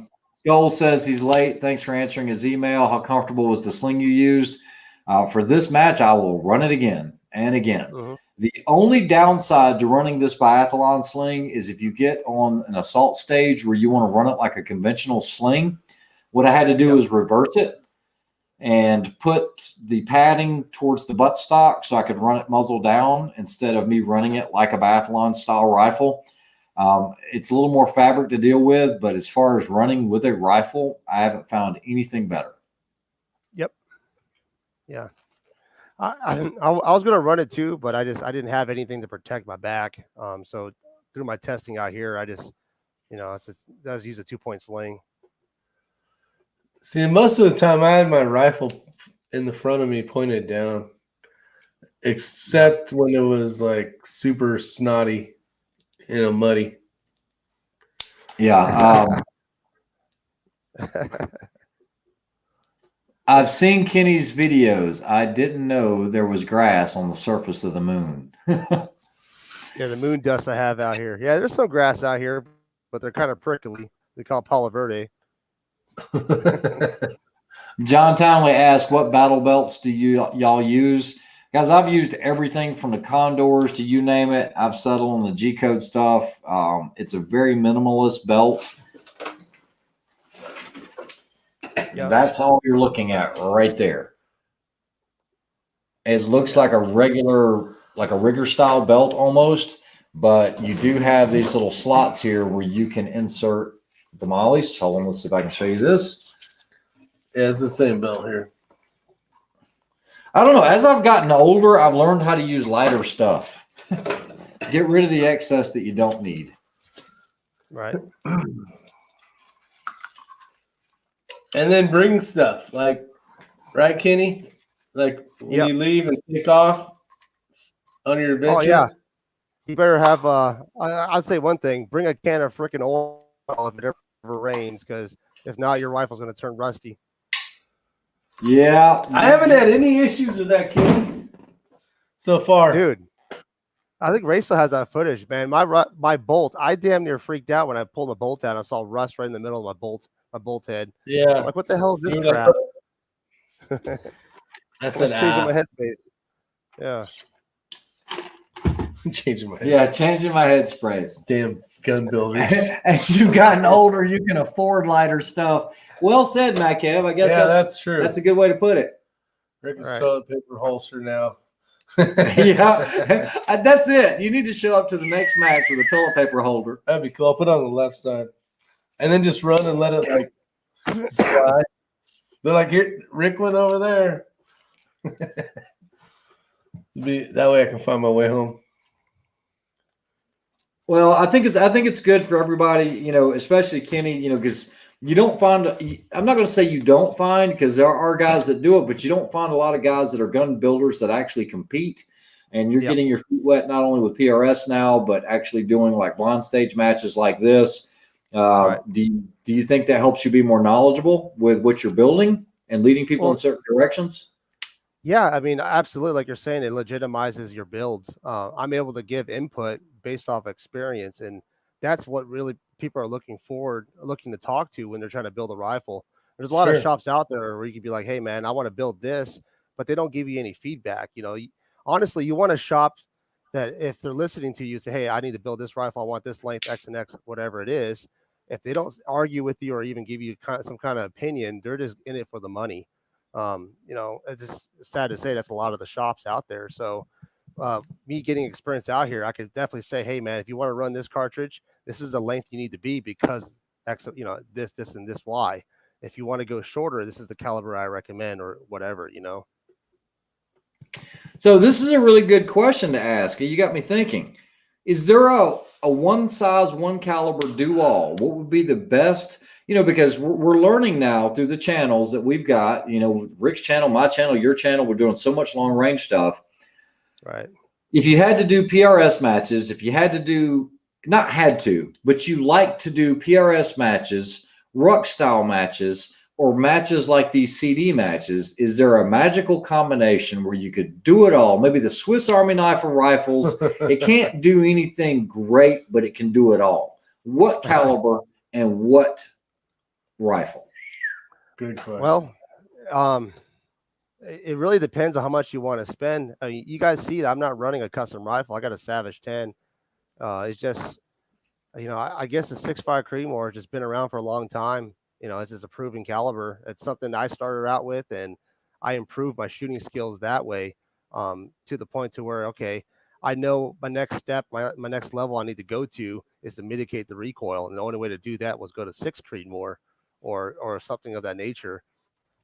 Joel says he's late. Thanks for answering his email. How comfortable was the sling you used? For this match, I will run it again and again. Mm-hmm. The only downside to running this Biathlon Sling is if you get on an assault stage where you want to run it like a conventional sling, what I had to do is reverse it and put the padding towards the buttstock so I could run it muzzle down instead of me running it like a Biathlon style rifle. It's a little more fabric to deal with, but as far as running with a rifle, I haven't found anything better. Yep. Yeah. I was going to run it too, but I didn't have anything to protect my back. So through my testing out here, I just use a 2-point sling. See, most of the time I had my rifle in the front of me pointed down, except when it was like super snotty, muddy. Yeah. I've seen Kenny's videos. I didn't know there was grass on the surface of the moon. Yeah, the moon dust I have out here. Yeah, there's some grass out here, but they're kind of prickly. They call it Palo Verde. John Townley asked, what battle belts do y'all use? Guys, I've used everything from the Condors to you name it. I've settled on the G-code stuff. It's a very minimalist belt. Yep. That's all you're looking at right there. It looks like a regular, like a rigger style belt almost, but you do have these little slots here where you can insert the mollies. Hold on, let's see if I can show you this. Yeah, it's the same belt here. I don't know. As I've gotten older, I've learned how to use lighter stuff. Get rid of the excess that you don't need. Right. And then bring stuff right, Kenny? Like when you leave and take off on your adventure. Oh yeah. You better have I'd say one thing: bring a can of freaking oil if it ever rains, because if not, your rifle's going to turn rusty. Yeah, I haven't had any issues with that, Kenny. so far? Dude, I think Ray still has that footage, man. My bolt, I damn near freaked out when I pulled the bolt out. I saw rust right in the middle of my bolt head. Yeah. I'm like, what the hell is this You were crap? Like, I I said, was changing my headspace. Yeah. changing my head. Yeah, changing my head sprays. Damn gun builders. As you've gotten older, you can afford lighter stuff. Well said, Mccoy. I guess that's true. That's a good way to put it. Rick is Right. toilet paper holster now. Yeah, that's it. You need to show up to the next match with a toilet paper holder. That'd be cool. I'll put it on the left side. And then just run and let it like slide. They're like, here, Rick went over there. That way I can find my way home. Well, I think it's good for everybody, you know, especially Kenny, you know, because you don't find. I'm not going to say you don't find, because there are guys that do it, but you don't find a lot of guys that are gun builders that actually compete. And you're getting your feet wet not only with PRS now, but actually doing like blind stage matches like this. Right. Do you think that helps you be more knowledgeable with what you're building and leading people in certain directions? Yeah, I mean, absolutely. Like you're saying, it legitimizes your builds. I'm able to give input based off experience, and that's what really people are looking to talk to when they're trying to build a rifle. There's a lot of shops out there where you can be like, "Hey, man, I want to build this," but they don't give you any feedback. You know, honestly, you want a shop that if they're listening to you, say, "Hey, I need to build this rifle. I want this length, X and X, whatever it is." If they don't argue with you or even give you some kind of opinion, they're just in it for the money. You know, it's just sad to say that's a lot of the shops out there. So me getting experience out here, I could definitely say, hey man, if you want to run this cartridge, this is the length you need to be because X, you know, this, and this Y. If you want to go shorter, this is the caliber I recommend, or whatever, you know. So this is a really good question to ask. You got me thinking. Is there a one size, one caliber do all? What would be the best? You know, because we're learning now through the channels that we've got, you know, Rick's channel, my channel, your channel, we're doing so much long range stuff. Right. If you had to do PRS matches, if you had to do, not had to, but you like to do PRS matches, ruck style matches, or matches like these CD matches, is there a magical combination where you could do it all? Maybe the Swiss Army knife of rifles. It can't do anything great, but it can do it all. What caliber and what rifle? Good question. Well, it really depends on how much you want to spend. I mean, you guys see that I'm not running a custom rifle. I got a Savage 10. It's just, you know, I guess the 6.5 Creedmoor has just been around for a long time. You know, it's just a proven caliber. It's something I started out with, and I improved my shooting skills that way, to the point to where, okay, I know my next step, my next level I need to go to is to mitigate the recoil. And the only way to do that was go to 6 Creedmoor or something of that nature.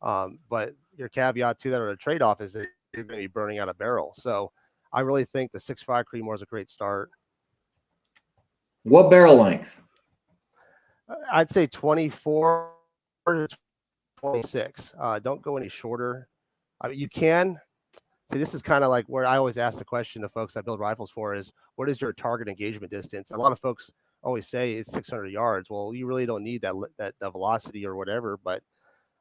But your caveat to that, or the trade-off, is that you're going to be burning out a barrel. So I really think the 6.5 Creedmoor is a great start. What barrel length? I'd say 24 to 26. Don't go any shorter. I mean, you can. See, this is kind of like where I always ask the question to folks I build rifles for is, what is your target engagement distance? A lot of folks always say it's 600 yards. Well, you really don't need that velocity or whatever. But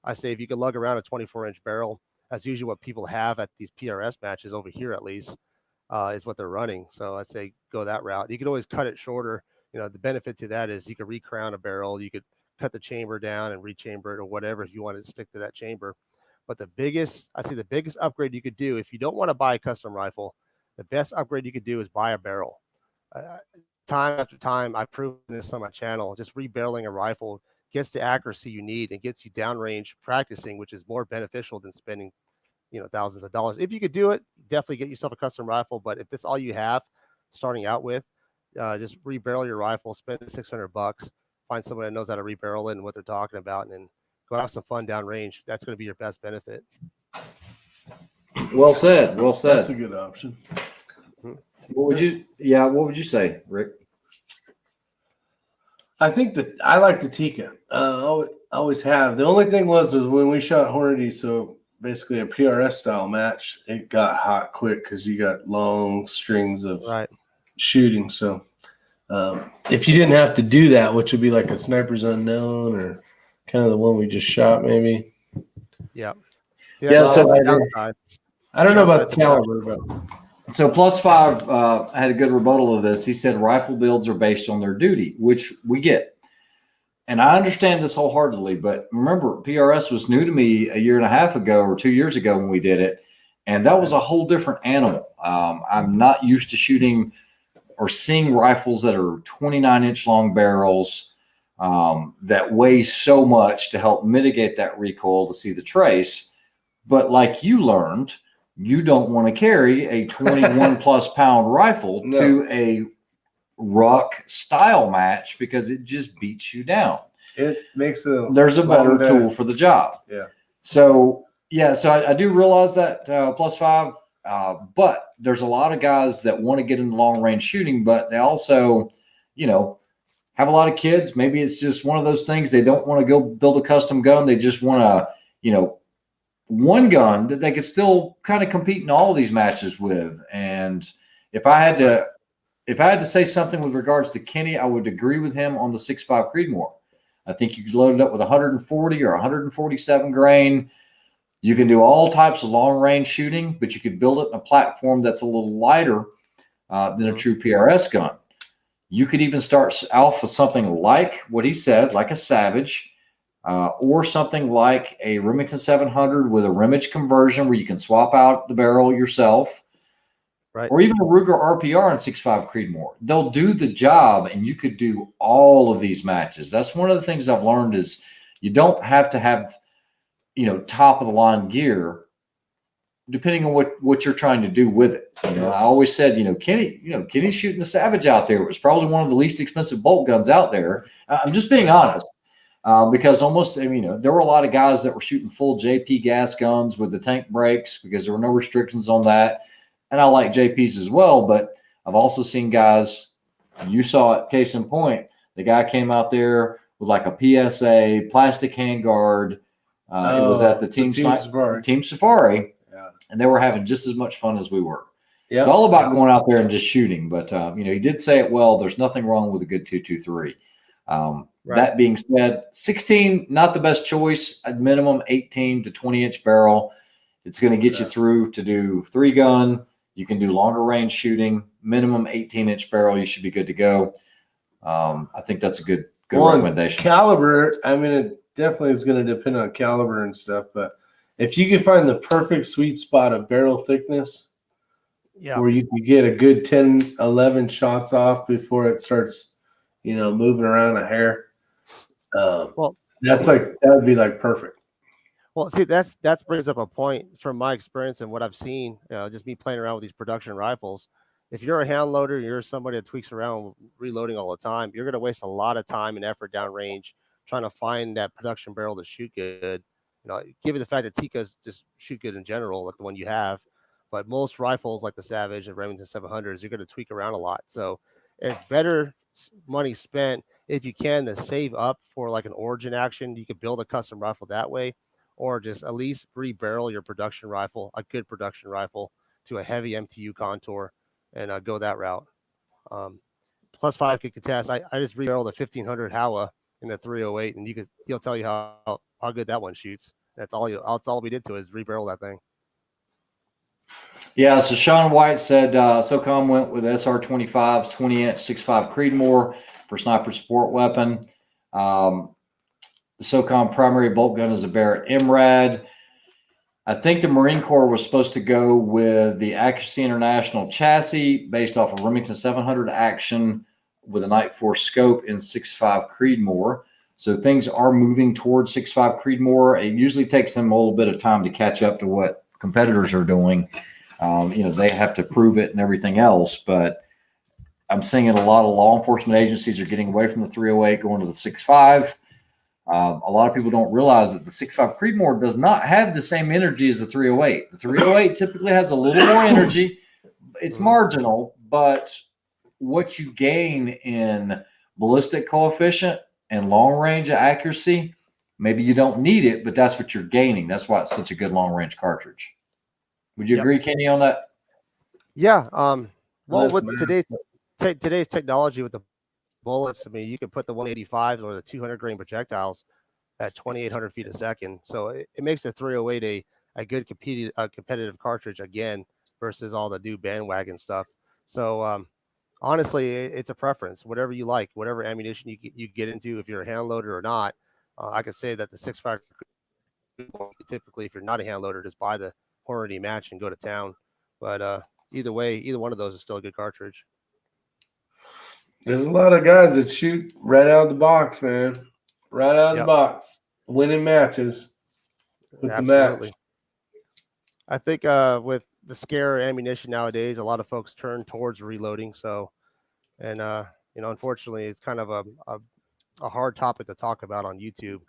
I say if you could lug around a 24-inch barrel, that's usually what people have at these PRS matches over here, at least, is what they're running. So I'd say go that route. You could always cut it shorter. You know, the benefit to that is you could recrown a barrel. You could cut the chamber down and rechamber it or whatever if you want to stick to that chamber. But the biggest upgrade you could do, if you don't want to buy a custom rifle, the best upgrade you could do is buy a barrel. Time after time, I've proven this on my channel. Just rebarreling a rifle gets the accuracy you need and gets you downrange practicing, which is more beneficial than spending, you know, thousands of dollars. If you could do it, definitely get yourself a custom rifle. But if that's all you have starting out with, just rebarrel your rifle, spend $600, find someone that knows how to rebarrel it and what they're talking about, and then go have some fun downrange. That's going to be your best benefit. Well said. Well said. That's a good option. What would you say, Rick? I think that I like the Tika. Always have. The only thing was when we shot Hornady, so basically a PRS style match, it got hot quick because you got long strings of shooting. So if you didn't have to do that, which would be like a Sniper's Unknown or kind of the one we just shot, maybe. Yeah. Yeah. So I don't know about the caliber, but So plus five had a good rebuttal of this. He said rifle builds are based on their duty, which we get. And I understand this wholeheartedly, but remember, PRS was new to me a year and a half ago or 2 years ago when we did it. And that was a whole different animal. I'm not used to shooting or seeing rifles that are 29-inch long barrels that weigh so much to help mitigate that recoil to see the trace. But like you learned, you don't want to carry a 21 plus pound rifle to a ruck style match because it just beats you down. It makes there's a better tool for the job. Yeah. So I do realize that plus five, but there's a lot of guys that want to get into long range shooting, but they also, have a lot of kids. Maybe it's just one of those things. They don't want to go build a custom gun. They just want to, one gun that they could still kind of compete in all of these matches with. And if I had to say something with regards to Kenny, I would agree with him on the 6.5 Creedmoor. I think you could load it up with 140 or 147 grain. You can do all types of long range shooting, but you could build it in a platform that's a little lighter than a true PRS gun. You could even start off with something like what he said, like a Savage, or something like a Remington 700 with a rimage conversion where you can swap out the barrel yourself. Right. Or even a Ruger RPR and 6.5 Creedmoor. They'll do the job, and you could do all of these matches. That's one of the things I've learned is you don't have to have, top of the line gear, depending on what you're trying to do with it. I always said, Kenny's shooting the Savage out there. It was probably one of the least expensive bolt guns out there. I'm just being honest. Because there were a lot of guys that were shooting full JP gas guns with the tank brakes because there were no restrictions on that. And I like JPs as well, but I've also seen guys, you saw it, case in point, the guy came out there with like a PSA plastic handguard. It was at the Team Safari. Yeah. And they were having just as much fun as we were. Yep. It's all about going out there and just shooting. But, he did say it well. There's nothing wrong with a good 223. Right. That being said, 16, not the best choice. At minimum, 18 to 20-inch barrel. It's going to get you through to do 3-gun. You can do longer range shooting, minimum 18-inch barrel. You should be good to go. I think that's a good recommendation. Caliber, it definitely is going to depend on caliber and stuff, but if you can find the perfect sweet spot of barrel thickness, where you can get a good 10, 11 shots off before it starts, moving around a hair, that would be like perfect. Well, see, that brings up a point from my experience and what I've seen, just me playing around with these production rifles. If you're a hand loader, you're somebody that tweaks around reloading all the time, you're going to waste a lot of time and effort downrange trying to find that production barrel to shoot good. Given the fact that Tikkas just shoot good in general, like the one you have, but most rifles like the Savage and Remington 700s, you're going to tweak around a lot. So it's better money spent if you can to save up for like an origin action. You could build a custom rifle that way, or just at least rebarrel your production rifle, a good production rifle, to a heavy MTU contour and go that route. Plus five could contest. I just rebarreled a 1500 Howa in the 308, and he'll tell you how good that one shoots. That's all we did to it is rebarrel that thing. Yeah, so Sean White said SOCOM went with SR25's 20-inch 6.5 Creedmoor for sniper support weapon. The SOCOM primary bolt gun is a Barrett MRAD. I think the Marine Corps was supposed to go with the Accuracy International chassis based off of Remington 700 action with a Night Force scope in 6.5 Creedmoor. So things are moving towards 6.5 Creedmoor. It usually takes them a little bit of time to catch up to what competitors are doing. They have to prove it and everything else, but I'm seeing a lot of law enforcement agencies are getting away from the 308, going to the 6.5. A lot of people don't realize that the 6.5 Creedmoor does not have the same energy as the 308. The 308 typically has a little more energy. It's marginal, but what you gain in ballistic coefficient and long range accuracy, maybe you don't need it, but that's what you're gaining. That's why it's such a good long range cartridge. Would you agree, Kenny, on that? Yeah. Well, with today's technology with the bullets, you can put the 185s or the 200 grain projectiles at 2,800 feet a second. So it makes the 308 a good competitive cartridge again versus all the new bandwagon stuff. So honestly, it's a preference. Whatever you like, whatever ammunition you get into, if you're a hand loader or not. I could say that the 6.5 typically, if you're not a hand loader, just buy the Hornady match and go to town. But either way, either one of those is still a good cartridge. There's a lot of guys that shoot right out of the box, man. Right out of the box, winning matches with Absolutely. the match. I think with the scare ammunition nowadays, a lot of folks turn towards reloading. So, and unfortunately, it's kind of a hard topic to talk about on YouTube.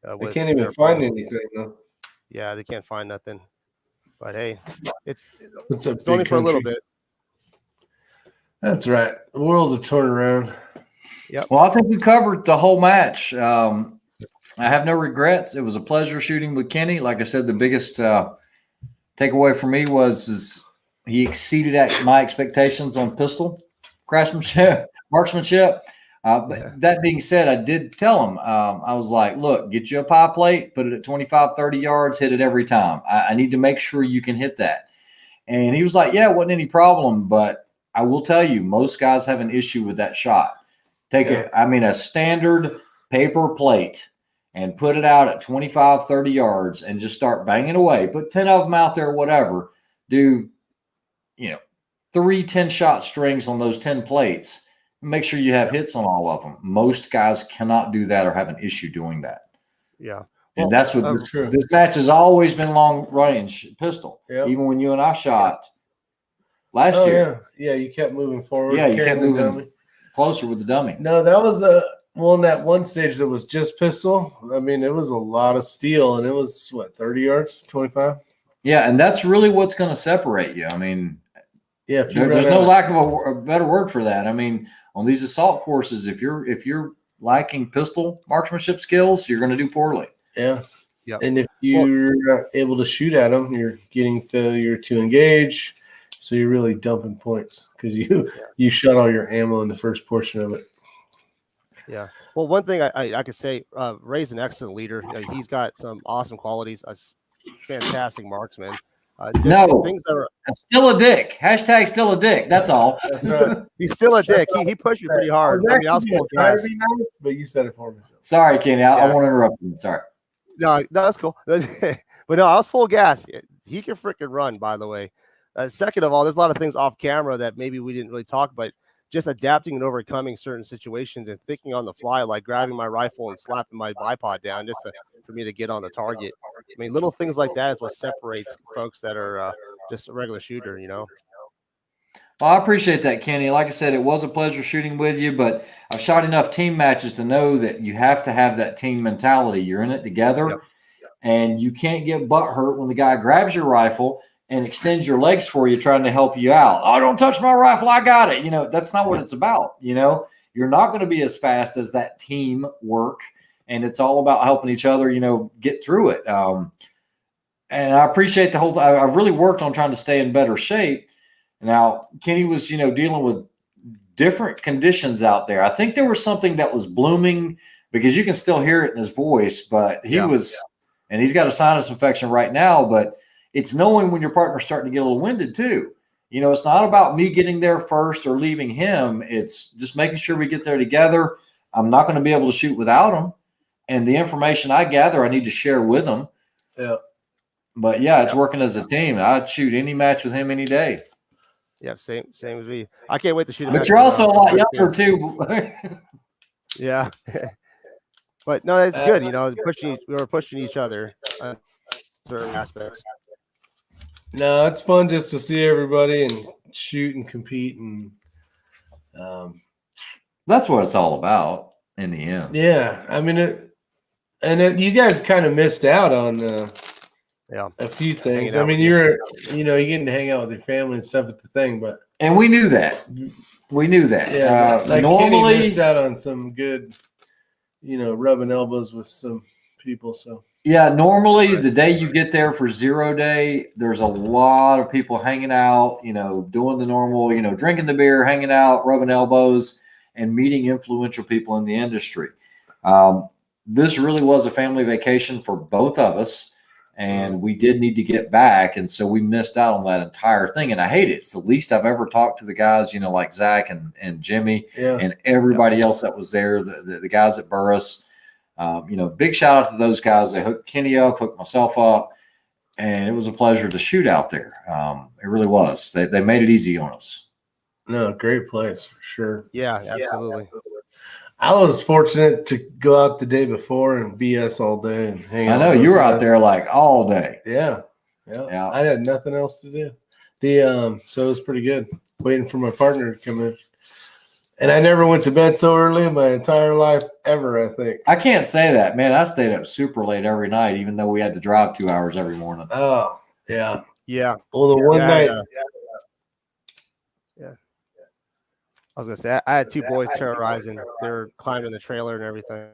They can't even find anything, though. Yeah, they can't find nothing. But hey, it's it's only for a little bit. That's right. The world will turn around. Yep. Well, I think we covered the whole match. I have no regrets. It was a pleasure shooting with Kenny. Like I said, the biggest takeaway for me was he exceeded my expectations on pistol craftsmanship, marksmanship. But that being said, I did tell him, I was like, look, get you a pie plate, put it at 25, 30 yards, hit it every time. I need to make sure you can hit that. And he was like, yeah, it wasn't any problem. But I will tell you, most guys have an issue with that shot. Take a standard paper plate and put it out at 25, 30 yards and just start banging away. Put 10 of them out there, whatever. Do, 3 10-shot strings on those 10 plates. Make sure you have hits on all of them. Most guys cannot do that or have an issue doing that. Yeah. And that's what this match has always been long range pistol. Yep. Even when you and I shot last year. Yeah, you kept moving forward. Yeah, you kept moving closer with the dummy. No, that was in that one stage that was just pistol. I mean, it was a lot of steel, and it was, 30 yards, 25? Yeah, and that's really what's going to separate you. I mean, yeah, there's no lack of a better word for that. I mean, on these assault courses, if you're lacking pistol marksmanship skills, you're going to do poorly. Yeah. Yep. And if you're not able to shoot at them, you're getting failure to engage. So you're really dumping points because you shot all your ammo in the first portion of it. Yeah. Well, one thing I could say, Ray's an excellent leader. He's got some awesome qualities. A fantastic marksman. Things that are still a dick. Hashtag still a dick. That's all. That's right. He's still a dick. He pushed me pretty hard. I was full gas. But you said it for me. Sorry, Kenny. I want to interrupt you. Sorry. No, that's cool. But no, I was full gas. He can freaking run, by the way. Second of all, there's a lot of things off camera that maybe we didn't really talk about. Just adapting and overcoming certain situations and thinking on the fly, like grabbing my rifle and slapping my bipod down just for me to get on the target. I mean, little things like that is what separates folks that are just a regular shooter, Well, I appreciate that, Kenny. Like I said, it was a pleasure shooting with you, but I've shot enough team matches to know that you have to have that team mentality. You're in it together, and you can't get butt hurt when the guy grabs your rifle and extends your legs for you, trying to help you out. Oh, don't touch my rifle. I got it. That's not what it's about. You're not going to be as fast as that team work. And it's all about helping each other, get through it. And I appreciate the whole, I really worked on trying to stay in better shape. Now, Kenny was, dealing with different conditions out there. I think there was something that was blooming because you can still hear it in his voice, but he was, and he's got a sinus infection right now, but it's knowing when your partner's starting to get a little winded too. It's not about me getting there first or leaving him. It's just making sure we get there together. I'm not going to be able to shoot without him. And the information I gather, I need to share with him. Yeah. But it's working as a team. I'd shoot any match with him any day. Yep. Same as me. I can't wait to shoot. But you're also a lot younger too. Yeah. But no, that's good. We were pushing each other on certain aspects. No, it's fun just to see everybody and shoot and compete, and that's what it's all about in the end. Yeah, I mean, you guys kind of missed out on a few things. I mean, you're getting to hang out with your family and stuff at the thing, and we knew that. Yeah, normally Kenny missed out on some good, rubbing elbows with some people. So. Yeah, normally the day you get there for 0 day, there's a lot of people hanging out, doing the normal, drinking the beer, hanging out, rubbing elbows, and meeting influential people in the industry. This really was a family vacation for both of us. and we did need to get back. And so we missed out on that entire thing. And I hate it. It's the least I've ever talked to the guys, you know, like Zach and Jimmy and everybody else that was there, the guys at Burris. You know, big shout out to those guys. They hooked Kenny up, hooked myself up, and it was a pleasure to shoot out there. It really was. They made it easy on us. No, great place for sure. Yeah, absolutely. I was fortunate to go out the day before and BS all day and hang out. I know you were out there like all day. Yeah. I had nothing else to do. So it was pretty good. Waiting for my partner to come in. And I never went to bed so early in my entire life ever, I think. I can't say that, man. I stayed up super late every night, even though we had to drive 2 hours every morning. Oh, yeah. Yeah. Well, the one night. Yeah. I was going to say, I had two boys terrorizing. They were climbing the trailer and everything.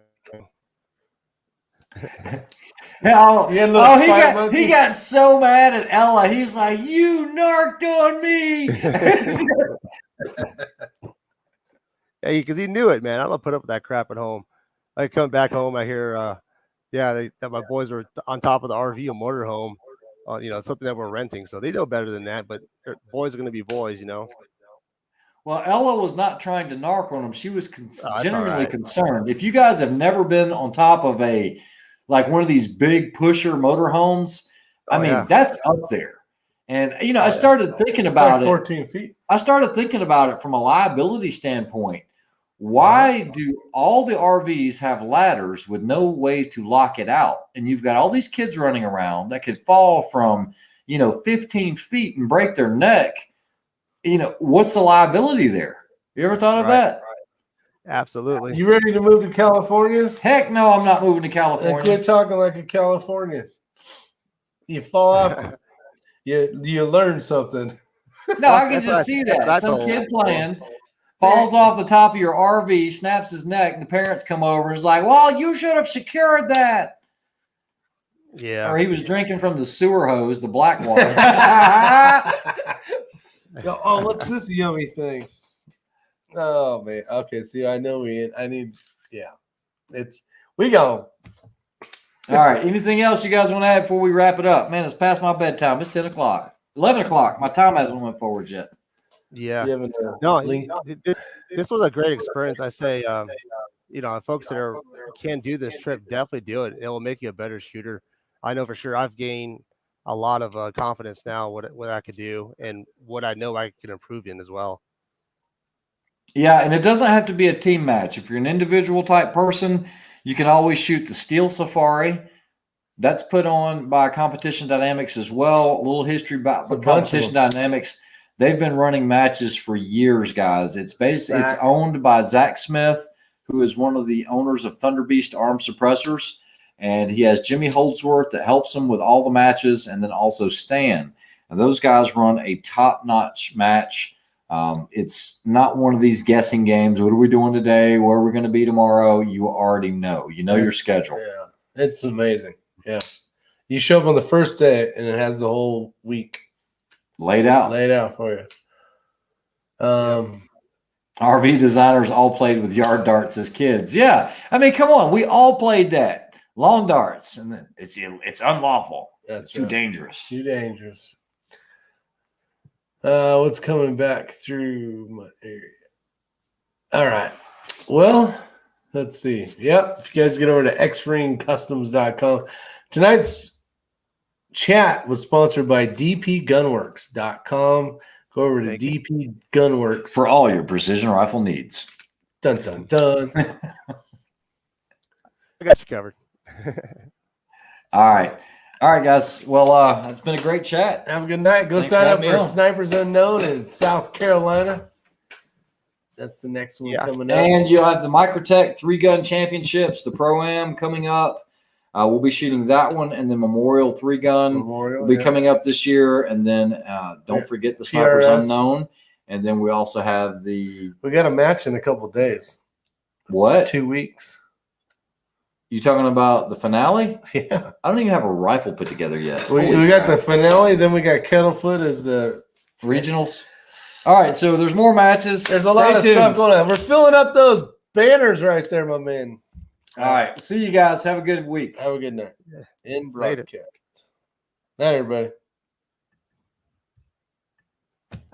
He got so mad at Ella. He's like, "You narked on me." Yeah, because he knew it, man. I don't put up with that crap at home. I come back home, I hear, that my boys were on top of the RV and motorhome, you know, something that we're renting. So they know better than that. But boys are going to be boys, you know. Well, Ella was not trying to narc on him. She was genuinely concerned. If you guys have never been on top of like one of these big pusher motorhomes, I mean, that's up there. And, you know, I started thinking about it. 14 feet. I started thinking about it from a liability standpoint. Why do all the RVs have ladders with no way to lock it out? And you've got all these kids running around that could fall from, 15 feet and break their neck. What's the liability there? You ever thought of that? Absolutely. You ready to move to California? Heck no, I'm not moving to California. Quit talking like a Californian. You fall off. You learn something. No, I can just see that. Some kid playing falls off the top of your RV, snaps his neck, and the parents come over and is like, "Well, you should have secured that." Yeah. Or he was drinking from the sewer hose, the black water. Oh, what's this yummy thing? Oh man. Okay, see, I know we go. All right. Anything else you guys want to add before we wrap it up? Man, it's past my bedtime. It's 10 o'clock. 11 o'clock. My time hasn't went forward yet. Yeah. This was a great experience. I say, folks that can do this trip, definitely do it. It will make you a better shooter. I know for sure I've gained a lot of confidence now, what I could do and what I know I can improve in as well. Yeah, and it doesn't have to be a team match. If you're an individual type person, you can always shoot the Steel Safari. That's put on by Competition Dynamics as well. A little history about Competition Dynamics. They've been running matches for years, guys. It's owned by Zach Smith, who is one of the owners of Thunder Beast Arm Suppressors. And he has Jimmy Holdsworth that helps him with all the matches, and then also Stan. And those guys run a top-notch match. It's not one of these guessing games. What are we doing today? Where are we going to be tomorrow? You already know. You know your schedule. Yeah, it's amazing. Yeah. You show up on the first day, and it has the whole week laid out for you. RV designers all played with yard darts as kids. Yeah. I mean, come on. We all played that. Long darts. And then it's unlawful. That's too dangerous. Too dangerous. What's coming back through my area? All right. Well, let's see. Yep. If you guys get over to xringcustoms.com. Tonight's chat was sponsored by dpgunworks.com. Go over to DP Gunworks for all your precision rifle needs. Dun, dun, dun. I got you covered. All right, guys. Well, it's been a great chat. Have a good night. Go sign up for Snipers Unknown in South Carolina. That's the next one coming up. And you'll have the Microtech 3-gun championships, the Pro-Am coming up. We'll be shooting that one, and then Memorial 3-gun will be coming up this year. And then don't forget the Snipers Unknown. And then we also have we got a match in a couple of days. What? 2 weeks. You talking about the finale? Yeah. I don't even have a rifle put together yet. We got the finale, then we got Kettlefoot as the regionals. All right, so there's more matches. There's a lot of stuff going on. We're filling up those banners right there, my man. All right. See you guys. Have a good week. Have a good night. In broadcast. Night, everybody.